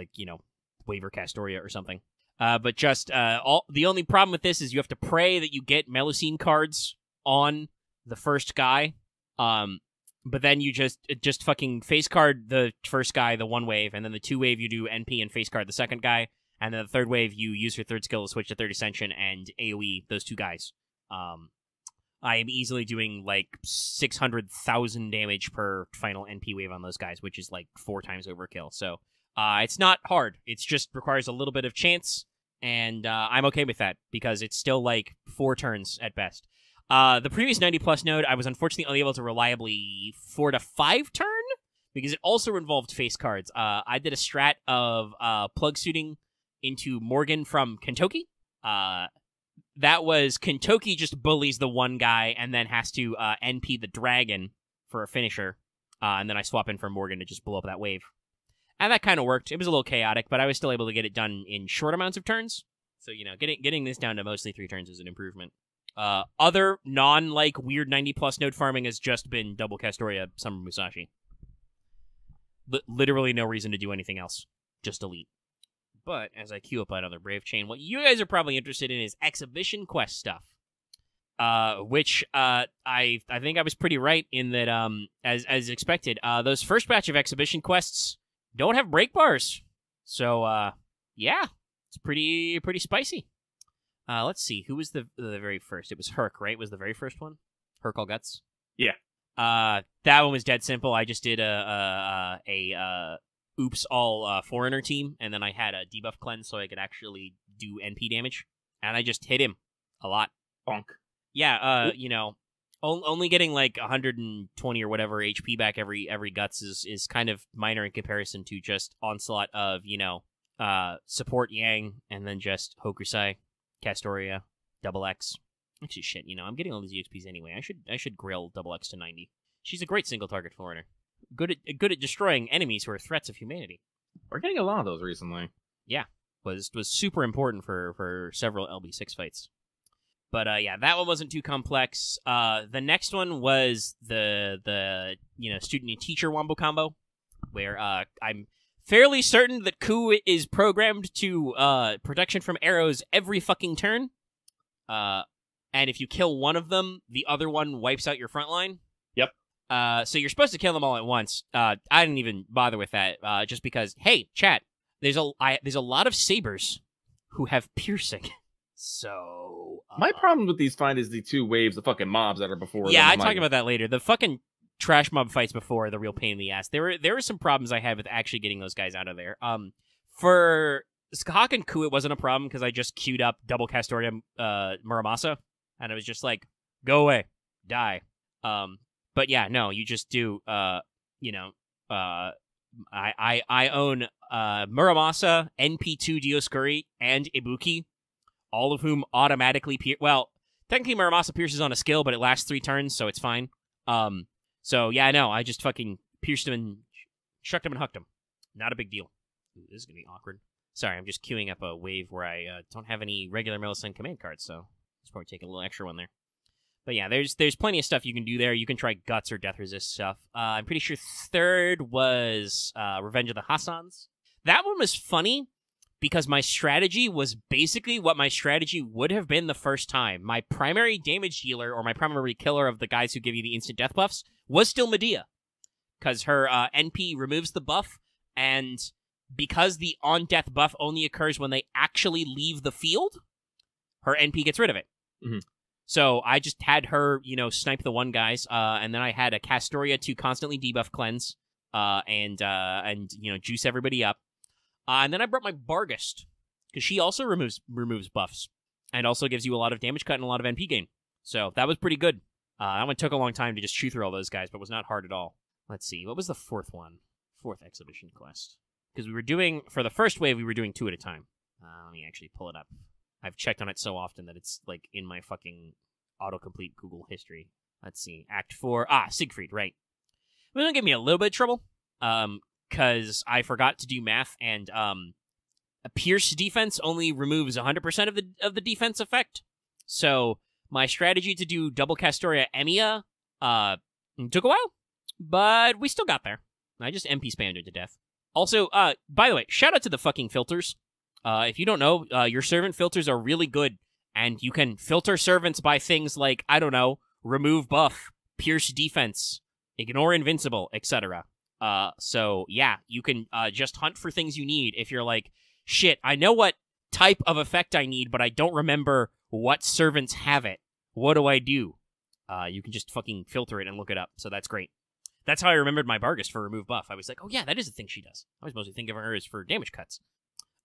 Waver Castoria or something. But just the only problem with this is you have to pray that you get Melusine cards on the first guy. But then you just fucking face card the first guy, the 1 wave, and then the 2 wave you do NP and face card the second guy, and then the 3rd wave you use your 3rd skill to switch to 3rd Ascension and AoE those 2 guys. I am easily doing 600,000 damage per final NP wave on those guys, which is 4 times overkill. So it's not hard. It just requires a little bit of chance, and I'm okay with that because it's still 4 turns at best. The previous 90+ node, I was unfortunately unable to reliably 4 to 5 turn because it also involved face cards. I did a strat of plug suiting into Morgan from Kentucky. That was Kentucky just bullies the 1 guy and then has to NP the dragon for a finisher. And then I swap in for Morgan to just blow up that wave. And that kind of worked. It was a little chaotic, but I was still able to get it done in short amounts of turns. So, getting this down to mostly 3 turns is an improvement. Other weird 90+ node farming has just been double Castoria, Summer Musashi. Literally no reason to do anything else. Just elite. But as I queue up another Brave Chain, what you guys are probably interested in is exhibition quest stuff. Which I think I was pretty right in that as expected, those first batch of exhibition quests don't have break bars. So yeah. It's pretty spicy. Let's see. Who was the very first? It was Herc, right? Was the very first one? Herc All Guts? Yeah. That one was dead simple. I just did a oops all foreigner team, and then I had a debuff cleanse so I could actually do NP damage, and I just hit him a lot. Bonk. Yeah, only getting like 120 or whatever HP back every guts is kind of minor in comparison to just onslaught of, support Yang, and then just Hokusai, Castoria, Double X. Actually, shit, I'm getting all these EXPs anyway. I should grill Double X to 90. She's a great single target foreigner. Good at destroying enemies who are threats of humanity. We're getting a lot of those recently. Yeah, was super important for several LB6 fights. But yeah, that one wasn't too complex. The next one was the student and teacher wombo combo, where I'm fairly certain that Ku is programmed to protection from arrows every fucking turn. And if you kill one of them, the other one wipes out your front line. Yep. So you're supposed to kill them all at once. I didn't even bother with that, just because, hey, chat, there's a lot of sabers who have piercing. So my problem with these fights is the 2 waves of fucking mobs that are before. Yeah, I talk about that later. The fucking trash mob fights before are the real pain in the ass. There were some problems I had with actually getting those guys out of there. For Skahak and Ku, it wasn't a problem because I just queued up double Castoria Muramasa, and it was just like, go away, die. But yeah, no, you just do. I own Muramasa, NP2 Dioscuri, and Ibuki, all of whom automatically well, technically Muramasa pierces on a skill, but it lasts 3 turns, so it's fine. So yeah, no, I just fucking pierced him and shucked him and hucked him. Not a big deal. Ooh, this is gonna be awkward. Sorry, I'm just queuing up a wave where I don't have any regular Millicent command cards, so let's probably take a little extra one there. But yeah, there's plenty of stuff you can do there. You can try Guts or Death Resist stuff. I'm pretty sure third was Revenge of the Hassans. That one was funny because my strategy was basically what my strategy would have been the first time. My primary damage dealer, or my primary killer of the guys who give you the instant death buffs, was still Medea. Because her NP removes the buff, and because the on-death buff only occurs when they actually leave the field, her NP gets rid of it. Mm-hmm. So I just had her, snipe the one guys, and then I had a Castoria to constantly debuff cleanse, and juice everybody up. And then I brought my Barghest, because she also removes buffs, and also gives you a lot of damage cut and a lot of NP gain. So that was pretty good. That one took a long time to just chew through all those guys, but was not hard at all. Let's see, what was the fourth one? Fourth exhibition quest. Because for the first wave, we were doing 2 at a time. Let me actually pull it up. I've checked on it so often that it's, like, in my fucking autocomplete Google history. Let's see. Act 4. Siegfried, right. It was going to give me a little bit of trouble, because I forgot to do math, and a Pierce defense only removes 100% of the defense effect. So my strategy to do double Castoria Emiya took a while, but we still got there. I just MP spammed it to death. Also, by the way, shout out to the fucking filters. If you don't know, your servant filters are really good, and you can filter servants by things like, I don't know, remove buff, pierce defense, ignore invincible, etc. So yeah, you can just hunt for things you need. If you're like, shit, I know what type of effect I need, but I don't remember what servants have it. What do I do? You can just fucking filter it and look it up, so that's great. That's how I remembered my Barghest for remove buff. I was like, oh yeah, that is a thing she does. I was mostly thinking of her as for damage cuts.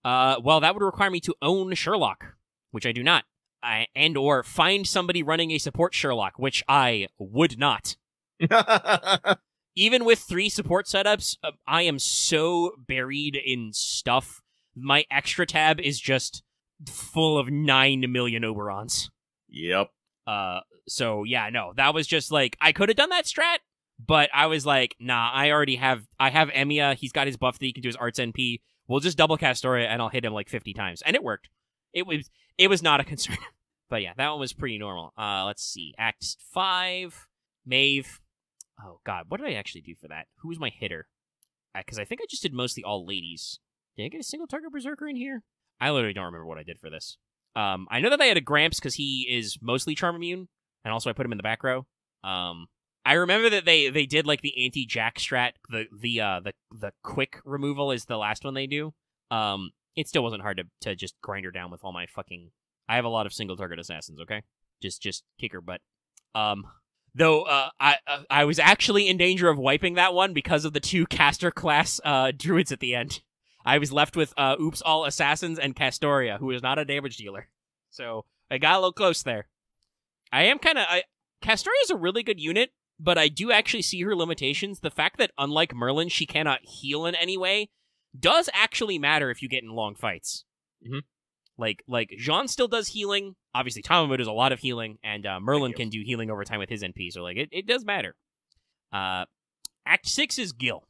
Well, that would require me to own Sherlock, which I do not. And or find somebody running a support Sherlock, which I would not. Even with 3 support setups, I am so buried in stuff. My extra tab is just full of 9 million Oberons. Yep. So yeah, no, that was just like, I could have done that strat, but I was like, nah, I have Emiya, he's got his buff that he can do his arts NP, we'll just double Castoria and I'll hit him like 50 times. And it worked. It was not a concern. But yeah, that one was pretty normal. Let's see. Act 5, Maeve. Oh god, what did I actually do for that? Who was my hitter? Because I think I just did mostly all ladies. Did I get a single target berserker in here? I literally don't remember what I did for this. I know that I had a Gramps because he is mostly charm immune, and also I put him in the back row. I remember that they did like the anti-Jack strat. The quick removal is the last one they do. it still wasn't hard to just grind her down with all my fucking... I have a lot of single target assassins, okay? Just kick her butt. Though, I was actually in danger of wiping that one because of the 2 caster class druids at the end. I was left with Oops All Assassins and Castoria, who is not a damage dealer. So, I got a little close there. I am kind of... Castoria is a really good unit, but I do actually see her limitations. The fact that, unlike Merlin, she cannot heal in any way does actually matter if you get in long fights. Mm-hmm. Like Jean still does healing. Obviously, Tamamo does a lot of healing, and Merlin can do healing over time with his NP, so, like, it does matter. Act 6 is Gil.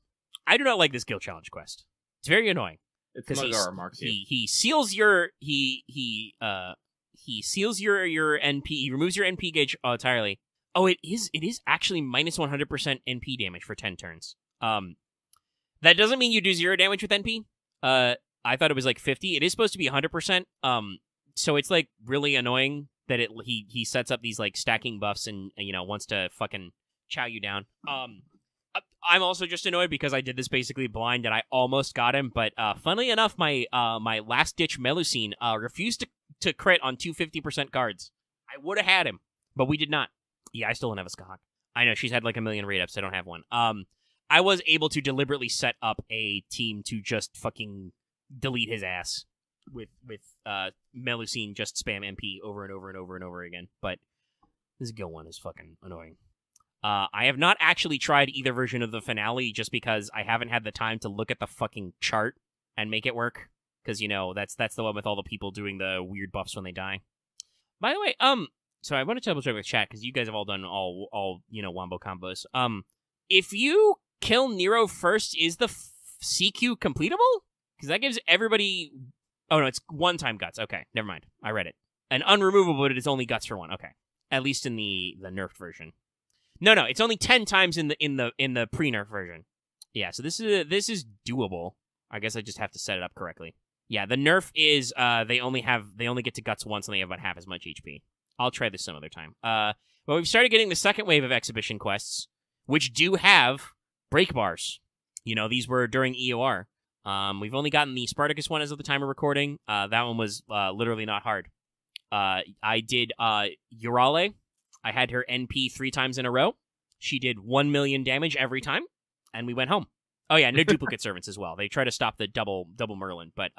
I do not like this Gil challenge quest. It's very annoying. It's Magara marks he seals your he seals your NP. He removes your NP gauge entirely. Oh, it is actually minus 100% NP damage for 10 turns. That doesn't mean you do 0 damage with NP. I thought it was like 50. It is supposed to be 100%. So it's like really annoying that he sets up these like stacking buffs and wants to fucking chow you down. I'm also just annoyed because I did this basically blind and I almost got him, but funnily enough, my last ditch Melusine refused to crit on 2 50% cards. I would have had him, but we did not. Yeah, I still don't have a Skahak. I know she's had like a million raid ups. I don't have one. I was able to deliberately set up a team to just fucking delete his ass with Melusine just spam MP over and over and over and over again. But this Gil one is fucking annoying. I have not actually tried either version of the finale just because I haven't had the time to look at the fucking chart and make it work. Because, that's the one with all the people doing the weird buffs when they die. By the way, so I want to double check with chat because you guys have all done all wombo combos. If you kill Nero first, is the CQ completable? Because that gives everybody... Oh, no, it's 1-time guts. Okay, never mind. I read it. And unremovable, but it is only guts for 1. Okay. At least in the nerfed version. No, it's only 10 times in the pre-nerf version. Yeah, so this is doable. I guess I just have to set it up correctly. Yeah, the nerf is they only get to guts once and they have about half as much HP. I'll try this some other time. Well, we've started getting the second wave of exhibition quests, which do have break bars. These were during EOR. We've only gotten the Spartacus one as of the time of recording. That one was literally not hard. I did Urale. I had her NP 3 times in a row. She did 1 million damage every time, and we went home. Oh yeah, no duplicate servants as well. They try to stop the double Merlin, but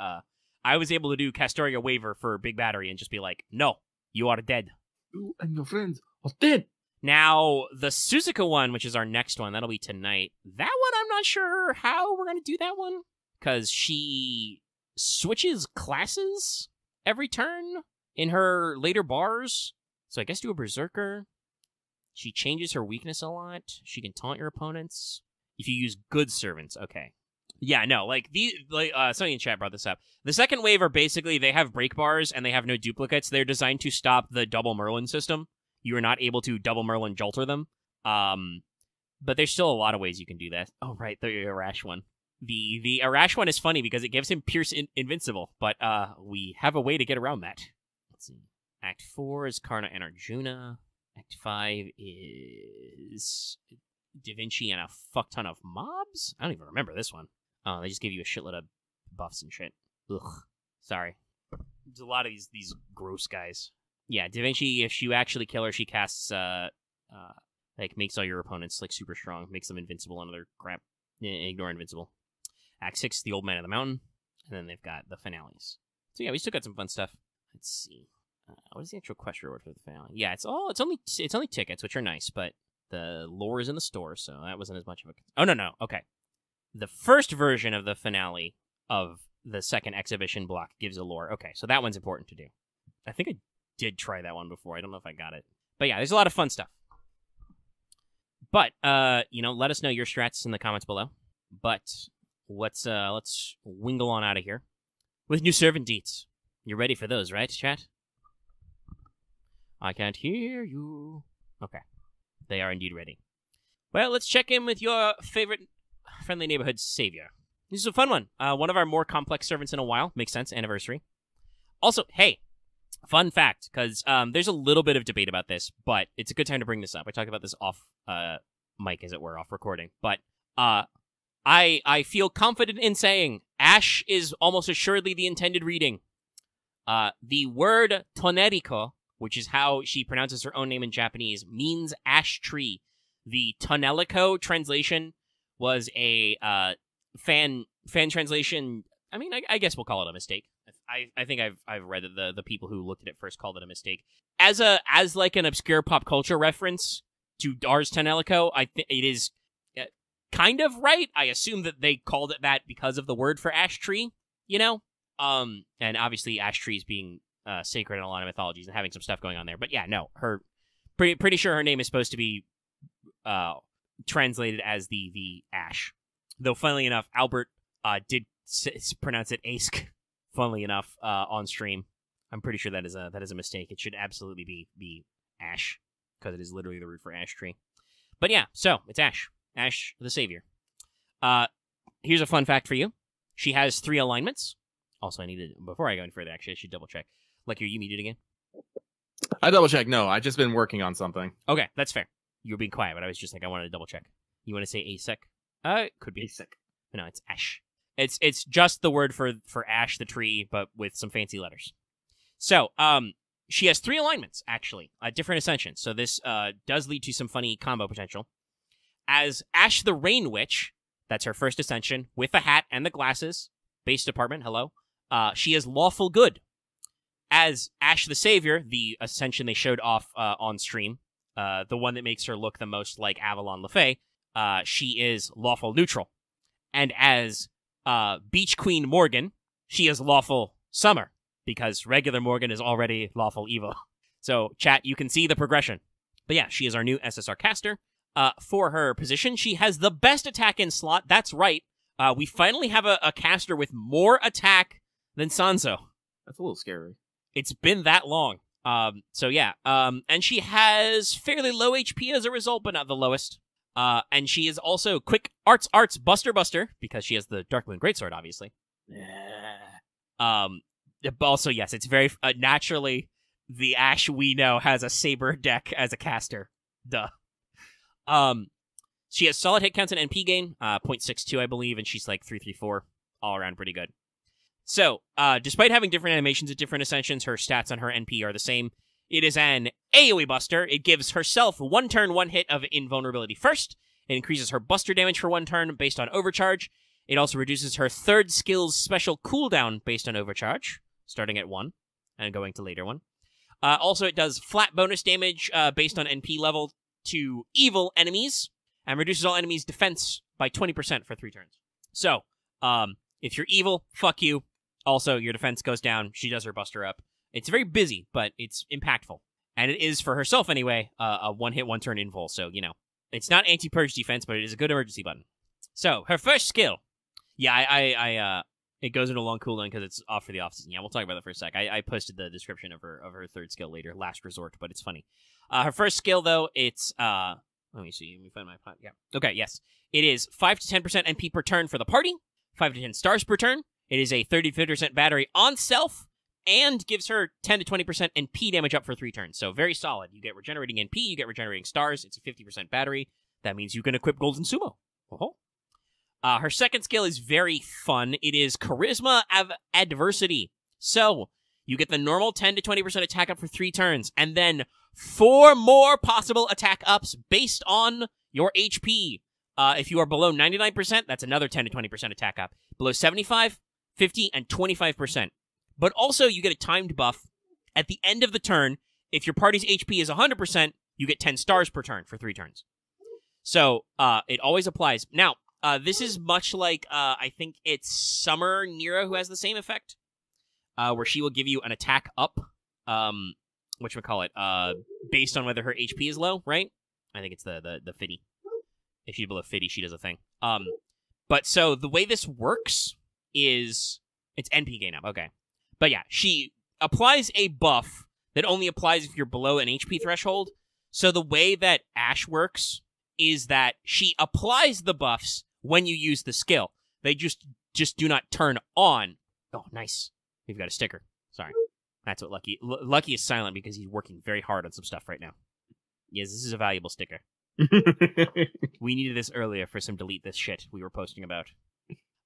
I was able to do Castoria Waver for Big Battery and just be like, no, you are dead. You and your friends are dead. Now, the Suzuka one, which is our next one, that'll be tonight. That one, I'm not sure how we're going to do that one, because she switches classes every turn in her later bars. So I guess do a Berserker. She changes her weakness a lot. She can taunt your opponents. If you use good servants, okay. Yeah, no, somebody in chat brought this up. The second wave are basically, they have break bars and they have no duplicates. They're designed to stop the double Merlin system. You are not able to double Merlin Jolter them. But there's still a lot of ways you can do that. Oh, right, the Arash one. The Arash one is funny because it gives him Pierce Invincible, but we have a way to get around that. Let's see. Act 4 is Karna and Arjuna. Act 5 is Da Vinci and a fuck ton of mobs? I don't even remember this one. Oh, they just give you a shitload of buffs and shit. Ugh. Sorry. There's a lot of these gross guys. Yeah, Da Vinci, if you actually kill her, she casts, makes all your opponents, super strong. Makes them invincible and other crap. Ignore invincible. Act 6 is the Old Man of the Mountain. And then they've got the finales. So yeah, we still got some fun stuff. Let's see. What is the actual quest reward for the finale? Yeah, it's only tickets, which are nice, but the lore is in the store, so that wasn't as much of a... Oh, no. Okay. The first version of the finale of the second exhibition block gives a lore. Okay, so that one's important to do. I think I did try that one before. I don't know if I got it. But yeah, there's a lot of fun stuff. But, let us know your strats in the comments below. But let's wingle on out of here with new servant deets. You're ready for those, right, chat? I can't hear you. Okay. They are indeed ready. Well, let's check in with your favorite friendly neighborhood savior. This is a fun one. One of our more complex servants in a while. Makes sense. Anniversary. Also, hey, fun fact, because there's a little bit of debate about this, but it's a good time to bring this up. I talked about this off mic, as it were, off recording. But I feel confident in saying Ash is almost assuredly the intended reading. The word Toneriko, which is how she pronounces her own name in Japanese, means ash tree. The Tonelico translation was a fan translation. I mean, I guess we'll call it a mistake. I think I've read that the people who looked at it first called it a mistake. As like an obscure pop culture reference to Ars Tonelico, I think it is kind of right. I assume that they called it that because of the word for ash tree, you know? And obviously ash trees being sacred in a lot of mythologies and having some stuff going on there. But yeah, no, pretty sure her name is supposed to be translated as the ash. Though, funnily enough, Albert did pronounce it Ask. Funnily enough, on stream, I'm pretty sure that is a mistake. It should absolutely be ash because it is literally the root for ash tree. But yeah, so it's Ash the Savior. Here's a fun fact for you. She has 3 alignments. Also, before I go any further, actually, I should double check. Lucky, are you muted again? I double check. No, I just been working on something. Okay, that's fair. You were being quiet, but I was just like, I wanted to double check. You want to say Asek? It could be Asek. No, it's Ash. It's just the word for Ash the tree, but with some fancy letters. So, she has 3 alignments, actually, different ascensions. So this does lead to some funny combo potential. As Ash the Rain Witch, that's her first ascension, with the hat and the glasses, base department, hello, she is lawful good. As Ash the Savior, the ascension they showed off on stream, the one that makes her look the most like Avalon LaFay, she is lawful neutral. And as Beach Queen Morgan, she is lawful summer, because regular Morgan is already lawful evil. So, chat, you can see the progression. But yeah, she is our new SSR caster. For her position, she has the best attack in slot. That's right. We finally have a caster with more attack than Sanzo. That's a little scary. It's been that long. So yeah. And she has fairly low HP as a result, but not the lowest. And she is also quick arts buster, because she has the Dark Moon Greatsword, obviously. Also, yes, it's very naturally the Ash we know has a Saber deck as a caster. Duh. She has solid hit counts and NP gain, 0.62, I believe, and she's like 334, all around pretty good. So, despite having different animations at different ascensions, her stats on her NP are the same. It is an AoE buster. It gives herself 1 turn, 1 hit of invulnerability first. It increases her buster damage for 1 turn based on overcharge. It also reduces her 3rd skill's special cooldown based on overcharge, starting at 1 and going to later 1. Also, it does flat bonus damage based on NP level to evil enemies, and reduces all enemies' defense by 20% for 3 turns. So, if you're evil, fuck you. Also, your defense goes down. She does her buster up. It's very busy, but it's impactful. And it is, for herself anyway, a 1-hit, 1-turn invul. So, you know, it's not anti-purge defense, but it is a good emergency button. So, her first skill. Yeah, it goes into a long cooldown because it's off for the offseason. Yeah, we'll talk about that for a sec. I posted the description of her 3rd skill later, Last Resort, but it's funny. Her first skill, though, it's, let me see, let me find my, yeah. Okay, yes. It is 5 to 10% NP per turn for the party, 5 to 10 stars per turn. It is a 30 to 50% battery on self, and gives her 10 to 20% NP damage up for 3 turns. So very solid. You get regenerating NP, you get regenerating stars. It's a 50% battery. That means you can equip Golden Sumo. Oh. Her second skill is very fun. It is Charisma of Adversity. So you get the normal 10 to 20% attack up for 3 turns, and then 4 more possible attack ups based on your HP. If you are below 99%, that's another 10 to 20% attack up. Below 75, 50, and 25%. But also, you get a timed buff. At the end of the turn, if your party's HP is 100%, you get 10 stars per turn for 3 turns. So, it always applies. Now, this is much like, I think it's Summer Nero who has the same effect, where she will give you an attack up, whatchamacallit, based on whether her HP is low, right? I think it's the 50. If she's below 50, she does a thing. But so, the way this works is, it's NP gain up, okay. But yeah, she applies a buff that only applies if you're below an HP threshold. So the way that Ash works is that she applies the buffs when you use the skill. They just do not turn on. Oh, nice. We've got a sticker. Sorry. That's what Lucky is silent because he's working very hard on some stuff right now. Yes, this is a valuable sticker. We needed this earlier for some delete this shit we were posting about.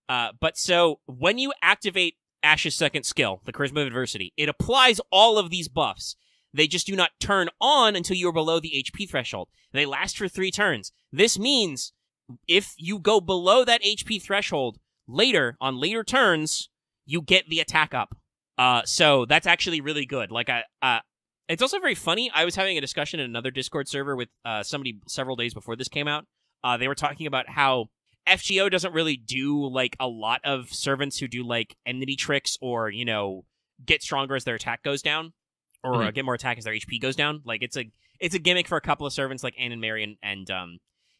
But so, when you activate Ash's second skill, the Charisma of Adversity, it applies all of these buffs. They just do not turn on until you are below the HP threshold. They last for 3 turns. This means if you go below that HP threshold later, on later turns, you get the attack up. So that's actually really good. Like, it's also very funny. I was having a discussion in another Discord server with somebody several days before this came out. They were talking about how FGO doesn't really do, like, a lot of servants who do, like, enmity tricks or, you know, get stronger as their attack goes down. Or get more attack as their HP goes down. Like, it's a gimmick for a couple of servants like Ann and Mary and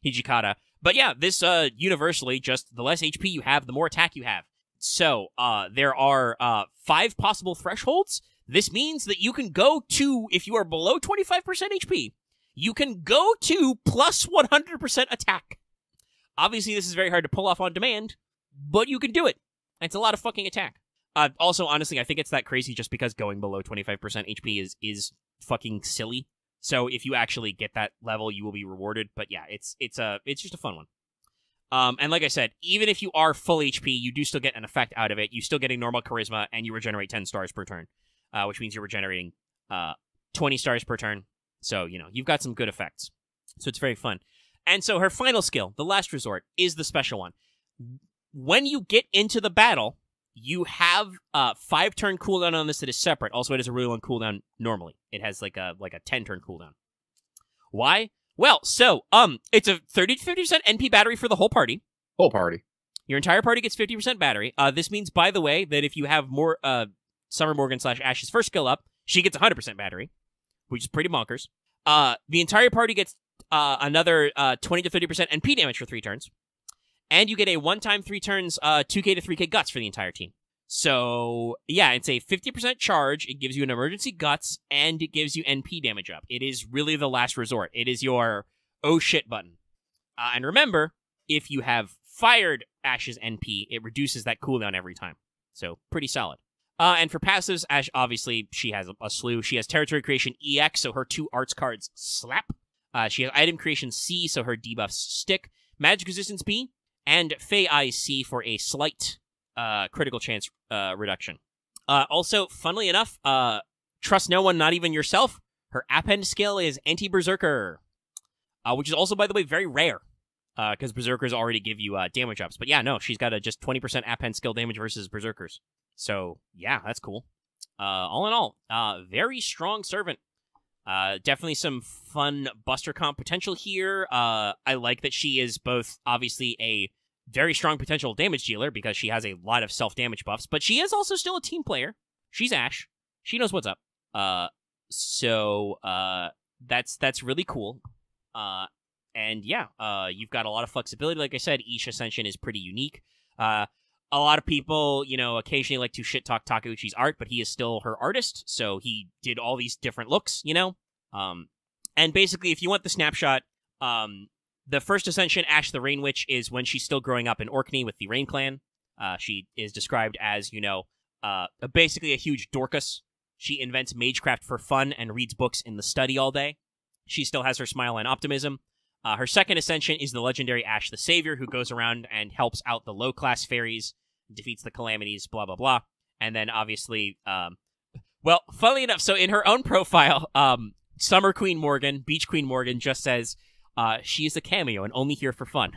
Hijikata. But yeah, this universally, just the less HP you have, the more attack you have. So, there are 5 possible thresholds. This means that you can go to, if you are below 25% HP, you can go to plus 100% attack. Obviously, this is very hard to pull off on demand, but you can do it. It's a lot of fucking attack. Also, honestly, I think it's that crazy just because going below 25% HP is fucking silly. So if you actually get that level, you will be rewarded. But yeah, it's just a fun one. And like I said, even if you are full HP, you do still get an effect out of it. You still get a normal charisma, and you regenerate 10 stars per turn, which means you're regenerating 20 stars per turn. So, you know, you've got some good effects. So it's very fun. And so her final skill, the last resort, is the special one. When you get into the battle, you have a 5-turn cooldown on this that is separate. Also, it has a really long cooldown normally. It has like a 10-turn cooldown. Why? Well, so, it's a 30 to 50% NP battery for the whole party. Whole party. Your entire party gets 50% battery. This means, by the way, that if you have more Summer Morgan / Ash's first skill up, she gets 100% battery, which is pretty bonkers. The entire party gets another 20 to 30% NP damage for 3 turns. And you get a one-time 3 turns 2k to 3k guts for the entire team. So, yeah, it's a 50% charge. It gives you an emergency guts, and it gives you NP damage up. It is really the last resort. It is your oh shit button. And remember, if you have fired Ash's NP, it reduces that cooldown every time. So, pretty solid. And for passives, Ash, obviously, she has a slew. She has Territory Creation EX, so her 2 arts cards slap. She has Item Creation C, so her debuffs stick. Magic Resistance B, and Fey Eyes C for a slight critical chance reduction. Also, funnily enough, trust no one, not even yourself. Her append skill is Anti-Berserker, which is also, by the way, very rare, because Berserkers already give you damage ups. But yeah, no, she's got a just 20% append skill damage versus Berserkers. So, yeah, that's cool. All in all, very strong servant. Definitely some fun Buster comp potential here. I like that she is both obviously a very strong potential damage dealer because she has a lot of self-damage buffs, but she is also still a team player. She's Ash. She knows what's up. So that's really cool. And yeah, you've got a lot of flexibility. Like I said, each Ascension is pretty unique. A lot of people, you know, occasionally like to shit-talk Takeuchi's art, but he is still her artist, so he did all these different looks, you know? And basically, if you want the snapshot, the first Ascension, Ash the Rain Witch, is when she's still growing up in Orkney with the Rain Clan. She is described as, you know, basically a huge Dorcas. She invents magecraft for fun and reads books in the study all day. She still has her smile and optimism. Her second Ascension is the legendary Ash the Savior, who goes around and helps out the low-class fairies, defeats the calamities, blah, blah, blah. And then, obviously, well, funnily enough, so in her own profile, Summer Queen Morgan, Beach Queen Morgan, just says, she is a cameo and only here for fun.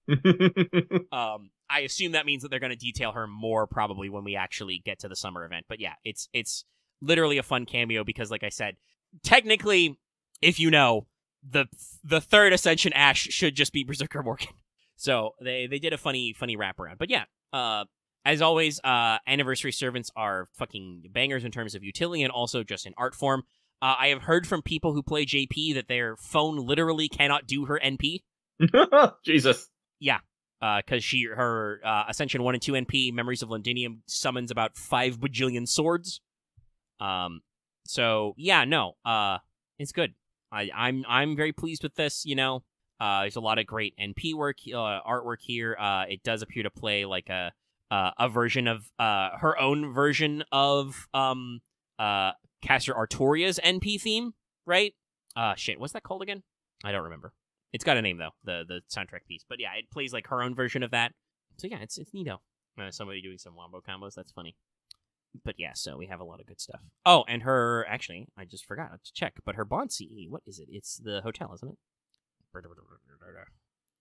I assume that means that they're going to detail her more probably when we actually get to the summer event. But yeah, it's literally a fun cameo because, like I said, technically, if you know, the third Ascension Ash should just be Berserker Morgan. So they did a funny wraparound. But yeah, as always, Anniversary Servants are fucking bangers in terms of utility and also just in art form. I have heard from people who play JP that their phone literally cannot do her NP. Jesus. Yeah, because her Ascension 1 and 2 NP, Memories of Londinium, summons about 5 bajillion swords. So yeah, no, it's good. I'm very pleased with this. You know, there's a lot of great NP work, artwork here. It does appear to play like a version of her own version of Caster Artoria's NP theme, right? Shit, what's that called again? I don't remember. It's got a name though, the soundtrack piece. But yeah, it plays like her own version of that. So yeah, it's neato. Somebody doing some wombo combos. That's funny. But yeah, so we have a lot of good stuff. Oh, and her, actually, I just forgot to check, but her Bond CE, what is it? It's the hotel, isn't it?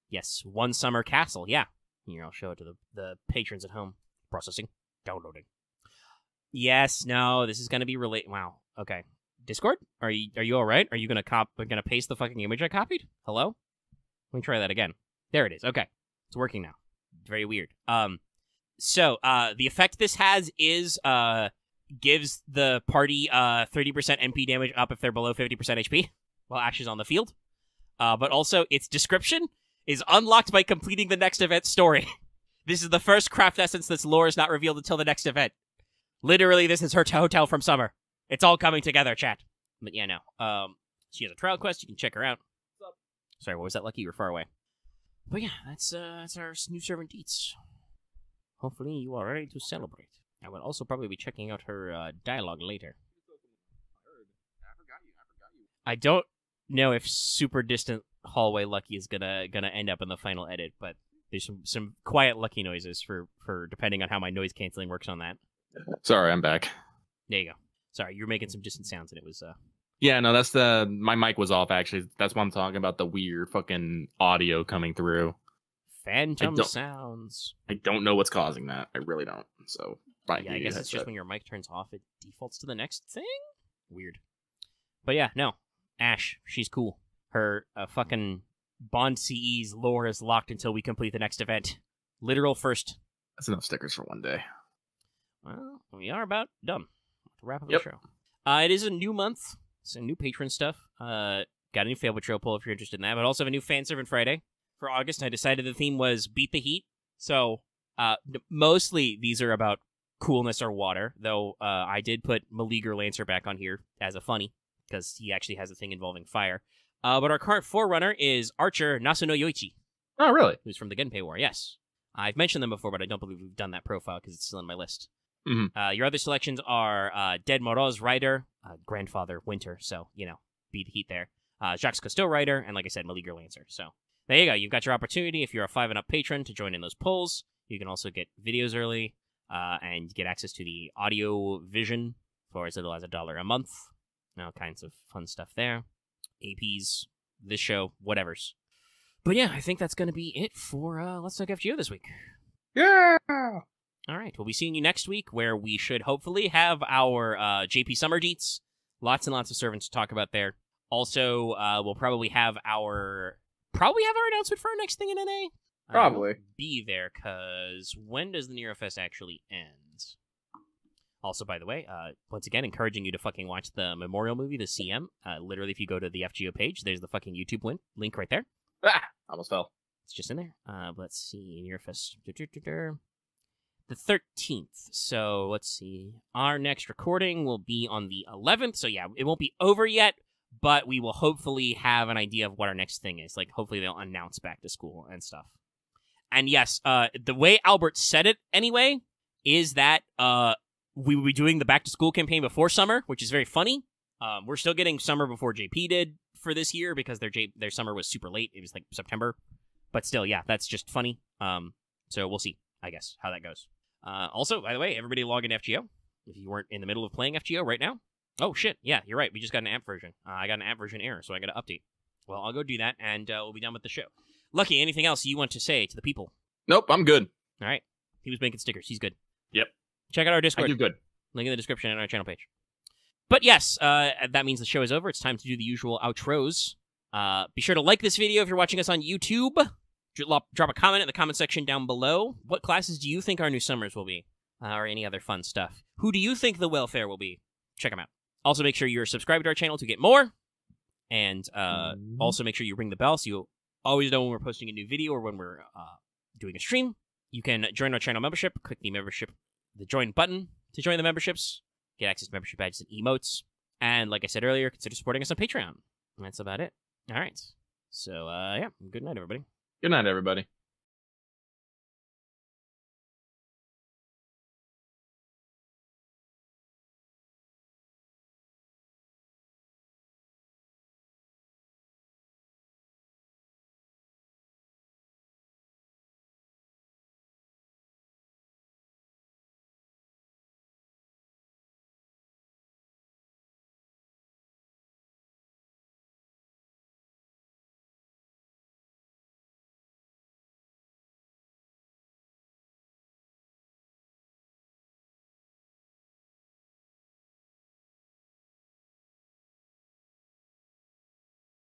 Yes, One Summer Castle, yeah. Here, I'll show it to the patrons at home. Processing. Downloading. Yes, no, this is going to be wow, okay. Discord? Are you all right? Are you going to paste the fucking image I copied? Hello? Let me try that again. There it is, okay. It's working now. Very weird. So, the effect this has is, gives the party, 30% MP damage up if they're below 50% HP while Ash is on the field. But also, its description is unlocked by completing the next event story. This is the first craft essence that's lore is not revealed until the next event. Literally, this is her hotel from Summer. It's all coming together, chat. But yeah, no. She has a trial quest. You can check her out. Sorry, what was that, Lucky? You were far away. But yeah, that's our new servant deets. Hopefully you are ready to celebrate. I will also probably be checking out her dialogue later. I don't know if super distant hallway Lucky is gonna end up in the final edit, but there's some quiet Lucky noises for depending on how my noise canceling works on that. Sorry, I'm back. There you go. Sorry, you were making some distant sounds and it was Yeah, no, that's my mic was off actually. That's why I'm talking about the weird fucking audio coming through. Phantom sounds. I don't know what's causing that. I really don't. So, yeah, I guess it's just when your mic turns off, it defaults to the next thing? Weird. But yeah, no. Ash, she's cool. Her fucking Bond CE's lore is locked until we complete the next event. Literal first. That's enough stickers for one day. Well, we are about done. To wrap up the show. It is a new month. Some new patron stuff. Got a new Fail Patrol poll if you're interested in that, but also have a new Fan Servant Friday. For August, I decided the theme was Beat the Heat. So, mostly these are about coolness or water, though I did put Meleager Lancer back on here as a funny, because he actually has a thing involving fire. But our current forerunner is Archer Nasuno Yoichi. Oh, really? Who's from the Genpei War, yes. I've mentioned them before, but I don't believe we've done that profile because it's still on my list. Mm-hmm. Your other selections are Dead Moroz Rider, Grandfather Winter, so, beat the heat there. Jacques Cousteau Rider, and like I said, Meleager Lancer. So, there you go. You've got your opportunity if you're a 5 and up patron to join in those polls. You can also get videos early and get access to the audio vision for as little as $1 a month. All kinds of fun stuff there. APs, this show, whatevers. But yeah, I think that's going to be it for Let's Talk FGO this week. Yeah! All right, we'll be seeing you next week, where we should hopefully have our JP Summer Deets. Lots and lots of servants to talk about there. Also, we'll probably have our announcement for our next thing in NA. Probably. Be there, because when does the Neurofest actually end? Also, by the way, once again, encouraging you to fucking watch the Memorial movie, the CM. Literally, if you go to the FGO page, there's the fucking YouTube link right there. Ah! Almost fell. It's just in there. Let's see, Neurofest. The 13th. So, let's see. Our next recording will be on the 11th. So, yeah, it won't be over yet, but we will hopefully have an idea of what our next thing is. Like, hopefully they'll announce back to school and stuff. And yes, the way Albert said it, anyway, is that we will be doing the back-to-school campaign before summer, which is very funny. We're still getting summer before JP did for this year, because their summer was super late. It was, like, September. But still, yeah, that's just funny. So we'll see, I guess, how that goes. Also, by the way, everybody log in FGO if you weren't in the middle of playing FGO right now. Oh, shit. Yeah, you're right. We just got an app version. I got an app version error, so I got to update. Well, I'll go do that, and we'll be done with the show. Lucky, anything else you want to say to the people? Nope, I'm good. All right. He was making stickers. He's good. Yep. Check out our Discord. I do good. Link in the description and our channel page. But yes, that means the show is over. It's time to do the usual outros. Be sure to like this video if you're watching us on YouTube. Drop a comment in the comment section down below. What classes do you think our new summers will be? Or any other fun stuff? Who do you think the welfare will be? Check them out. Also, make sure you're subscribed to our channel to get more. And also make sure you ring the bell so you'll always know when we're posting a new video or when we're doing a stream. You can join our channel membership. Click the join button to join the memberships. Get access to membership badges and emotes. And like I said earlier, consider supporting us on Patreon. And that's about it. All right. So, yeah. Good night, everybody. Good night, everybody.